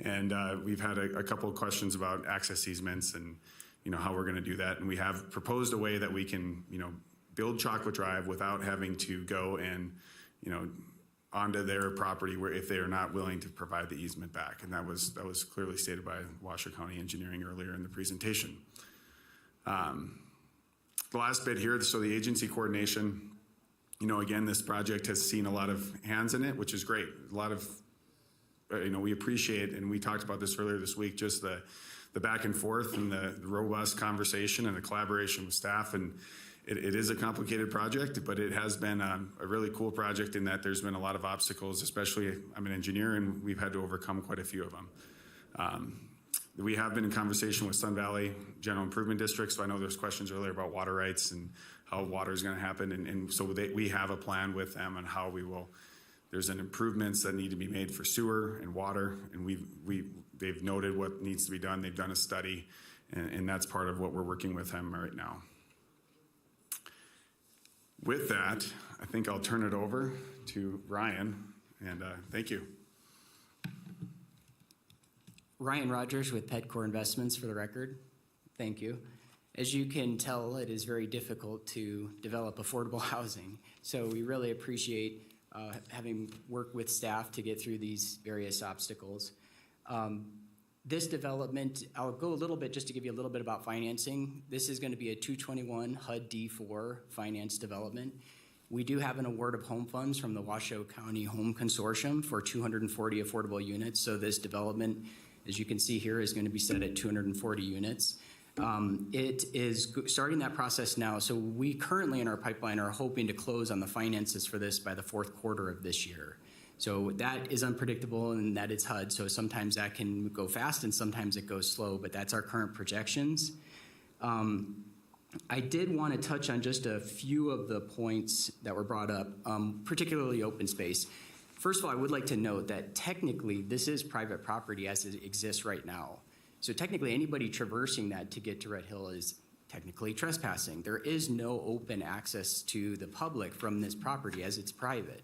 And we've had a couple of questions about access easements and how we're going to do that. And we have proposed a way that we can build Chocolate Drive without having to go and onto their property where if they are not willing to provide the easement back. And that was clearly stated by Washoe County Engineering earlier in the presentation. The last bit here, so the agency coordination, again, this project has seen a lot of hands in it, which is great. A lot of, we appreciate, and we talked about this earlier this week, just the back and forth and the robust conversation and the collaboration with staff. And it is a complicated project, but it has been a really cool project in that there's been a lot of obstacles, especially I'm an engineer, and we've had to overcome quite a few of them. We have been in conversation with Sun Valley General Improvement District, so I know there's questions earlier about water rights and how water is going to happen, and so we have a plan with them on how we will. There's an improvements that need to be made for sewer and water, and they've noted what needs to be done. They've done a study, and that's part of what we're working with them right now. With that, I think I'll turn it over to Ryan, and thank you. Ryan Rogers with Petcore Investments, for the record. Thank you. As you can tell, it is very difficult to develop affordable housing. So we really appreciate having worked with staff to get through these various obstacles. This development, I'll go a little bit just to give you a little bit about financing. This is going to be a 221 HUD D4 finance development. We do have an award of home funds from the Washoe County Home Consortium for 240 affordable units. So this development, as you can see here, is going to be set at 240 units. It is starting that process now. So we currently in our pipeline are hoping to close on the finances for this by the fourth quarter of this year. So that is unpredictable, and that is HUD. So sometimes that can go fast and sometimes it goes slow, but that's our current projections. I did want to touch on just a few of the points that were brought up, particularly open space. First of all, I would like to note that technically this is private property as it exists right now. So technically anybody traversing that to get to Red Hill is technically trespassing. There is no open access to the public from this property as it's private.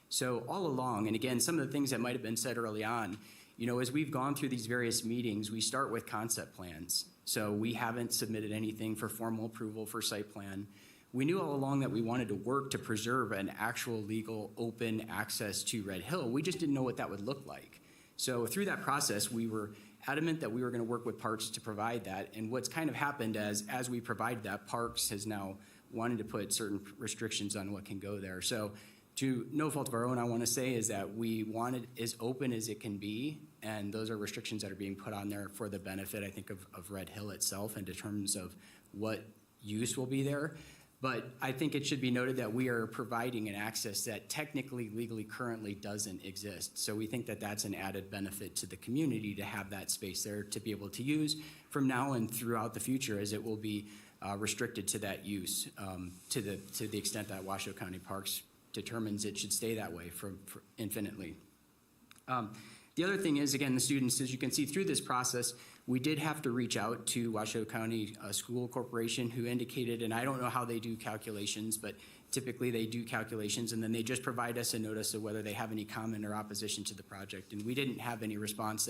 So all along, and again, some of the things that might have been said early on, as we've gone through these various meetings, we start with concept plans. So we haven't submitted anything for formal approval for site plan. We knew all along that we wanted to work to preserve an actual legal open access to Red Hill. We just didn't know what that would look like. So through that process, we were adamant that we were going to work with Parks to provide that. And what's kind of happened as we provide that, Parks has now wanted to put certain restrictions on what can go there. So to no fault of our own, I want to say is that we want it as open as it can be, and those are restrictions that are being put on there for the benefit, I think, of Red Hill itself and in terms of what use will be there. But I think it should be noted that we are providing an access that technically, legally, currently doesn't exist. So we think that that's an added benefit to the community to have that space there to be able to use from now and throughout the future, as it will be restricted to that use to the extent that Washoe County Parks determines it should stay that way for infinitely. The other thing is, again, the students, as you can see through this process, we did have to reach out to Washoe County School Corporation, who indicated, and I don't know how they do calculations, but typically they do calculations, and then they just provide us a notice of whether they have any comment or opposition to the project. And we didn't have any response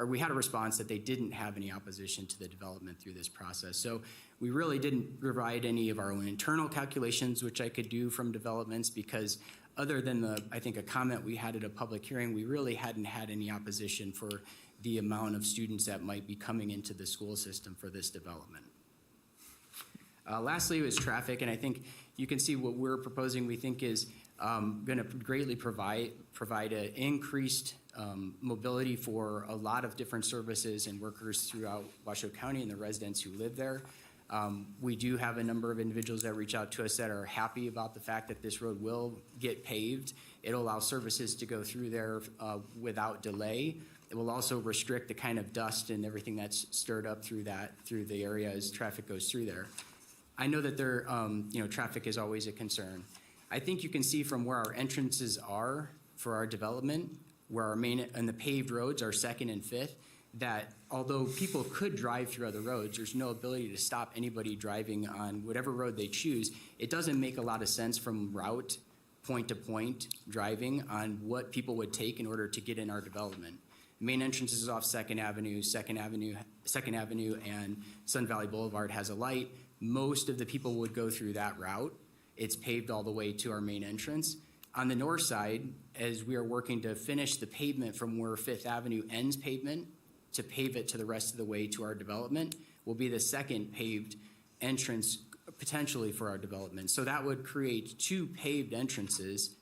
we had a response that they didn't have any opposition to the development through this process. So we really didn't provide any of our own internal calculations, which I could do from developments, because other than I think a comment we had at a public hearing, we really hadn't had any opposition for the amount of students that might be coming into the school system for this development. Lastly was traffic, and I think you can see what we're proposing we think is going to greatly provide an increased mobility for a lot of different services and workers throughout Washoe County and the residents who live there. We do have a number of individuals that reach out to us that are happy about the fact that this road will get paved. It'll allow services to go through there without delay. It will also restrict the kind of dust and everything that's stirred up through the area as traffic goes through there. I know that traffic is always a concern. I think you can see from where our entrances are for our development, where our main and the paved roads are 2nd and 5th, that although people could drive through other roads, there's no ability to stop anybody driving on whatever road they choose. It doesn't make a lot of sense from route, point to point driving on what people would take in order to get in our development. The main entrance is off 2nd Avenue, 2nd Avenue and Sun Valley Boulevard has a light. Most of the people would go through that route. It's paved all the way to our main entrance. On the north side, as we are working to finish the pavement from where 5th Avenue ends pavement to pave it to the rest of the way to our development, will be the 2nd paved entrance potentially for our development. So that would create 2 paved entrances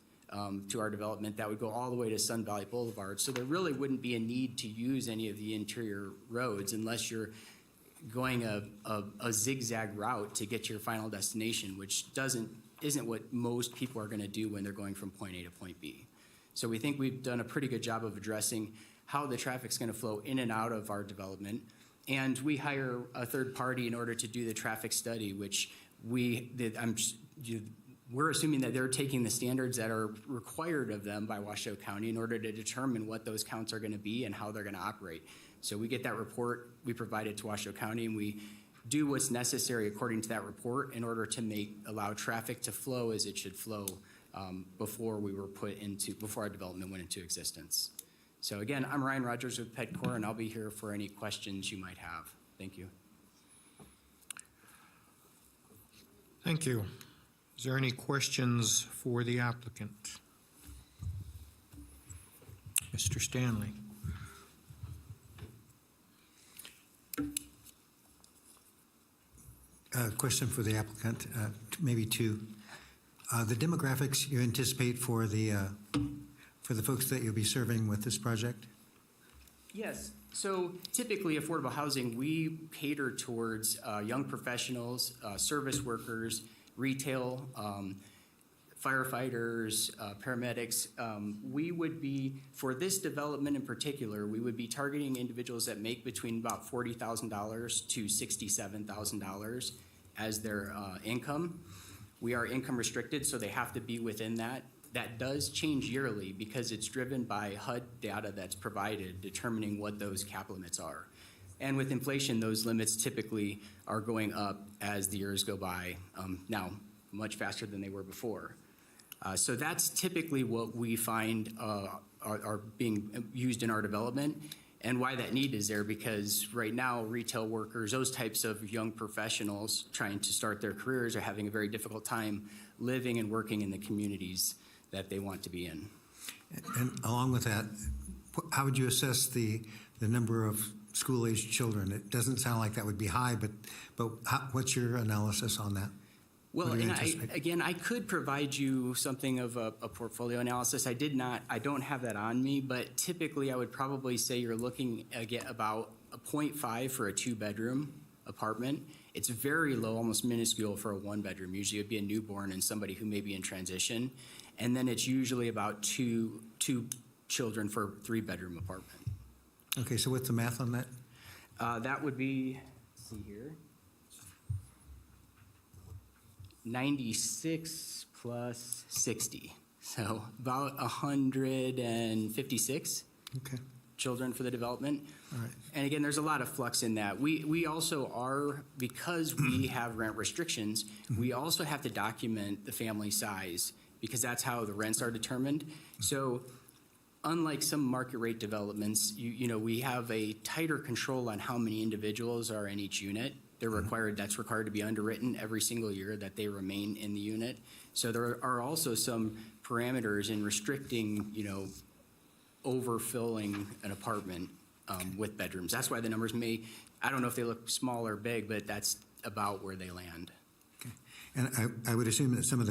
to our development that would go all the way to Sun Valley Boulevard. So there really wouldn't be a need to use any of the interior roads unless you're going a zigzag route to get to your final destination, which isn't what most people are going to do when they're going from point A to point B. So we think we've done a pretty good job of addressing how the traffic's going to flow in and out of our development. And we hire a third party in order to do the traffic study, which we're assuming that they're taking the standards that are required of them by Washoe County in order to determine what those counts are going to be and how they're going to operate. So we get that report, we provide it to Washoe County, and we do what's necessary according to that report in order to allow traffic to flow as it should flow before our development went into existence. So again, I'm Ryan Rogers with PEDCOR, and I'll be here for any questions you might have. Thank you. Thank you. Is there any questions for the applicant? Mr. Stanley. Question for the applicant, maybe 2. The demographics you anticipate for the folks that you'll be serving with this project? Yes. So typically, affordable housing, we cater towards young professionals, service workers, retail, firefighters, paramedics. We would be, for this development in particular, we would be targeting individuals that make between about $40,000 to $67,000 as their income. We are income restricted, so they have to be within that. That does change yearly because it's driven by HUD data that's provided determining what those cap limits are. And with inflation, those limits typically are going up as the years go by, now much faster than they were before. So that's typically what we find are being used in our development, and why that need is there, because right now retail workers, those types of young professionals trying to start their careers, are having a very difficult time living and working in the communities that they want to be in. And along with that, how would you assess the number of school-aged children? It doesn't sound like that would be high, but what's your analysis on that? Well, and I could provide you something of a portfolio analysis. I don't have that on me, but typically I would probably say you're looking at about a 0.5 for a 2-bedroom apartment. It's very low, almost minuscule for a 1-bedroom. Usually it would be a newborn and somebody who may be in transition. And then it's usually about two children for a 3-bedroom apartment. Okay, so what's the math on that? That would be, let's see here, 96 plus 60. So about 156 children for the development. All right. And again, there's a lot of flux in that. We also are, because we have rent restrictions, we also have to document the family size, because that's how the rents are determined. So unlike some market rate developments, we have a tighter control on how many individuals are in each unit. That's required to be underwritten every single year that they remain in the unit. So there are also some parameters in restricting, overfilling an apartment with bedrooms. That's why the numbers I don't know if they look small or big, but that's about where they land. Okay. And I would assume that some of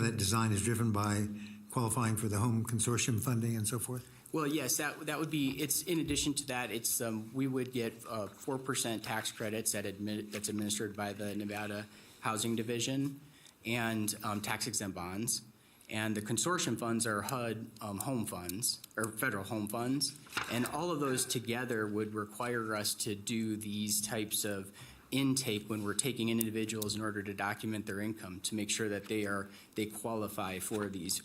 that design is driven by qualifying for the home consortium funding and so forth? Well, yes, that would be, it's in addition to that, it's, we would get 4% tax credits that's administered by the Nevada Housing Division and tax exempt bonds. And the consortium funds are HUD home funds, or federal home funds. And all of those together would require us to do these types of intake when we're taking in individuals in order to document their income to make sure that they qualify for these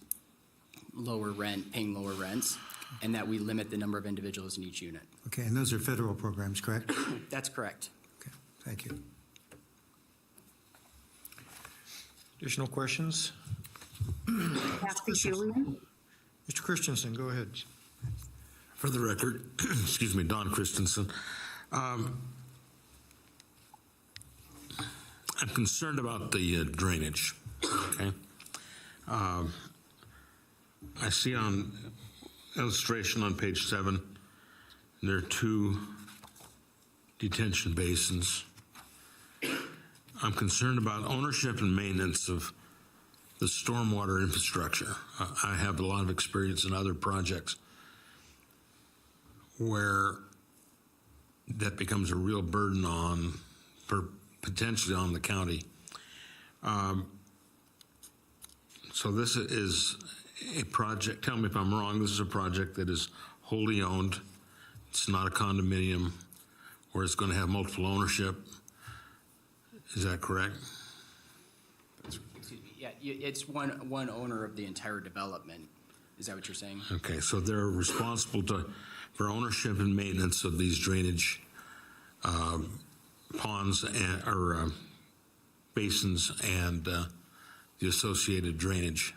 paying lower rents, and that we limit the number of individuals in each unit. Okay, and those are federal programs, correct? That's correct. Okay, thank you. Additional questions? Kathy Julian? Mr. Christensen, go ahead. For the record, excuse me, Don Christensen. I'm concerned about the drainage, okay? I see on illustration on page 7, there are 2 detention basins. I'm concerned about ownership and maintenance of the stormwater infrastructure. I have a lot of experience in other projects where that becomes a real burden potentially on the county. So this is a project, tell me if I'm wrong, this is a project that is wholly owned. It's not a condominium where it's going to have multiple ownership. Is that correct? Excuse me. Yeah, it's one owner of the entire development. Is that what you're saying? Okay, so they're responsible for ownership and maintenance of these drainage ponds or basins and the associated drainage.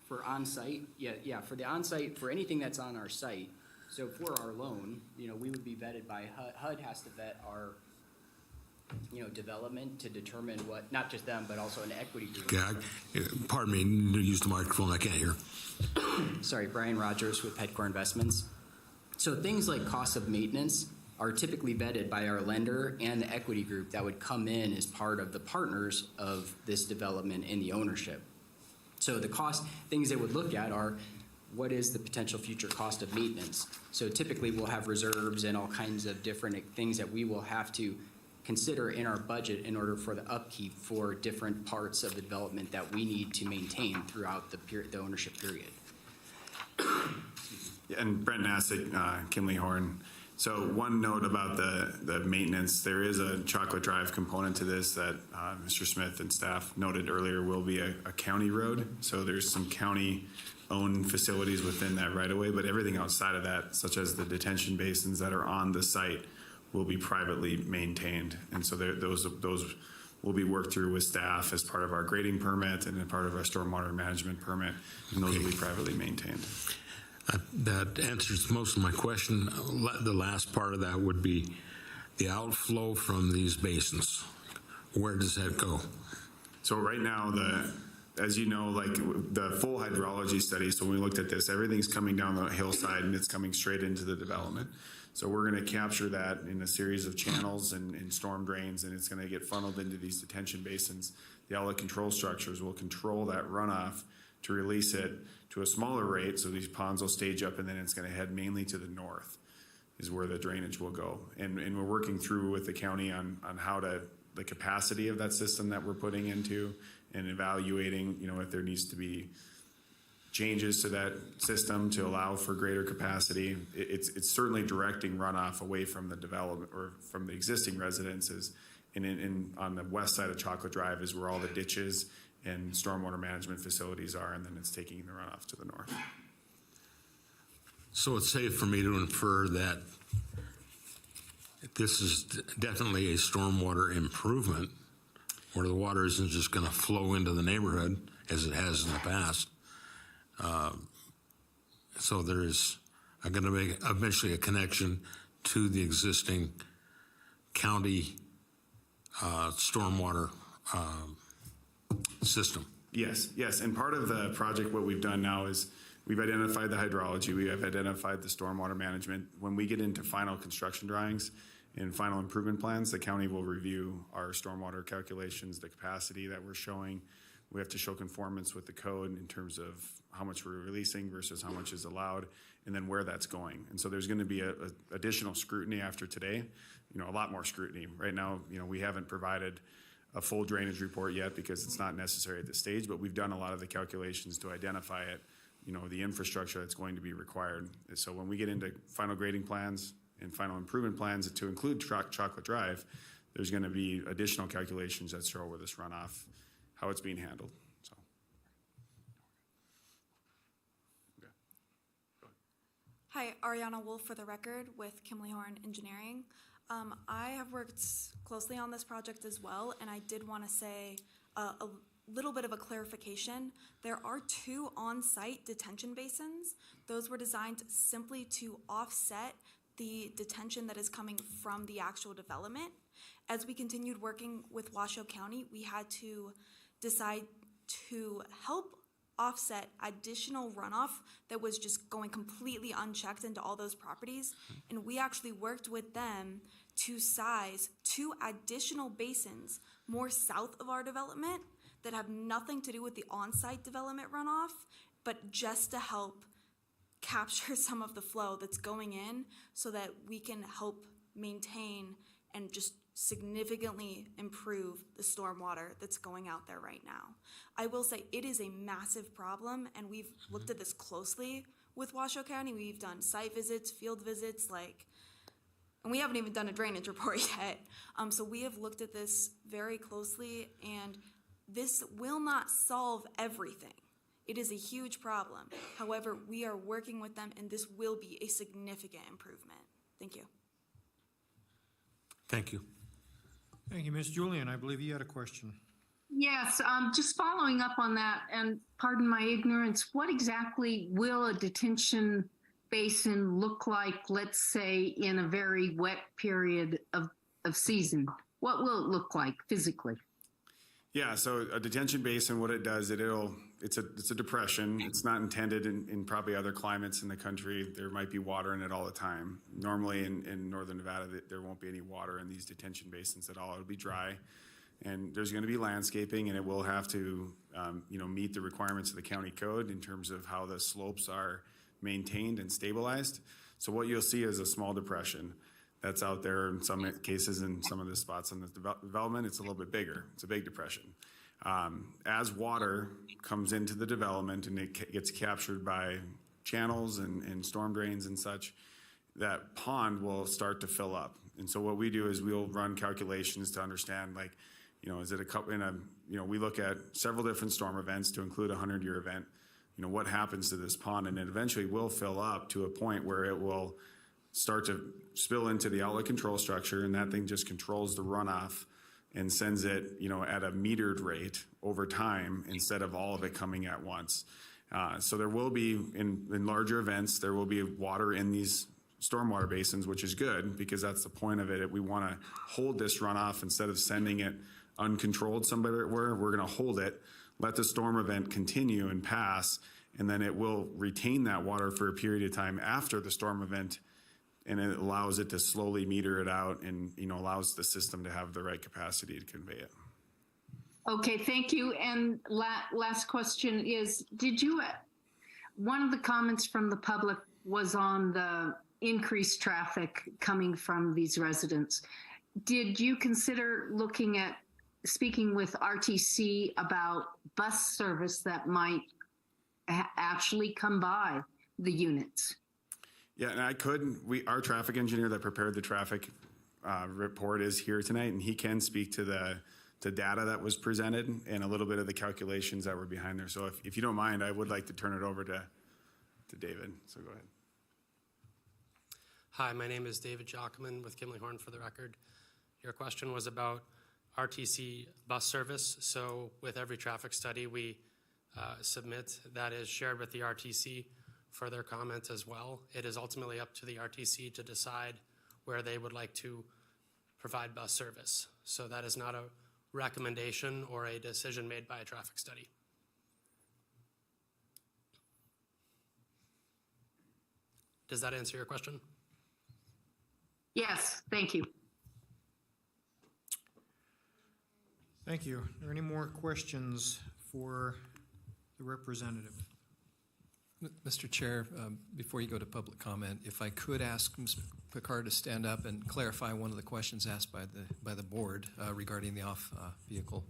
For on-site, yeah, for the on-site, for anything that's on our site. So for our loan, we would be vetted by HUD. HUD has to vet our, development to determine what, not just them, but also an equity group. Okay, pardon me, use the microphone, I can't hear. Sorry, Brian Rogers with Petcore Investments. So things like cost of maintenance are typically vetted by our lender and the equity group that would come in as part of the partners of this development in the ownership. So the things they would look at are, what is the potential future cost of maintenance? So typically we'll have reserves and all kinds of different things that we will have to consider in our budget in order for the upkeep for different parts of the development that we need to maintain throughout the ownership period. Yeah, and Brent Nassick, Kinley Horn. So one note about the maintenance, there is a Chocolate Drive component to this that Mr. Smith and staff noted earlier will be a county road. So there's some county-owned facilities within that right-of-way, but everything outside of that, such as the detention basins that are on the site, will be privately maintained. And so those will be worked through with staff as part of our grading permit and part of our stormwater management permit, and those will be privately maintained. That answers most of my question. The last part of that would be the outflow from these basins. Where does that go? So right now, as you know, like the full hydrology study, so when we looked at this, everything's coming down the hillside and it's coming straight into the development. So we're going to capture that in a series of channels and storm drains, and it's going to get funneled into these detention basins. The outlet control structures will control that runoff to release it to a smaller rate, so these ponds will stage up, and then it's going to head mainly to the north is where the drainage will go. And we're working through with the county on how the capacity of that system that we're putting into, and evaluating, if there needs to be changes to that system to allow for greater capacity. It's certainly directing runoff away from the development or from the existing residences. And on the west side of Chocolate Drive is where all the ditches and stormwater management facilities are, and then it's taking the runoff to the north. So it's safe for me to infer that this is definitely a stormwater improvement where the water isn't just going to flow into the neighborhood as it has in the past. So there is going to be eventually a connection to the existing county stormwater system. Yes, and part of the project, what we've done now is we've identified the hydrology, we have identified the stormwater management. When we get into final construction drawings and final improvement plans, the county will review our stormwater calculations, the capacity that we're showing. We have to show conformance with the code in terms of how much we're releasing versus how much is allowed, and then where that's going. And so there's going to be a additional scrutiny after today, a lot more scrutiny. Right now, we haven't provided a full drainage report yet because it's not necessary at this stage, but we've done a lot of the calculations to identify it, the infrastructure that's going to be required. And so when we get into final grading plans and final improvement plans to include Chocolate Drive, there's going to be additional calculations that show where this runoff, how it's being handled. So. Okay. Hi, Ariana Wolf for the record with Kimley Horn Engineering. I have worked closely on this project as well, and I did want to say a little bit of a clarification. There are 2 on-site detention basins. Those were designed simply to offset the detention that is coming from the actual development. As we continued working with Washoe County, we had to decide to help offset additional runoff that was just going completely unchecked into all those properties. And we actually worked with them to size 2 additional basins more south of our development that have nothing to do with the on-site development runoff, but just to help capture some of the flow that's going in so that we can help maintain and just significantly improve the stormwater that's going out there right now. I will say it is a massive problem, and we've looked at this closely with Washoe County. We've done site visits, field visits, and we haven't even done a drainage report yet. So we have looked at this very closely, and this will not solve everything. It is a huge problem. However, we are working with them, and this will be a significant improvement. Thank you. Thank you. Thank you, Ms. Julian. I believe you had a question. Yes, just following up on that, and pardon my ignorance, what exactly will a detention basin look like, let's say, in a very wet period of season? What will it look like physically? Yeah, so a detention basin, what it does, it's a depression. It's not intended in probably other climates in the country. There might be water in it all the time. Normally in northern Nevada, there won't be any water in these detention basins at all. It'll be dry, and there's going to be landscaping, and it will have to meet the requirements of the county code in terms of how the slopes are maintained and stabilized. So what you'll see is a small depression that's out there. In some cases, in some of the spots in the development, it's a little bit bigger. It's a big depression. As water comes into the development and it gets captured by channels and storm drains and such, that pond will start to fill up. And so what we do is we'll run calculations to understand, is it a couple we look at several different storm events to include a 100-year event. What happens to this pond, and it eventually will fill up to a point where it will start to spill into the outlet control structure, and that thing just controls the runoff and sends it, at a metered rate over time instead of all of it coming at once. So there will be, in larger events, there will be water in these stormwater basins, which is good because that's the point of it. We want to hold this runoff instead of sending it uncontrolled somewhere. We're going to hold it, let the storm event continue and pass, and then it will retain that water for a period of time after the storm event, and it allows it to slowly meter it out and, allows the system to have the right capacity to convey it. Okay, thank you. And last question is, one of the comments from the public was on the increased traffic coming from these residents. Did you consider looking at speaking with RTC about bus service that might actually come by the units? Yeah, and our traffic engineer that prepared the traffic report is here tonight, and he can speak to the data that was presented and a little bit of the calculations that were behind there. So if you don't mind, I would like to turn it over to David. So go ahead. Hi, my name is David Jockman with Kimley Horn for the record. Your question was about RTC bus service. So with every traffic study we submit, that is shared with the RTC for their comments as well. It is ultimately up to the RTC to decide where they would like to provide bus service. So that is not a recommendation or a decision made by a traffic study. Does that answer your question? Yes, thank you. Thank you. Are there any more questions for the representative. Mr. Chair, before you go to public comment, if I could ask Ms. Picard to stand up and clarify one of the questions asked by the board regarding the off-vehicle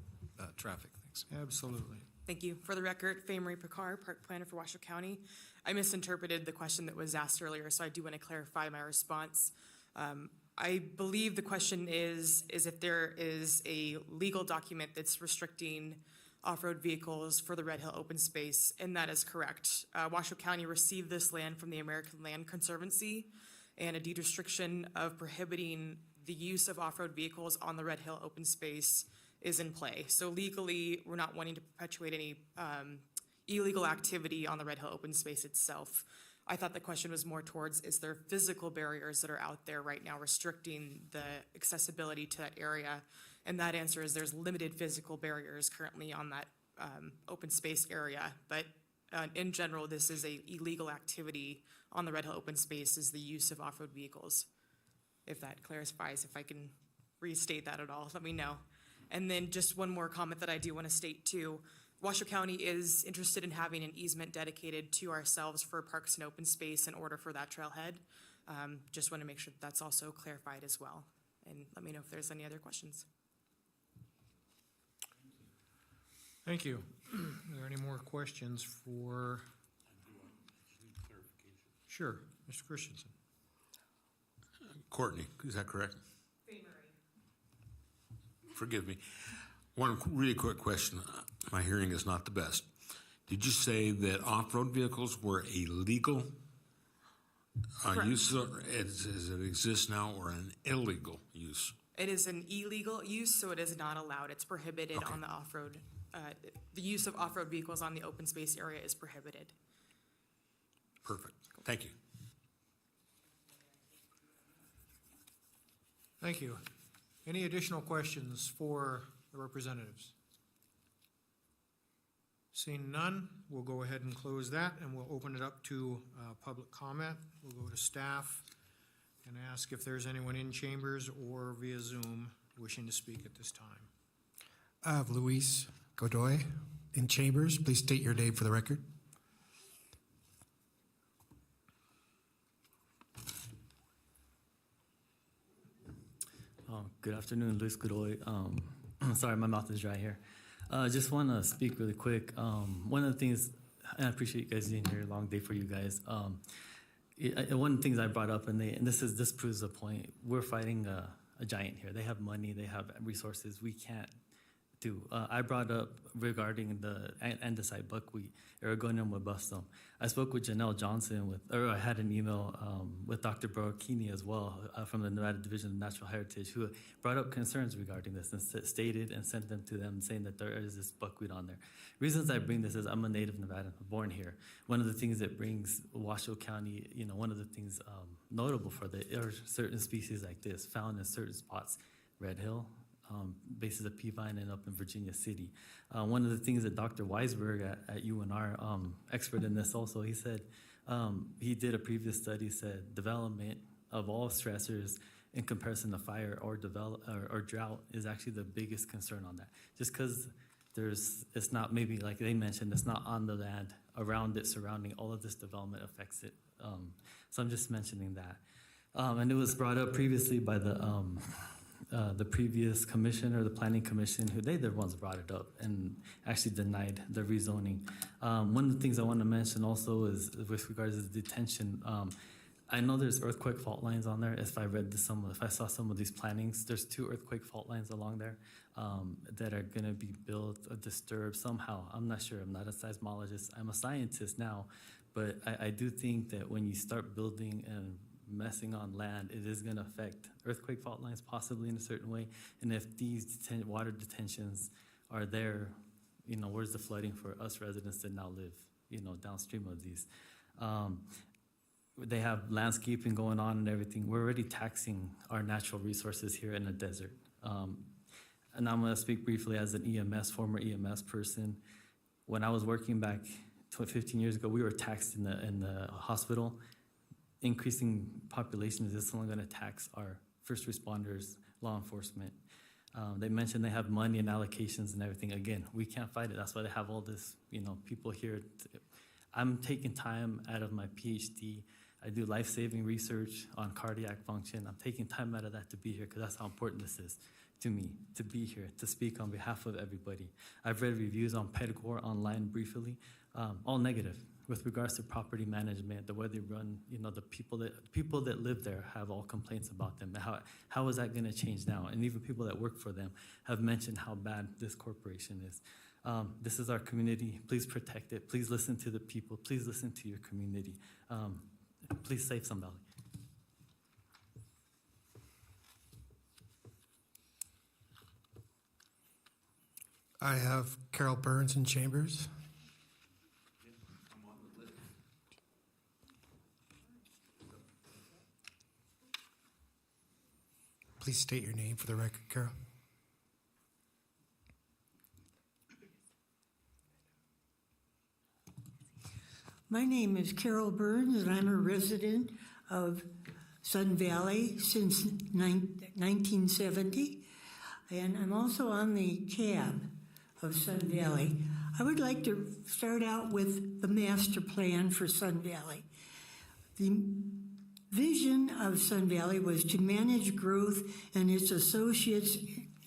traffic. Thanks. Absolutely. Thank you. For the record, Faye Marie Picard, Park Planner for Washoe County. I misinterpreted the question that was asked earlier, so I do want to clarify my response. I believe the question is if there is a legal document that's restricting off-road vehicles for the Red Hill open space, and that is correct. Washoe County received this land from the American Land Conservancy, and a deed restriction of prohibiting the use of off-road vehicles on the Red Hill open space is in play. So legally, we're not wanting to perpetuate any illegal activity on the Red Hill open space itself. I thought the question was more towards, is there physical barriers that are out there right now restricting the accessibility to that area? And that answer is there's limited physical barriers currently on that open space area. But in general, this is a illegal activity on the Red Hill open space, is the use of off-road vehicles. If that clarifies, if I can restate that at all, let me know. And then just one more comment that I do want to state too. Washoe County is interested in having an easement dedicated to ourselves for parks and open space in order for that trailhead. Just want to make sure that that's also clarified as well. And let me know if there's any other questions. Thank you. Are there any more questions for? Sure, Mr. Christensen. Courtney, is that correct? Forgive me. One really quick question. My hearing is not the best. Did you say that off-road vehicles were illegal use? Does it exist now, or an illegal use? It is an illegal use, so it is not allowed. It's prohibited on the off-road. The use of off-road vehicles on the open space area is prohibited. Perfect. Thank you. Thank you. Any additional questions for the representatives? Seeing none, we'll go ahead and close that, and we'll open it up to public comment. We'll go to staff and ask if there's anyone in chambers or via Zoom wishing to speak at this time. I have Luis Godoy in chambers. Please state your name for the record. Good afternoon, Luis Godoy. Sorry, my mouth is dry here. Just want to speak really quick. One of the things, and I appreciate you guys being here, long day for you guys. One of the things I brought up, and this proves the point, we're fighting a giant here. They have money, they have resources we can't do. I brought up regarding the andesite buckwheat, Eragonium robustum. I spoke with Janelle Johnson I had an email with Dr. Borachini as well from the Nevada Division of Natural Heritage, who brought up concerns regarding this and stated and sent them to them saying that there is this buckwheat on there. Reasons I bring this is I'm a native Nevadan, born here. One of the things that brings Washoe County, one of the things notable for are certain species like this found in certain spots, Red Hill, bases of Peavine, and up in Virginia City. One of the things that Dr. Weisberg at UNR, expert in this also, he said, he did a previous study, said development of all stressors in comparison to fire or drought is actually the biggest concern on that. Just because it's not, maybe like they mentioned, it's not on the land, around it, surrounding, all of this development affects it. So I'm just mentioning that. And it was brought up previously by the previous commission or the planning commission, who they're the ones brought it up and actually denied the rezoning. One of the things I want to mention also is with regards to the detention. I know there's earthquake fault lines on there. If I saw some of these plannings, there's 2 earthquake fault lines along there that are going to be built or disturbed somehow. I'm not sure. I'm not a seismologist. I'm a scientist now, but I do think that when you start building and messing on land, it is going to affect earthquake fault lines possibly in a certain way. And if these water detentions are there, where's the flooding for us residents that now live, downstream of these? They have landscaping going on and everything. We're already taxing our natural resources here in the desert. And I'm going to speak briefly as an former EMS person. When I was working back 15 years ago, we were taxed in the hospital. Increasing population is just only going to tax our first responders, law enforcement. They mentioned they have money and allocations and everything. Again, we can't fight it. That's why they have all this, people here. I'm taking time out of my PhD. I do life-saving research on cardiac function. I'm taking time out of that to be here because that's how important this is to me, to be here, to speak on behalf of everybody. I've read reviews on Pedcore online briefly, all negative with regards to property management, the way they run, the people that live there have all complaints about them. How is that going to change now? And even people that work for them have mentioned how bad this corporation is. This is our community. Please protect it. Please listen to the people. Please listen to your community. Please save Sun Valley. I have Carol Burns in Chambers. Please state your name for the record, Carol. My name is Carol Burns, and I'm a resident of Sun Valley since 1970, and I'm also on the CAB of Sun Valley. I would like to start out with the master plan for Sun Valley. The vision of Sun Valley was to manage growth and its associates'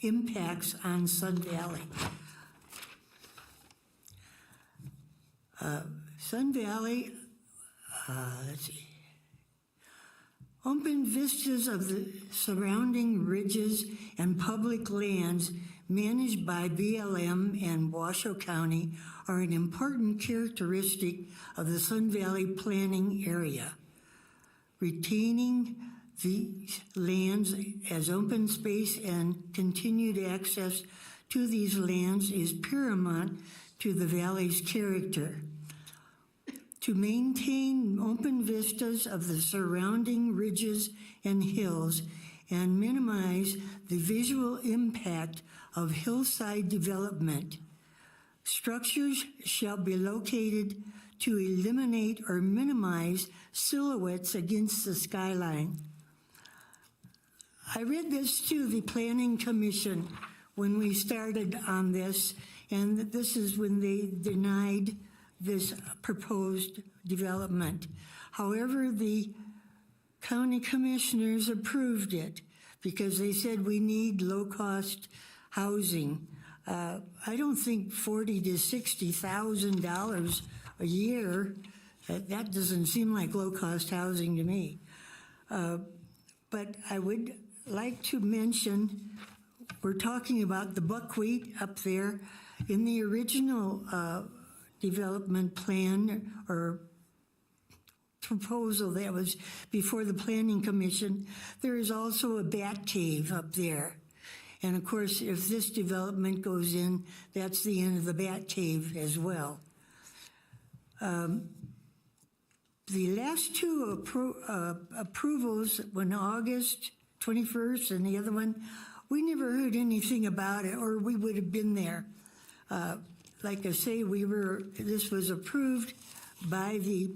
impacts on Sun Valley. Sun Valley, open vistas of the surrounding ridges and public lands managed by BLM and Washoe County are an important characteristic of the Sun Valley planning area. Retaining these lands as open space and continued access to these lands is paramount to the valley's character. To maintain open vistas of the surrounding ridges and hills and minimize the visual impact of hillside development, structures shall be located to eliminate or minimize silhouettes against the skyline. I read this to the Planning Commission when we started on this, and this is when they denied this proposed development. However, the county commissioners approved it because they said we need low-cost housing. I don't think $40,000 to $60,000 a year, that doesn't seem like low-cost housing to me. But I would like to mention, we're talking about the buckwheat up there. In the original development plan or proposal that was before the Planning Commission, there is also a bat cave up there. And of course, if this development goes in, that's the end of the bat cave as well. The last two approvals, one August 21st and the other one, we never heard anything about it, or we would have been there. Like I say, this was approved by the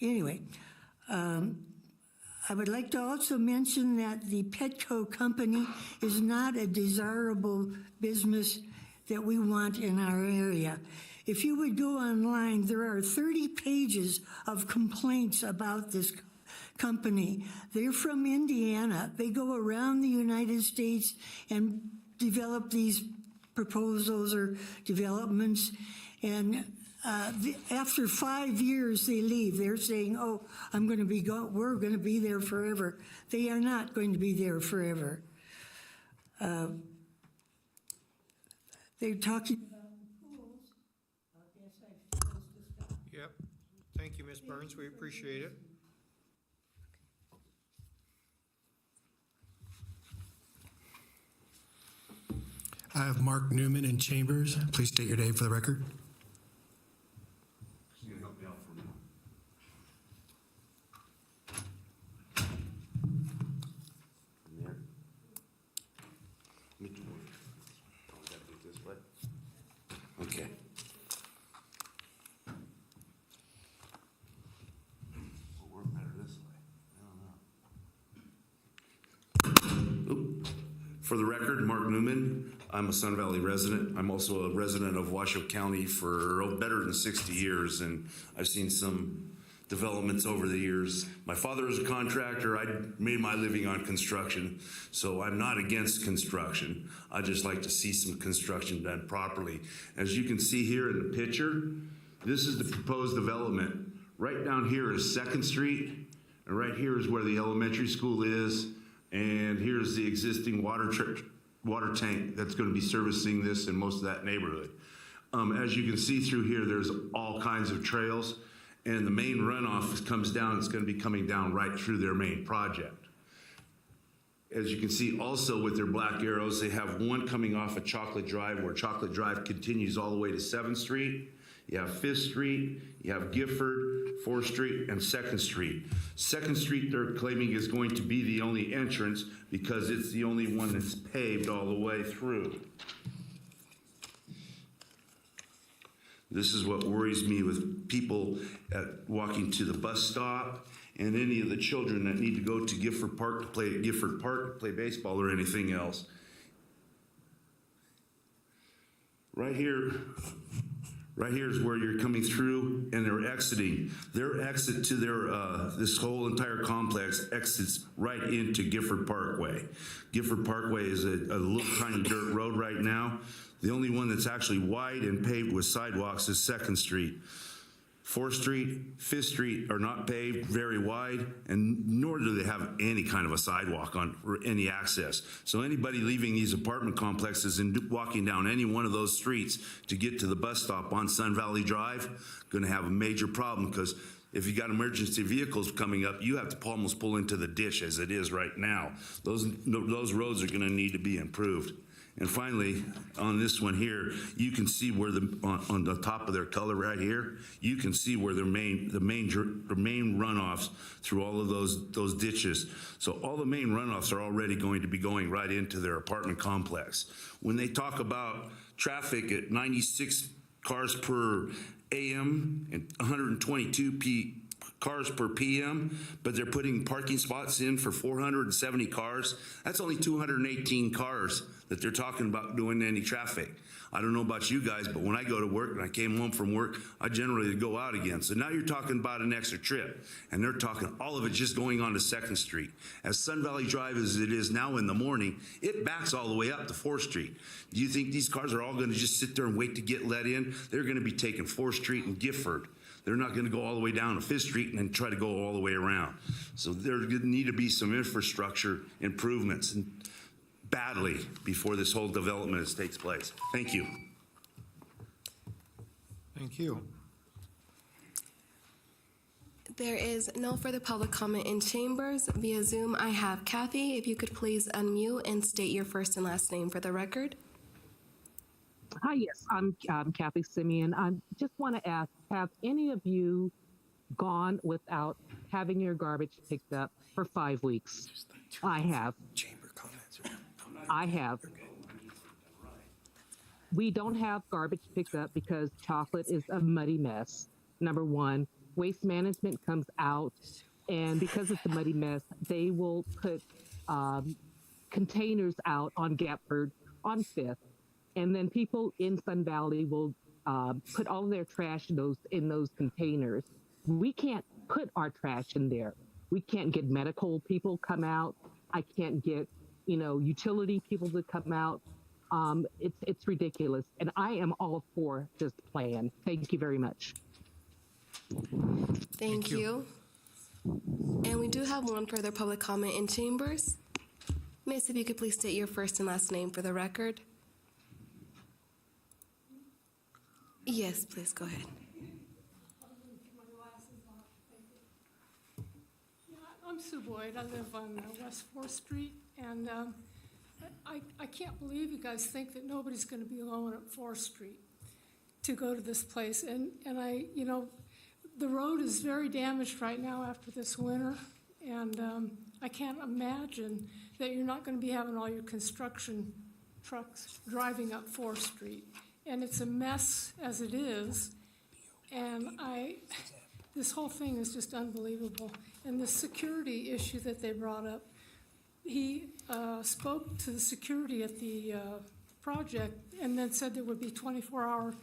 anyway. I would like to also mention that the Petco company is not a desirable business that we want in our area. If you would go online, there are 30 pages of complaints about this company. They're from Indiana. They go around the United States and develop these proposals or developments, and after 5 years, they leave. They're saying, "Oh, we're going to be there forever." They are not going to be there forever. They're talking about the pools. I guess I'm supposed to stop. Yep. Thank you, Ms. Burns. We appreciate it. I have Mark Newman in Chambers. Please state your name for the record. Okay. Will work better this way. I don't know. For the record, Mark Newman. I'm a Sun Valley resident. I'm also a resident of Washoe County for better than 60 years, and I've seen some developments over the years. My father was a contractor. I made my living on construction, so I'm not against construction. I just like to see some construction done properly. As you can see here in the picture, this is the proposed development. Right down here is 2nd Street, and right here is where the elementary school is, and here's the existing water tank that's going to be servicing this and most of that neighborhood. As you can see through here, there's all kinds of trails, and the main runoff comes down. It's going to be coming down right through their main project. As you can see also with their black arrows, they have one coming off of Chocolate Drive, where Chocolate Drive continues all the way to 7th Street. You have 5th Street, you have Gifford, 4th Street, and 2nd Street. 2nd Street, they're claiming, is going to be the only entrance because it's the only one that's paved all the way through. This is what worries me with people walking to the bus stop and any of the children that need to go to Gifford Park to play at Gifford Park, play baseball or anything else. Right here is where you're coming through and they're exiting. Their exit to their, this whole entire complex exits right into Gifford Parkway. Gifford Parkway is a little tiny dirt road right now. The only one that's actually wide and paved with sidewalks is 2nd Street. 4th Street, 5th Street are not paved, very wide, and nor do they have any kind of a sidewalk on or any access. So anybody leaving these apartment complexes and walking down any one of those streets to get to the bus stop on Sun Valley Drive, gonna have a major problem, because if you got emergency vehicles coming up, you have to almost pull into the ditch as it is right now. Those roads are gonna need to be improved. And finally, on this one here, you can see where on the top of their color right here, you can see where the main runoffs through all of those ditches. So all the main runoffs are already going to be going right into their apartment complex. When they talk about traffic at 96 cars per AM and 122 cars per PM, but they're putting parking spots in for 470 cars. That's only 218 cars that they're talking about doing any traffic. I don't know about you guys, but when I go to work and I came home from work, I generally go out again. So now you're talking about an extra trip, and they're talking all of it just going on to 2nd Street. As Sun Valley Drive as it is now in the morning, it backs all the way up to 4th Street. Do you think these cars are all going to just sit there and wait to get let in? They're going to be taking 4th Street and Gifford. They're not going to go all the way down to 5th Street and then try to go all the way around. So there need to be some infrastructure improvements and badly before this whole development takes place. Thank you. Thank you. There is no further public comment in chambers. Via Zoom, I have Kathy. If you could please unmute and state your first and last name for the record. Hi, yes, I'm Kathy Simeon. I just want to ask, have any of you gone without having your garbage picked up for 5 weeks? I have. I have. We don't have garbage picked up because Chocolate is a muddy mess, number one. Waste Management comes out, and because it's a muddy mess, they will put containers out on Gapford on 5th. And then people in Sun Valley will put all of their trash in those containers. We can't put our trash in there. We can't get medical people come out. I can't get, utility people to come out. It's ridiculous. And I am all for this plan. Thank you very much. Thank you. And we do have one further public comment in chambers. Miss, if you could please state your first and last name for the record. Yes, please go ahead. I'm Sue Boyd. I live on West 4th Street, and I can't believe you guys think that nobody's going to be alone at 4th Street to go to this place. And the road is very damaged right now after this winter, and I can't imagine that you're not going to be having all your construction trucks driving up 4th Street. And it's a mess as it is, and this whole thing is just unbelievable. And the security issue that they brought up, he spoke to the security at the project and then said there would be 24-hour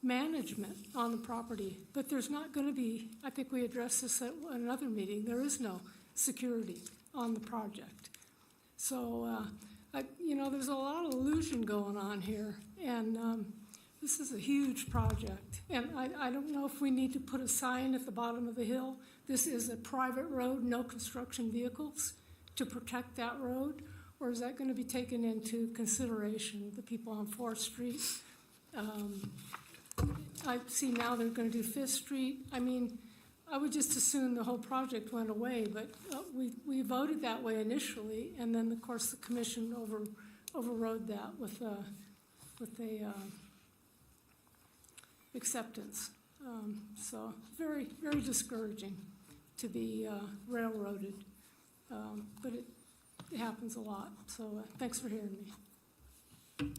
management on the property. But there's not going to be, I think we addressed this at another meeting, there is no security on the project. So, there's a lot of illusion going on here, and this is a huge project. And I don't know if we need to put a sign at the bottom of the hill. This is a private road, no construction vehicles, to protect that road, or is that going to be taken into consideration, the people on 4th Street? I see now they're going to do 5th Street. I mean, I would just assume the whole project went away, but we voted that way initially, and then, of course, the commission overrode that with a acceptance. So very, very discouraging to be railroaded, but it happens a lot. So thanks for hearing me.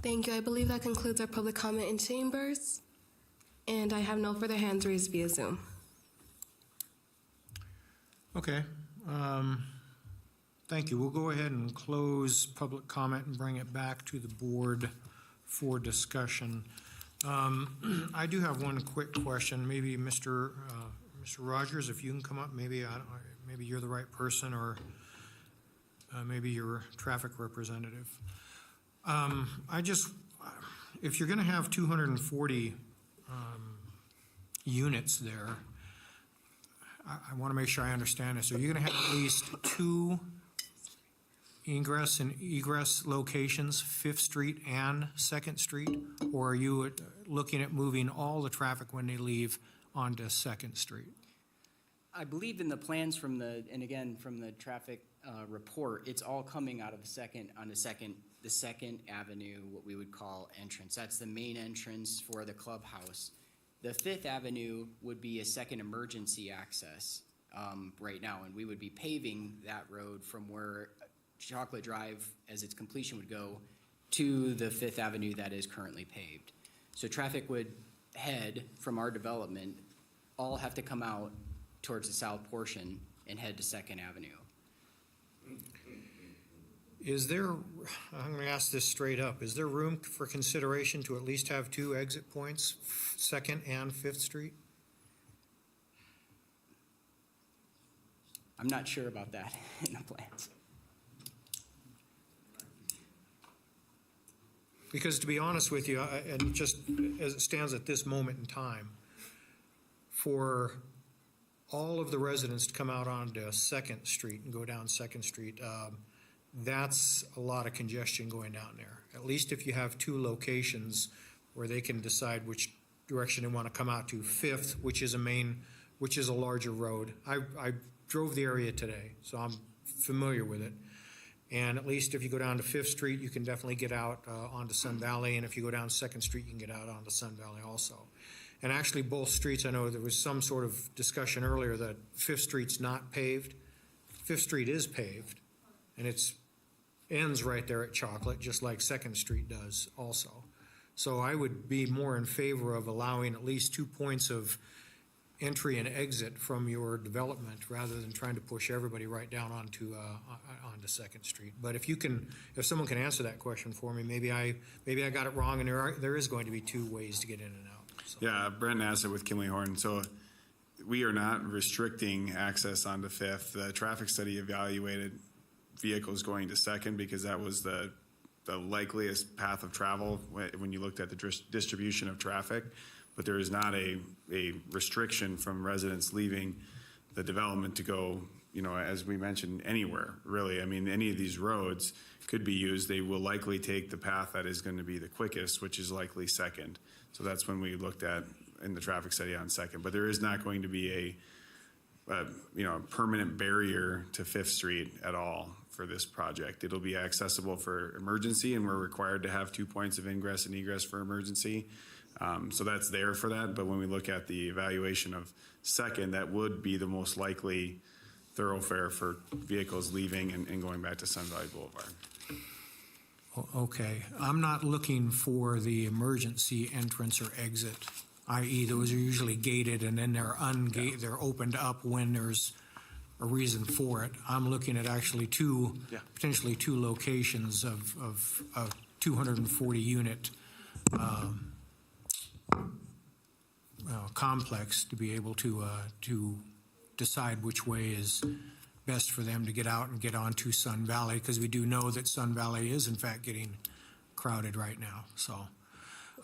Thank you. I believe that concludes our public comment in chambers, and I have no further hands raised via Zoom. Okay. Thank you. We'll go ahead and close public comment and bring it back to the board for discussion. I do have one quick question. Maybe Mr. Rogers, if you can come up, maybe you're the right person, or maybe your traffic representative. If you're going to have 240 units there, I want to make sure I understand this. Are you going to have at least 2 ingress and egress locations, 5th Street and 2nd Street? Or are you looking at moving all the traffic when they leave onto 2nd Street? I believe in the plans from the traffic report, it's all coming out of the Second Avenue, what we would call entrance. That's the main entrance for the clubhouse. The 5th Avenue would be a second emergency access right now, and we would be paving that road from where Chocolate Drive, as its completion, would go to the 5th Avenue that is currently paved. So traffic would head from our development, all have to come out towards the south portion and head to 2nd Avenue. Is there, I'm going to ask this straight up, is there room for consideration to at least have 2 exit points, 2nd and 5th Street? I'm not sure about that in the plans. Because to be honest with you, and just as it stands at this moment in time, for all of the residents to come out onto 2nd Street and go down 2nd Street, that's a lot of congestion going down there. At least if you have 2 locations where they can decide which direction they want to come out to. 5th, which is a larger road. I drove the area today, so I'm familiar with it. And at least if you go down to 5th Street, you can definitely get out onto Sun Valley. And if you go down 2nd Street, you can get out onto Sun Valley also. And actually, both streets, I know there was some sort of discussion earlier that 5th Street's not paved. 5th Street is paved, and it ends right there at Chocolate, just like 2nd Street does also. So I would be more in favor of allowing at least 2 points of entry and exit from your development rather than trying to push everybody right down onto 2nd Street. But if someone can answer that question for me, maybe I got it wrong, and there is going to be 2 ways to get in and out. So. Yeah, Brent Nassett with Kinley Horn. So we are not restricting access onto 5th. The traffic study evaluated vehicles going to 2nd because that was the likeliest path of travel when you looked at the distribution of traffic. But there is not a restriction from residents leaving the development to go, as we mentioned, anywhere, really. I mean, any of these roads could be used. They will likely take the path that is going to be the quickest, which is likely 2nd. So that's when we looked at in the traffic study on 2nd. But there is not going to be a permanent barrier to 5th Street at all for this project. It'll be accessible for emergency, and we're required to have 2 points of ingress and egress for emergency. So that's there for that. But when we look at the evaluation of 2nd, that would be the most likely thoroughfare for vehicles leaving and going back to Sun Valley Boulevard. Okay. I'm not looking for the emergency entrance or exit, i.e. those are usually gated and then they're ungated, they're opened up when there's a reason for it. I'm looking at actually potentially two locations of 240 unit complex to be able to decide which way is best for them to get out and get onto Sun Valley, because we do know that Sun Valley is in fact getting crowded right now. So,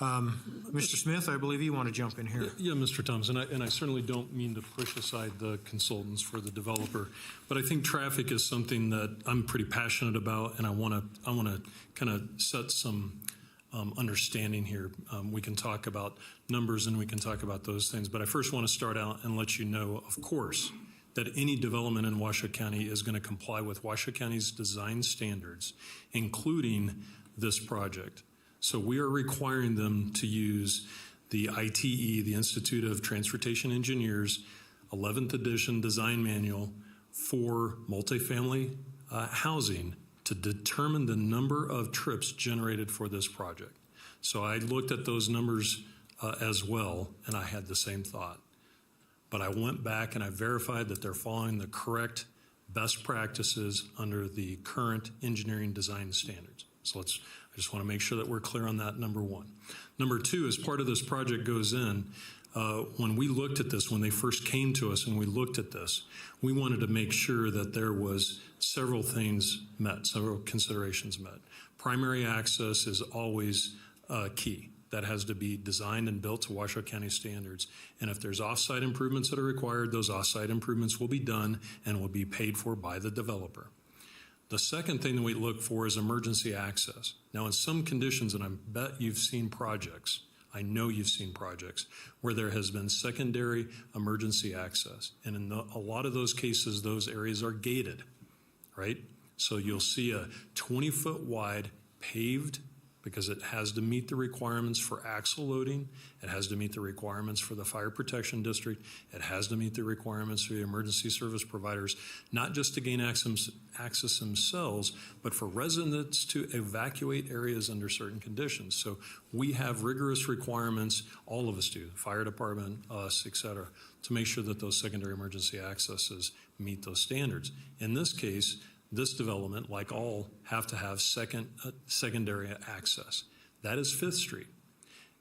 Mr. Smith, I believe you want to jump in here. Yeah, Mr. Thomas, and I certainly don't mean to push aside the consultants for the developer, but I think traffic is something that I'm pretty passionate about, and I want to kind of set some understanding here. We can talk about numbers and we can talk about those things, but I first want to start out and let you know, of course, that any development in Washoe County is going to comply with Washoe County's design standards, including this project. So we are requiring them to use the ITE, the Institute of Transportation Engineers, 11th edition design manual for multifamily housing to determine the number of trips generated for this project. So I looked at those numbers as well, and I had the same thought. But I went back and I verified that they're following the correct best practices under the current engineering design standards. So I just want to make sure that we're clear on that, number one. Number two, as part of this project goes in, when we looked at this, when they first came to us and we looked at this, we wanted to make sure that there was several things met, several considerations met. Primary access is always key. That has to be designed and built to Washoe County standards. And if there's off-site improvements that are required, those off-site improvements will be done and will be paid for by the developer. The second thing that we look for is emergency access. Now, in some conditions, and I bet you've seen projects, I know you've seen projects where there has been secondary emergency access. And in a lot of those cases, those areas are gated, right? So you'll see a 20-foot wide paved, because it has to meet the requirements for axle loading, it has to meet the requirements for the fire protection district, it has to meet the requirements for the emergency service providers, not just to gain access themselves, but for residents to evacuate areas under certain conditions. So we have rigorous requirements, all of us do, fire department, us, et cetera, to make sure that those secondary emergency accesses meet those standards. In this case, this development, like all, have to have secondary access. That is 5th Street.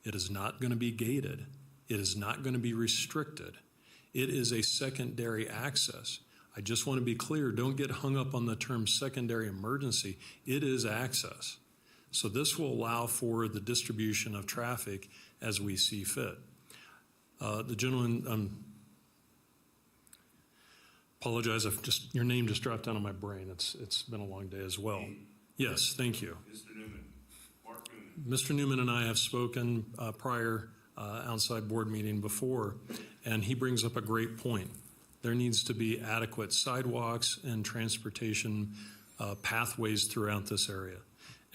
It is not going to be gated. It is not going to be restricted. It is a secondary access. I just want to be clear, don't get hung up on the term secondary emergency. It is access. So this will allow for the distribution of traffic as we see fit. The gentleman, apologize if your name just dropped down on my brain. It's been a long day as well. Yes, thank you. Mr. Newman, Mark Newman. Mr. Newman and I have spoken prior outside board meeting before, and he brings up a great point. There needs to be adequate sidewalks and transportation pathways throughout this area.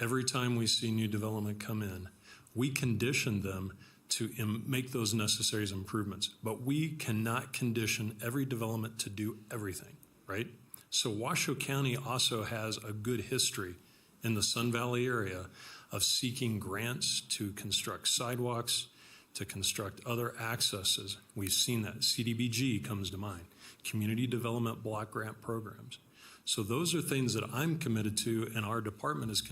Every time we see new development come in, we condition them to make those necessary improvements. But we cannot condition every development to do everything, right? So Washoe County also has a good history in the Sun Valley area of seeking grants to construct sidewalks, to construct other accesses. We've seen that. CDBG comes to mind, Community Development Block Grant Programs. So those are things that I'm committed to, and our department is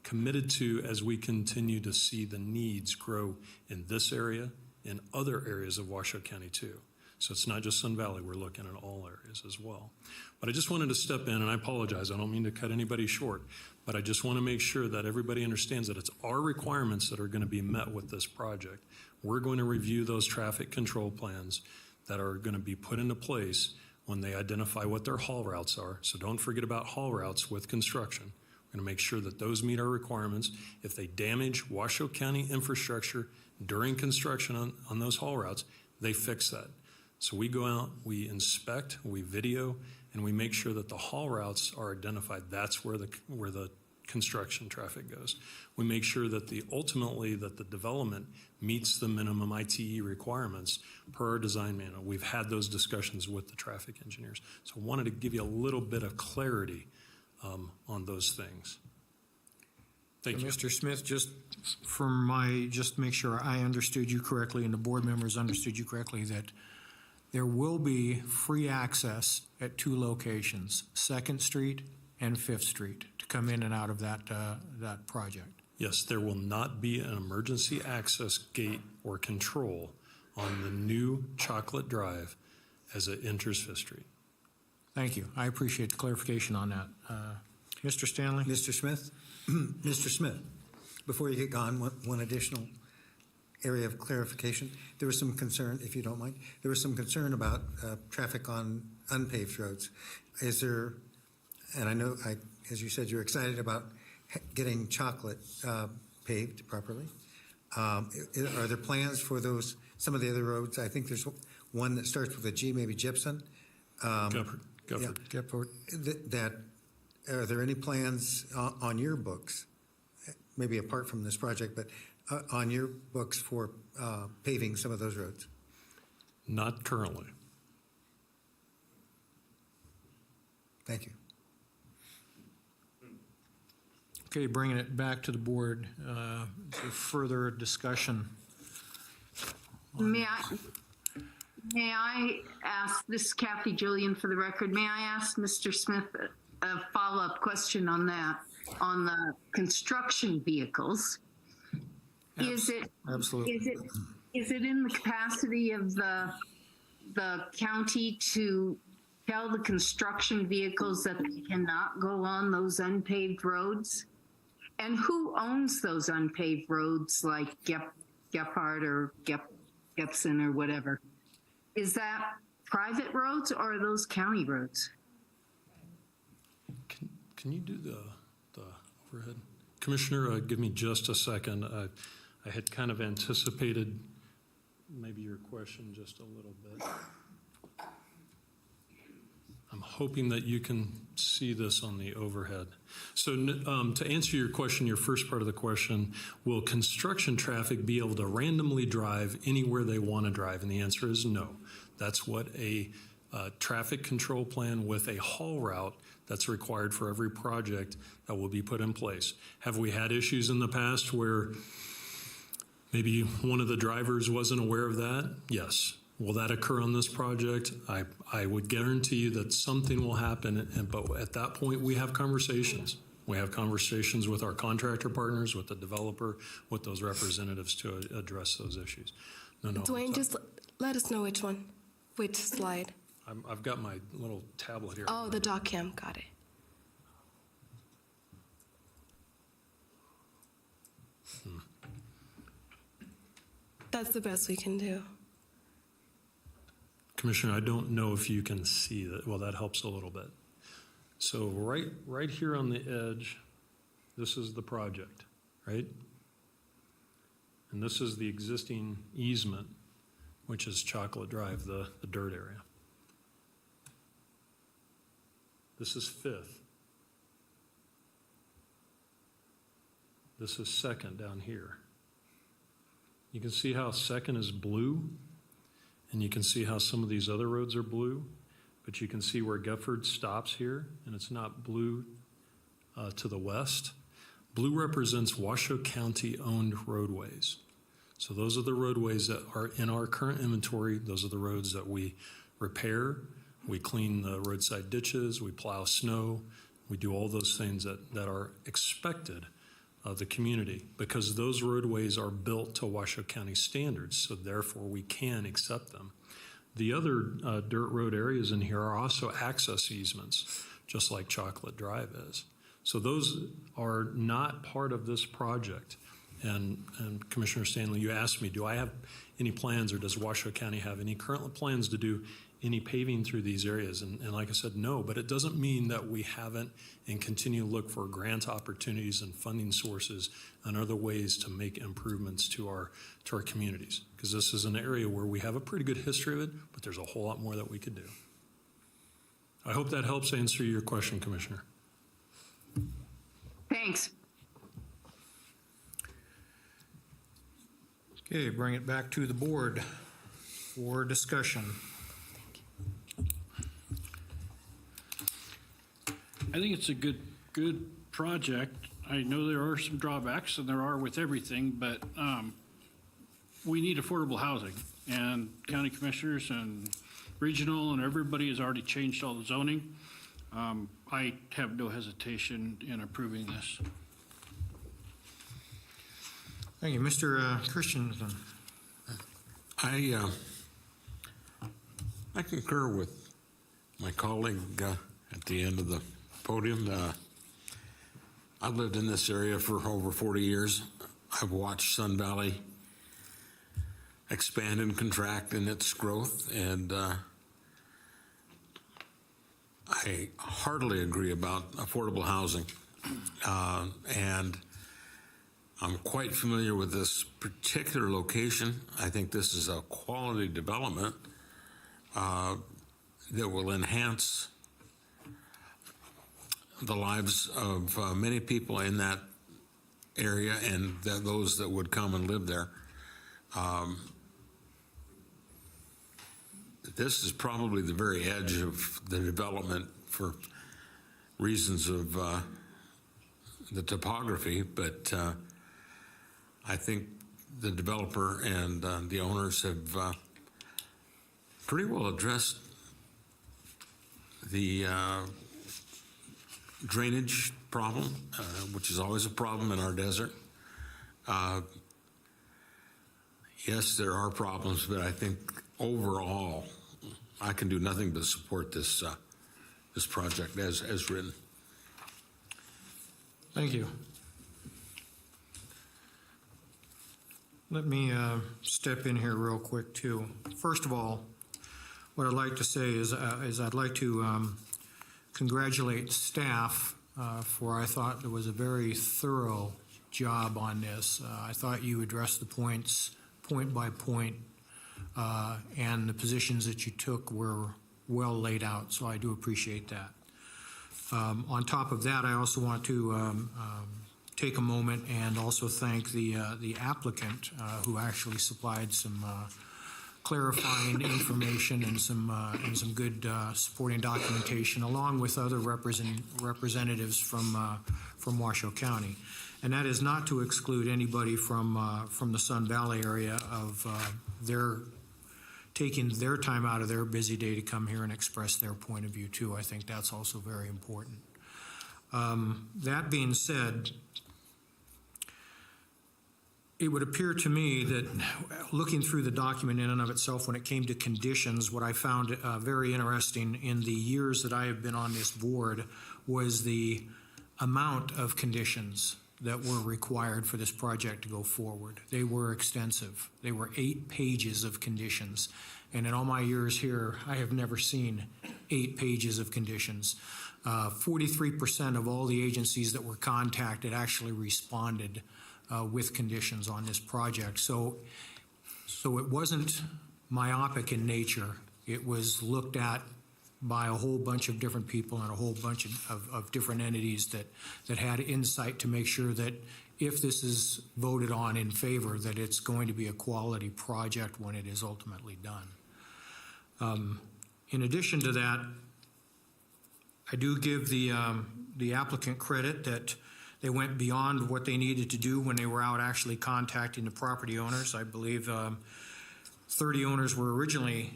committed to as we continue to see the needs grow in this area, in other areas of Washoe County too. So it's not just Sun Valley, we're looking at all areas as well. But I just wanted to step in, and I apologize, I don't mean to cut anybody short, but I just want to make sure that everybody understands that it's our requirements that are going to be met with this project. We're going to review those traffic control plans that are going to be put into place when they identify what their haul routes are. So don't forget about haul routes with construction. We're going to make sure that those meet our requirements. If they damage Washoe County infrastructure during construction on those haul routes, they fix that. So we go out, we inspect, we video, and we make sure that the haul routes are identified. That's where the construction traffic goes. We make sure that ultimately that the development meets the minimum ITE requirements per our design manual. We've had those discussions with the traffic engineers. So I wanted to give you a little bit of clarity on those things. Thank you. Mr. Smith, just make sure I understood you correctly and the board members understood you correctly, that there will be free access at two locations, 2nd Street and 5th Street, to come in and out of that project. Yes, there will not be an emergency access gate or control on the new Chocolate Drive as it enters Fifth Street. Thank you. I appreciate the clarification on that. Mr. Stanley? Mr. Smith? Mr. Smith, before you get gone, one additional area of clarification. There was some concern, if you don't mind, there was some concern about traffic on unpaved roads. Is there, and I know, as you said, you're excited about getting Chocolate paved properly. Are there plans for those, some of the other roads? I think there's one that starts with a G, maybe Gibson. Gufford. Yeah, are there any plans on your books, maybe apart from this project, but on your books for paving some of those roads? Not currently. Thank you. Okay, bringing it back to the board, for further discussion. May I ask, this is Kathy Julian for the record, may I ask Mr. Smith a follow-up question on that, on the construction vehicles? Absolutely. Is it in the capacity of the county to tell the construction vehicles that they cannot go on those unpaved roads? And who owns those unpaved roads like Gephardt or Gepson or whatever? Is that private roads or are those county roads? Can you do the overhead? Commissioner, give me just a second. I had kind of anticipated maybe your question just a little bit. I'm hoping that you can see this on the overhead. So to answer your question, your first part of the question, will construction traffic be able to randomly drive anywhere they want to drive? And the answer is no. That's what a traffic control plan with a haul route that's required for every project that will be put in place. Have we had issues in the past where maybe one of the drivers wasn't aware of that? Yes. Will that occur on this project? I would guarantee you that something will happen, but at that point, we have conversations. We have conversations with our contractor partners, with the developer, with those representatives to address those issues. No. Dwayne, just let us know which one, which slide. I've got my little tablet here. Oh, the doc cam, got it. That's the best we can do. Commissioner, I don't know if you can see that. Well, that helps a little bit. So right here on the edge, this is the project, right? And this is the existing easement, which is Chocolate Drive, the dirt area. This is 5th. This is 2nd down here. You can see how 2nd is blue, and you can see how some of these other roads are blue, but you can see where Gephardt stops here, and it's not blue to the west. Blue represents Washoe County-owned roadways. So those are the roadways that are in our current inventory. Those are the roads that we repair. We clean the roadside ditches, we plow snow, we do all those things that are expected of the community because those roadways are built to Washoe County standards, so therefore we can accept them. The other dirt road areas in here are also access easements, just like Chocolate Drive is. So those are not part of this project. And Commissioner Stanley, you asked me, do I have any plans or does Washoe County have any current plans to do any paving through these areas? And like I said, no, but it doesn't mean that we haven't and continue to look for grant opportunities and funding sources and other ways to make improvements to our communities. Because this is an area where we have a pretty good history of it, but there's a whole lot more that we could do. I hope that helps answer your question, Commissioner. Thanks. Okay, bring it back to the board for discussion. I think it's a good project. I know there are some drawbacks, and there are with everything, but we need affordable housing. And county commissioners and regional and everybody has already changed all the zoning. I have no hesitation in approving this. Thank you. Mr. Christensen. I concur with my colleague at the end of the podium. I've lived in this area for over 40 years. I've watched Sun Valley expand and contract in its growth, and I heartily agree about affordable housing. And I'm quite familiar with this particular location. I think this is a quality development that will enhance the lives of many people in that area and those that would come and live there. This is probably the very edge of the development for reasons of the topography, but I think the developer and the owners have pretty well addressed the drainage problem, which is always a problem in our desert. Yes, there are problems, but I think overall, I can do nothing but support this this project as written. Thank you. Let me step in here real quick too. First of all, what I'd like to say is I'd like to congratulate staff for, I thought there was a very thorough job on this. I thought you addressed the points point by point, and the positions that you took were well laid out, so I do appreciate that. On top of that, I also want to take a moment and also thank the applicant who actually supplied some clarifying information and some good supporting documentation, along with other representatives from Washoe County. And that is not to exclude anybody from the Sun Valley area of their taking their time out of their busy day to come here and express their point of view too. I think that's also very important. That being said, it would appear to me that looking through the document in and of itself, when it came to conditions, what I found very interesting in the years that I have been on this board was the amount of conditions that were required for this project to go forward. They were extensive. They were 8 pages of conditions. And in all my years here, I have never seen 8 pages of conditions. 43% of all the agencies that were contacted actually responded with conditions on this project. So it wasn't myopic in nature. It was looked at by a whole bunch of different people and a whole bunch of different entities that had insight to make sure that if this is voted on in favor, that it's going to be a quality project when it is ultimately done. In addition to that, I do give the applicant credit that they went beyond what they needed to do when they were out actually contacting the property owners. I believe 30 owners were originally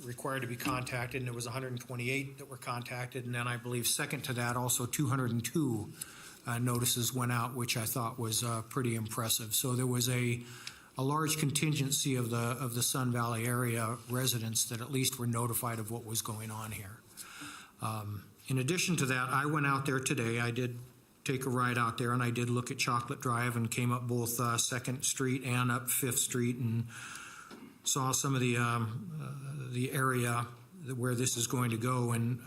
required to be contacted, and there was 128 that were contacted. And then I believe second to that, also 202 notices went out, which I thought was pretty impressive. So there was a large contingency of the Sun Valley area residents that at least were notified of what was going on here. In addition to that, I went out there today. I did take a ride out there, and I did look at Chocolate Drive and came up both 2nd Street and up 5th Street and saw some of the area where this is going to go, and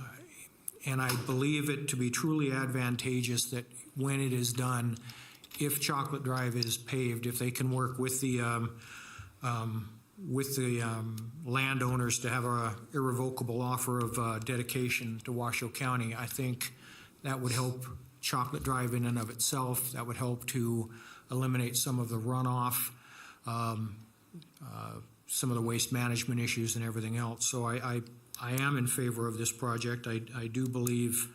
I believe it to be truly advantageous that when it is done, if Chocolate Drive is paved, if they can work with the landowners to have a irrevocable offer of dedication to Washoe County, I think that would help Chocolate Drive in and of itself. That would help to eliminate some of the runoff, some of the waste management issues and everything else. So I am in favor of this project. I do believe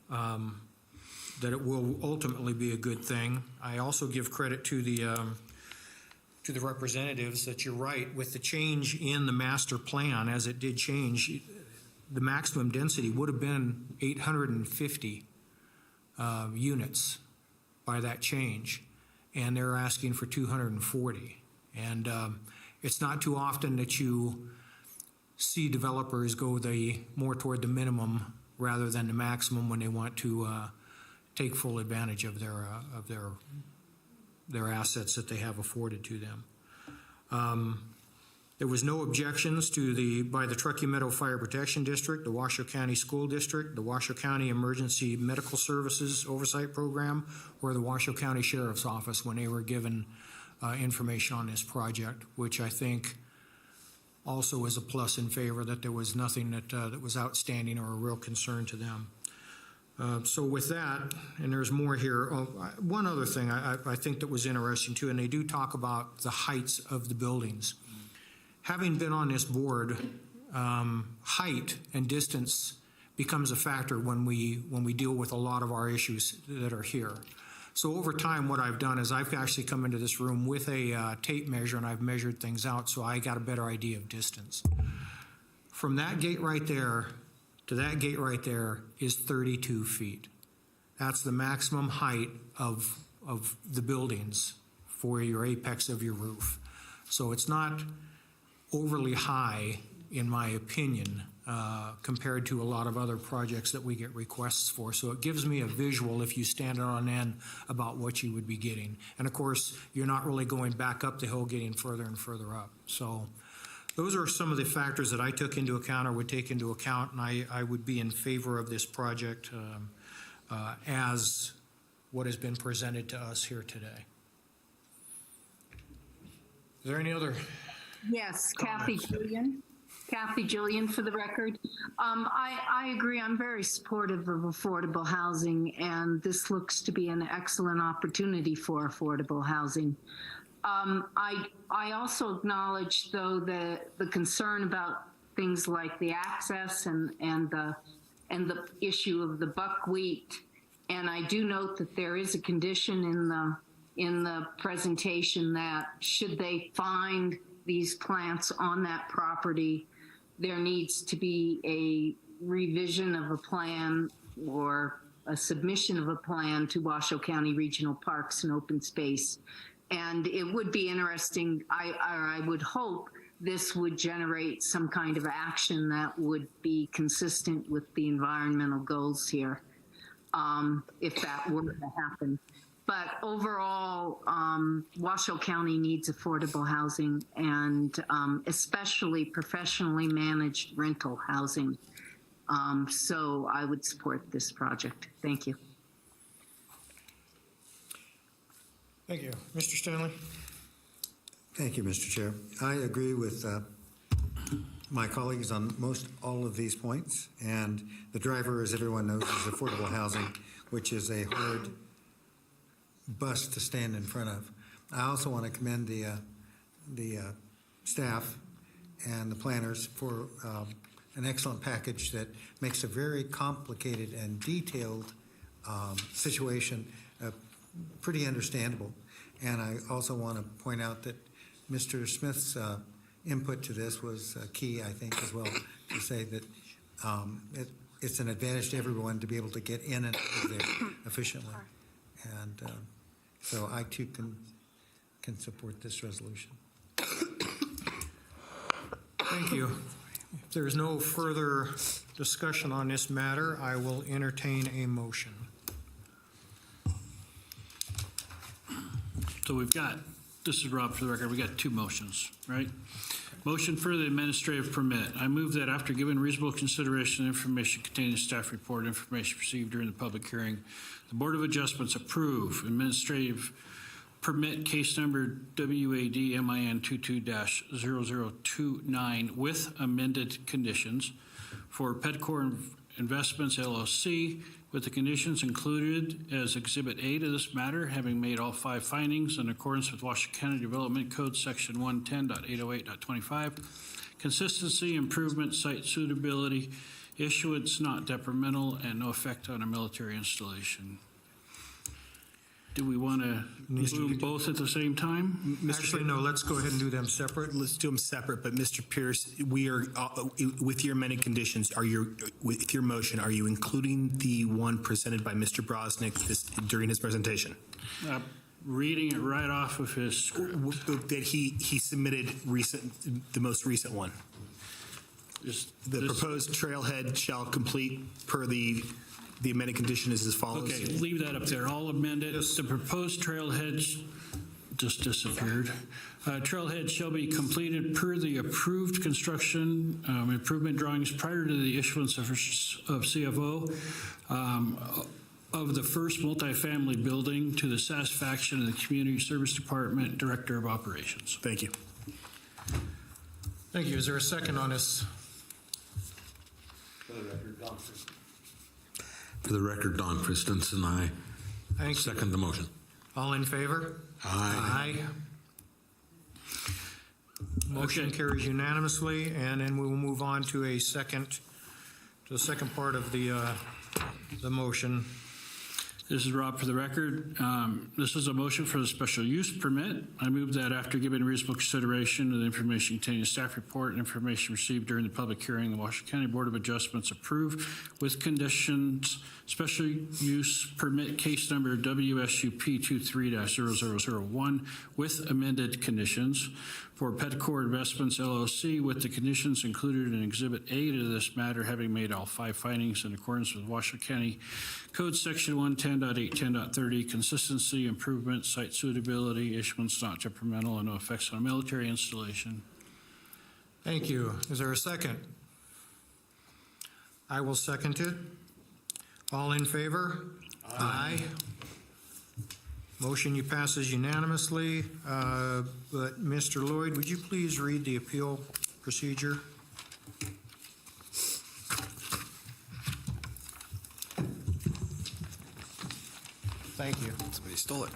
that it will ultimately be a good thing. I also give credit to the to the representatives that you're right, with the change in the master plan, as it did change, the maximum density would have been 850 units by that change, and they're asking for 240. And it's not too often that you see developers go more toward the minimum rather than the maximum when they want to take full advantage of their assets that they have afforded to them. There was no objections by the Truckee Meadow Fire Protection District, the Washoe County School District, the Washoe County Emergency Medical Services Oversight Program, or the Washoe County Sheriff's Office when they were given information on this project, which I think also is a plus in favor, that there was nothing that was outstanding or a real concern to them. So with that, and there's more here, one other thing I think that was interesting too, and they do talk about the heights of the buildings. Having been on this board, height and distance becomes a factor when we deal with a lot of our issues that are here. So over time, what I've done is I've actually come into this room with a tape measure, and I've measured things out, so I got a better idea of distance. From that gate right there to that gate right there is 32 feet. That's the maximum height of the buildings for your apex of your roof. So it's not overly high, in my opinion, compared to a lot of other projects that we get requests for. So it gives me a visual, if you stand on end, about what you would be getting. And of course, you're not really going back up the hill, getting further and further up. So those are some of the factors that I took into account or would take into account, and I would be in favor of this project as what has been presented to us here today. Is there any other? Yes, Kathy Julian. Kathy Julian for the record. I agree. I'm very supportive of affordable housing, and this looks to be an excellent opportunity for affordable housing. I also acknowledge, though, the concern about things like the access and the issue of the buckwheat. And I do note that there is a condition in the presentation that should they find these plants on that property, there needs to be a revision of a plan or a submission of a plan to Washoe County Regional Parks and Open Space. And it would be interesting, I would hope this would generate some kind of action that would be consistent with the environmental goals here, if that were to happen. But overall, Washoe County needs affordable housing, and especially professionally managed rental housing. So I would support this project. Thank you. Thank you. Mr. Stanley? Thank you, Mr. Chair. I agree with my colleagues on most all of these points. And the driver, as everyone knows, is affordable housing, which is a hard bus to stand in front of. I also want to commend the staff and the planners for an excellent package that makes a very complicated and detailed situation pretty understandable. And I also want to point out that Mr. Smith's input to this was key, I think, as well, to say that it's an advantage to everyone to be able to get in and out of there efficiently. And so I too can support this resolution. Thank you. If there's no further discussion on this matter, I will entertain a motion. So we've got, this is Rob for the record, we got two motions, right? Motion for the administrative permit. I move that after giving reasonable consideration and information contained in staff report, information received during the public hearing, the Board of Adjustments approve administrative permit case number WAD-MIN 22-0029 with amended conditions for Pedcore Investments LLC, with the conditions included as Exhibit A to this matter, having made all 5 findings in accordance with Washoe County Development Code Section 110.808.25, consistency, improvement, site suitability, issuance not detrimental, and no effect on a military installation. Do we want to do them both at the same time? Actually, no, let's go ahead and do them separate. Let's do them separate, but Mr. Pierce, we are, with your amended conditions, with your motion, are you including the one presented by Mr. Brosnick during his presentation? Reading it right off of his script. That he submitted the most recent one. The proposed trailhead shall complete per the amended condition is as follows. Okay, leave that up there. I'll amend it. The proposed trailhead just disappeared. Trailhead shall be completed per the approved construction improvement drawings prior to the issuance of CFO of the first multifamily building to the satisfaction of the Community Service Department Director of Operations. Thank you. Thank you. Is there a second on this? For the record, Don Christensen, I second the motion. All in favor? Aye. Motion carries unanimously, and then we will move on to the second part of the motion. This is Rob for the record. This is a motion for the special use permit. I move that after giving reasonable consideration to the information contained in the staff report and information received during the public hearing, the Washoe County Board of Adjustments approve with conditions special use permit case number WSUP 23-0001 with amended conditions for Petcore Investments LLC with the conditions included in Exhibit A to this matter, having made all 5 findings in accordance with Washoe County Code Section 110.810.30, consistency, improvement, site suitability, issuance not detrimental, and no effects on a military installation. Thank you. Is there a second? I will second it. All in favor? Aye. Motion passes unanimously. But Mr. Lloyd, would you please read the appeal procedure? Thank you. Somebody stole it.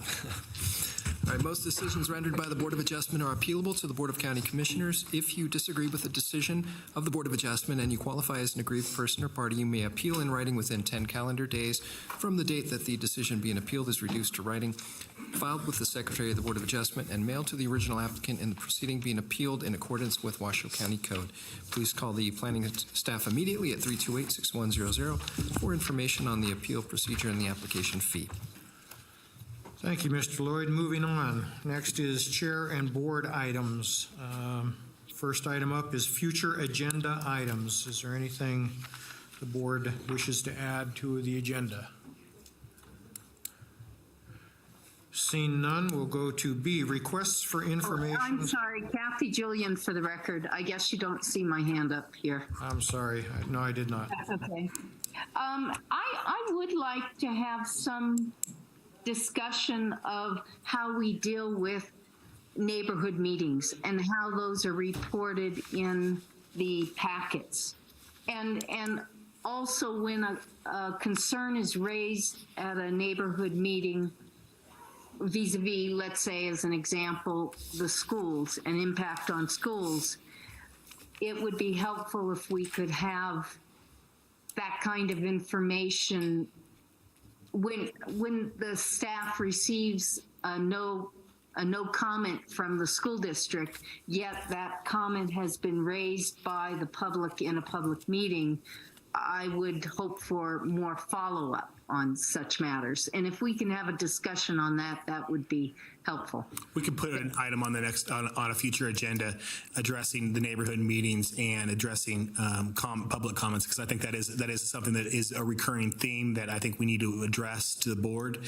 All right, most decisions rendered by the Board of Adjustment are appealable to the Board of County Commissioners. If you disagree with the decision of the Board of Adjustment and you qualify as an aggrieved person or party, you may appeal in writing within 10 calendar days from the date that the decision being appealed is reduced to writing, filed with the Secretary of the Board of Adjustment, and mailed to the original applicant in the proceeding being appealed in accordance with Washoe County Code. Please call the planning staff immediately at 328-6100 for information on the appeal procedure and the application fee. Thank you, Mr. Lloyd. Moving on. Next is chair and board items. First item up is future agenda items. Is there anything the board wishes to add to the agenda? Seeing none, we'll go to B, requests for information. Oh, I'm sorry, Kathy Julian for the record. I guess you don't see my hand up here. I'm sorry. No, I did not. That's okay. I would like to have some discussion of how we deal with neighborhood meetings and how those are reported in the packets. And also when a concern is raised at a neighborhood meeting vis-a-vis, let's say as an example, the schools, an impact on schools, it would be helpful if we could have that kind of information when the staff receives a no comment from the school district, yet that comment has been raised by the public in a public meeting. I would hope for more follow-up on such matters. And if we can have a discussion on that, that would be helpful. We could put an item on the next on a future agenda addressing the neighborhood meetings and addressing public comments, because I think that is something that is a recurring theme that I think we need to address to the board,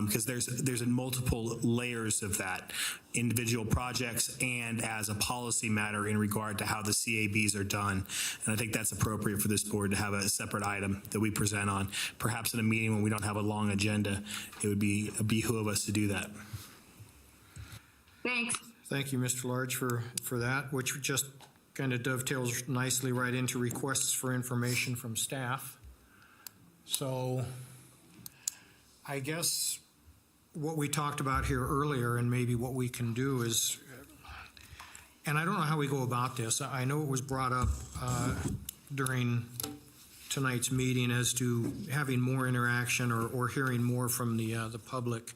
because there's multiple layers of that, individual projects and as a policy matter in regard to how the CABs are done. And I think that's appropriate for this board to have a separate item that we present on, perhaps in a meeting when we don't have a long agenda. It would be behoove us to do that. Thanks. Thank you, Mr. Large, for that, which just kind of dovetails nicely right into requests for information from staff. So I guess what we talked about here earlier and maybe what we can do is, and I don't know how we go about this. I know it was brought up during tonight's meeting as to having more interaction or hearing more from the public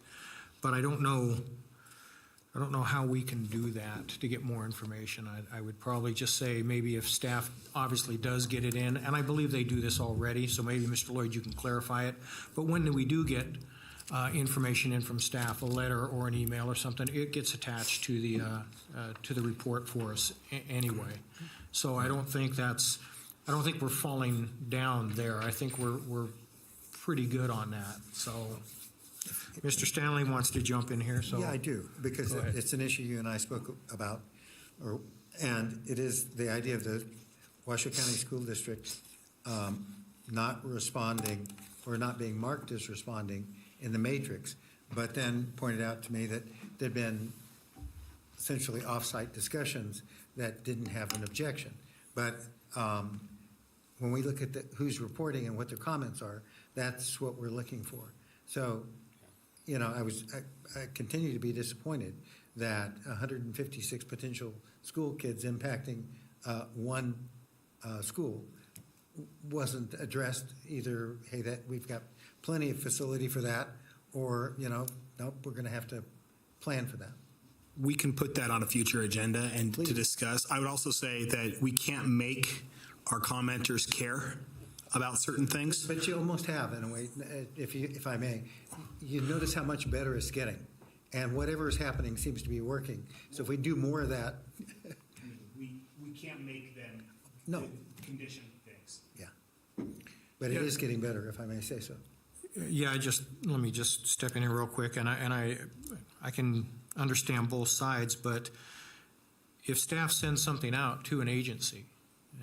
But I don't know how we can do that to get more information. I would probably just say maybe if staff obviously does get it in, and I believe they do this already, so maybe Mr. Lloyd, you can clarify it. But when we do get information in from staff, a letter or an email or something, it gets attached to the report for us anyway. So I don't think we're falling down there. I think we're pretty good on that. So Mr. Stanley wants to jump in here. So Yeah, I do, because it's an issue you and I spoke about, and it is the idea of the Washoe County School District not responding or not being marked as responding in the matrix, but then pointed out to me that there'd been essentially off-site discussions that didn't have an objection. But when we look at who's reporting and what their comments are, that's what we're looking for. So, you know, I continue to be disappointed that 156 potential school kids impacting one school wasn't addressed either, hey, that we've got plenty of facility for that, or, you know, nope, we're going to have to plan for that. We can put that on a future agenda and to discuss. I would also say that we can't make our commenters care about certain things. But you almost have, in a way, if I may. You notice how much better it's getting, and whatever is happening seems to be working. So if we do more of that. We can't make them condition things. Yeah. But it is getting better, if I may say so. Yeah, let me just step in here real quick, and I can understand both sides, but if staff sends something out to an agency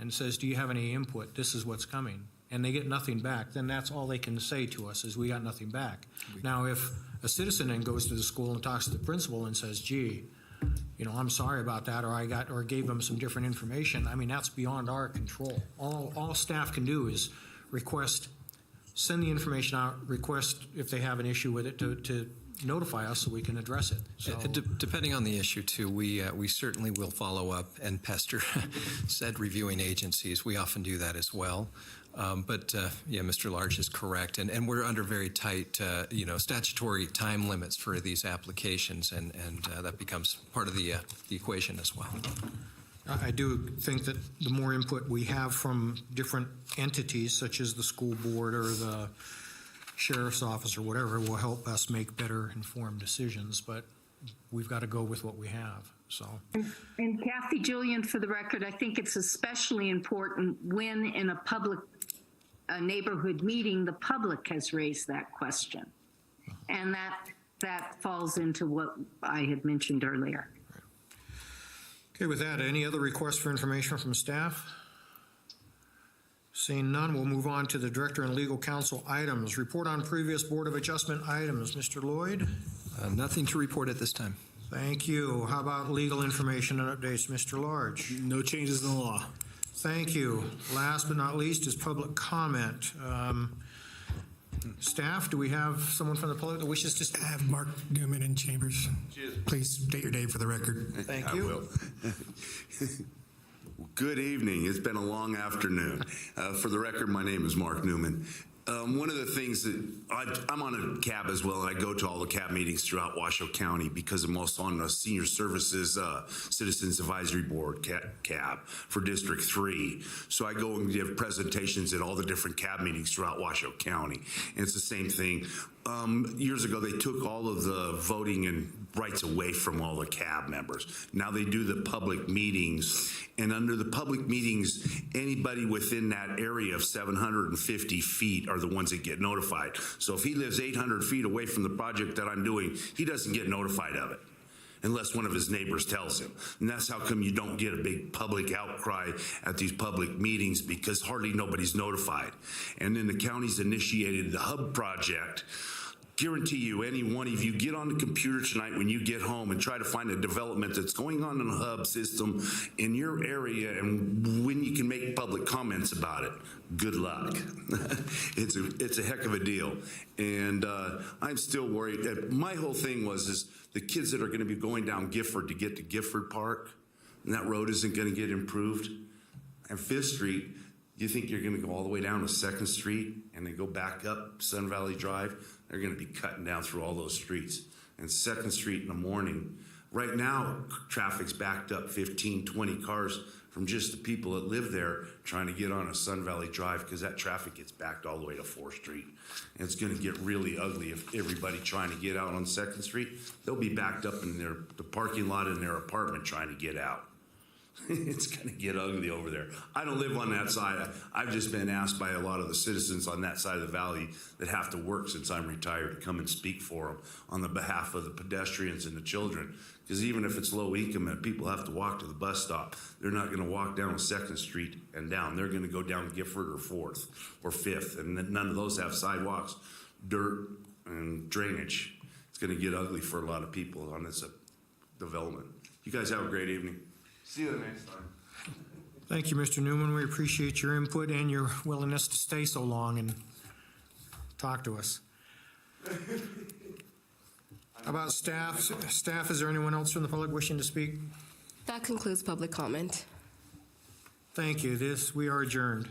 and says, do you have any input? This is what's coming. And they get nothing back, then that's all they can say to us is we got nothing back. Now, if a citizen then goes to the school and talks to the principal and says, gee, you know, I'm sorry about that, or gave them some different information, I mean, that's beyond our control. All staff can do is send the information out, request if they have an issue with it to notify us so we can address it. So, depending on the issue too, we certainly will follow up and pester said reviewing agencies. We often do that as well. But yeah, Mr. Large is correct, and we're under very tight, statutory time limits for these applications, and that becomes part of the equation as well. I do think that the more input we have from different entities, such as the school board or the sheriff's office or whatever, will help us make better informed decisions, but we've got to go with what we have. So. And Kathy Julian, for the record, I think it's especially important when in a neighborhood meeting, the public has raised that question. And that falls into what I had mentioned earlier. Okay, with that, any other requests for information from staff? Seeing none, we'll move on to the Director and Legal Counsel items. Report on previous Board of Adjustment items. Mr. Lloyd? Nothing to report at this time. Thank you. How about legal information and updates, Mr. Large? No changes in the law. Thank you. Last but not least is public comment. Staff, do we have someone from the public that wishes to? I have Mark Newman in Chambers. Please state your name for the record. Thank you. I will. Good evening. It's been a long afternoon. For the record, my name is Mark Newman. One of the things that I'm on a cab as well, and I go to all the cab meetings throughout Washoe County because I'm also on the Senior Services Citizens Advisory Board cab for District 3. So I go and give presentations at all the different cab meetings throughout Washoe County. And it's the same thing. Years ago, they took all of the voting and rights away from all the cab members. Now they do the public meetings, and under the public meetings, anybody within that area of 750 feet are the ones that get notified. So if he lives 800 feet away from the project that I'm doing, he doesn't get notified of it unless one of his neighbors tells him. And that's how come you don't get a big public outcry at these public meetings, because hardly nobody's notified. And then the county's initiated the hub project. Guarantee you, any one of you, get on the computer tonight when you get home and try to find a development that's going on in the hub system in your area, and when you can make public comments about it. Good luck. It's a heck of a deal. And I'm still worried. My whole thing is the kids that are going to be going down Gifford to get to Gifford Park, and that road isn't going to get improved. And 5th Street, you think you're going to go all the way down to 2nd Street and then go back up Sun Valley Drive? They're going to be cutting down through all those streets. and 2nd Street in the morning. Right now, traffic's backed up 15, 20 cars from just the people that live there trying to get on a Sun Valley Drive because that traffic gets backed all the way to 4th Street. And it's going to get really ugly if everybody trying to get out on 2nd Street, they'll be backed up in the parking lot in their apartment trying to get out. It's going to get ugly over there. I don't live on that side. I've just been asked by a lot of the citizens on that side of the valley that have to work since I'm retired to come and speak for them on the behalf of the pedestrians and the children. Because even if it's low income and people have to walk to the bus stop, they're not going to walk down 2nd Street and down. They're going to go down Gifford or 4th or 5th, and none of those have sidewalks, dirt, and drainage. It's going to get ugly for a lot of people on this development. You guys have a great evening. See you the next time. Thank you, Mr. Newman. We appreciate your input and your willingness to stay so long and talk to us. How about staff? Staff, is there anyone else from the public wishing to speak? That concludes public comment. Thank you. We are adjourned.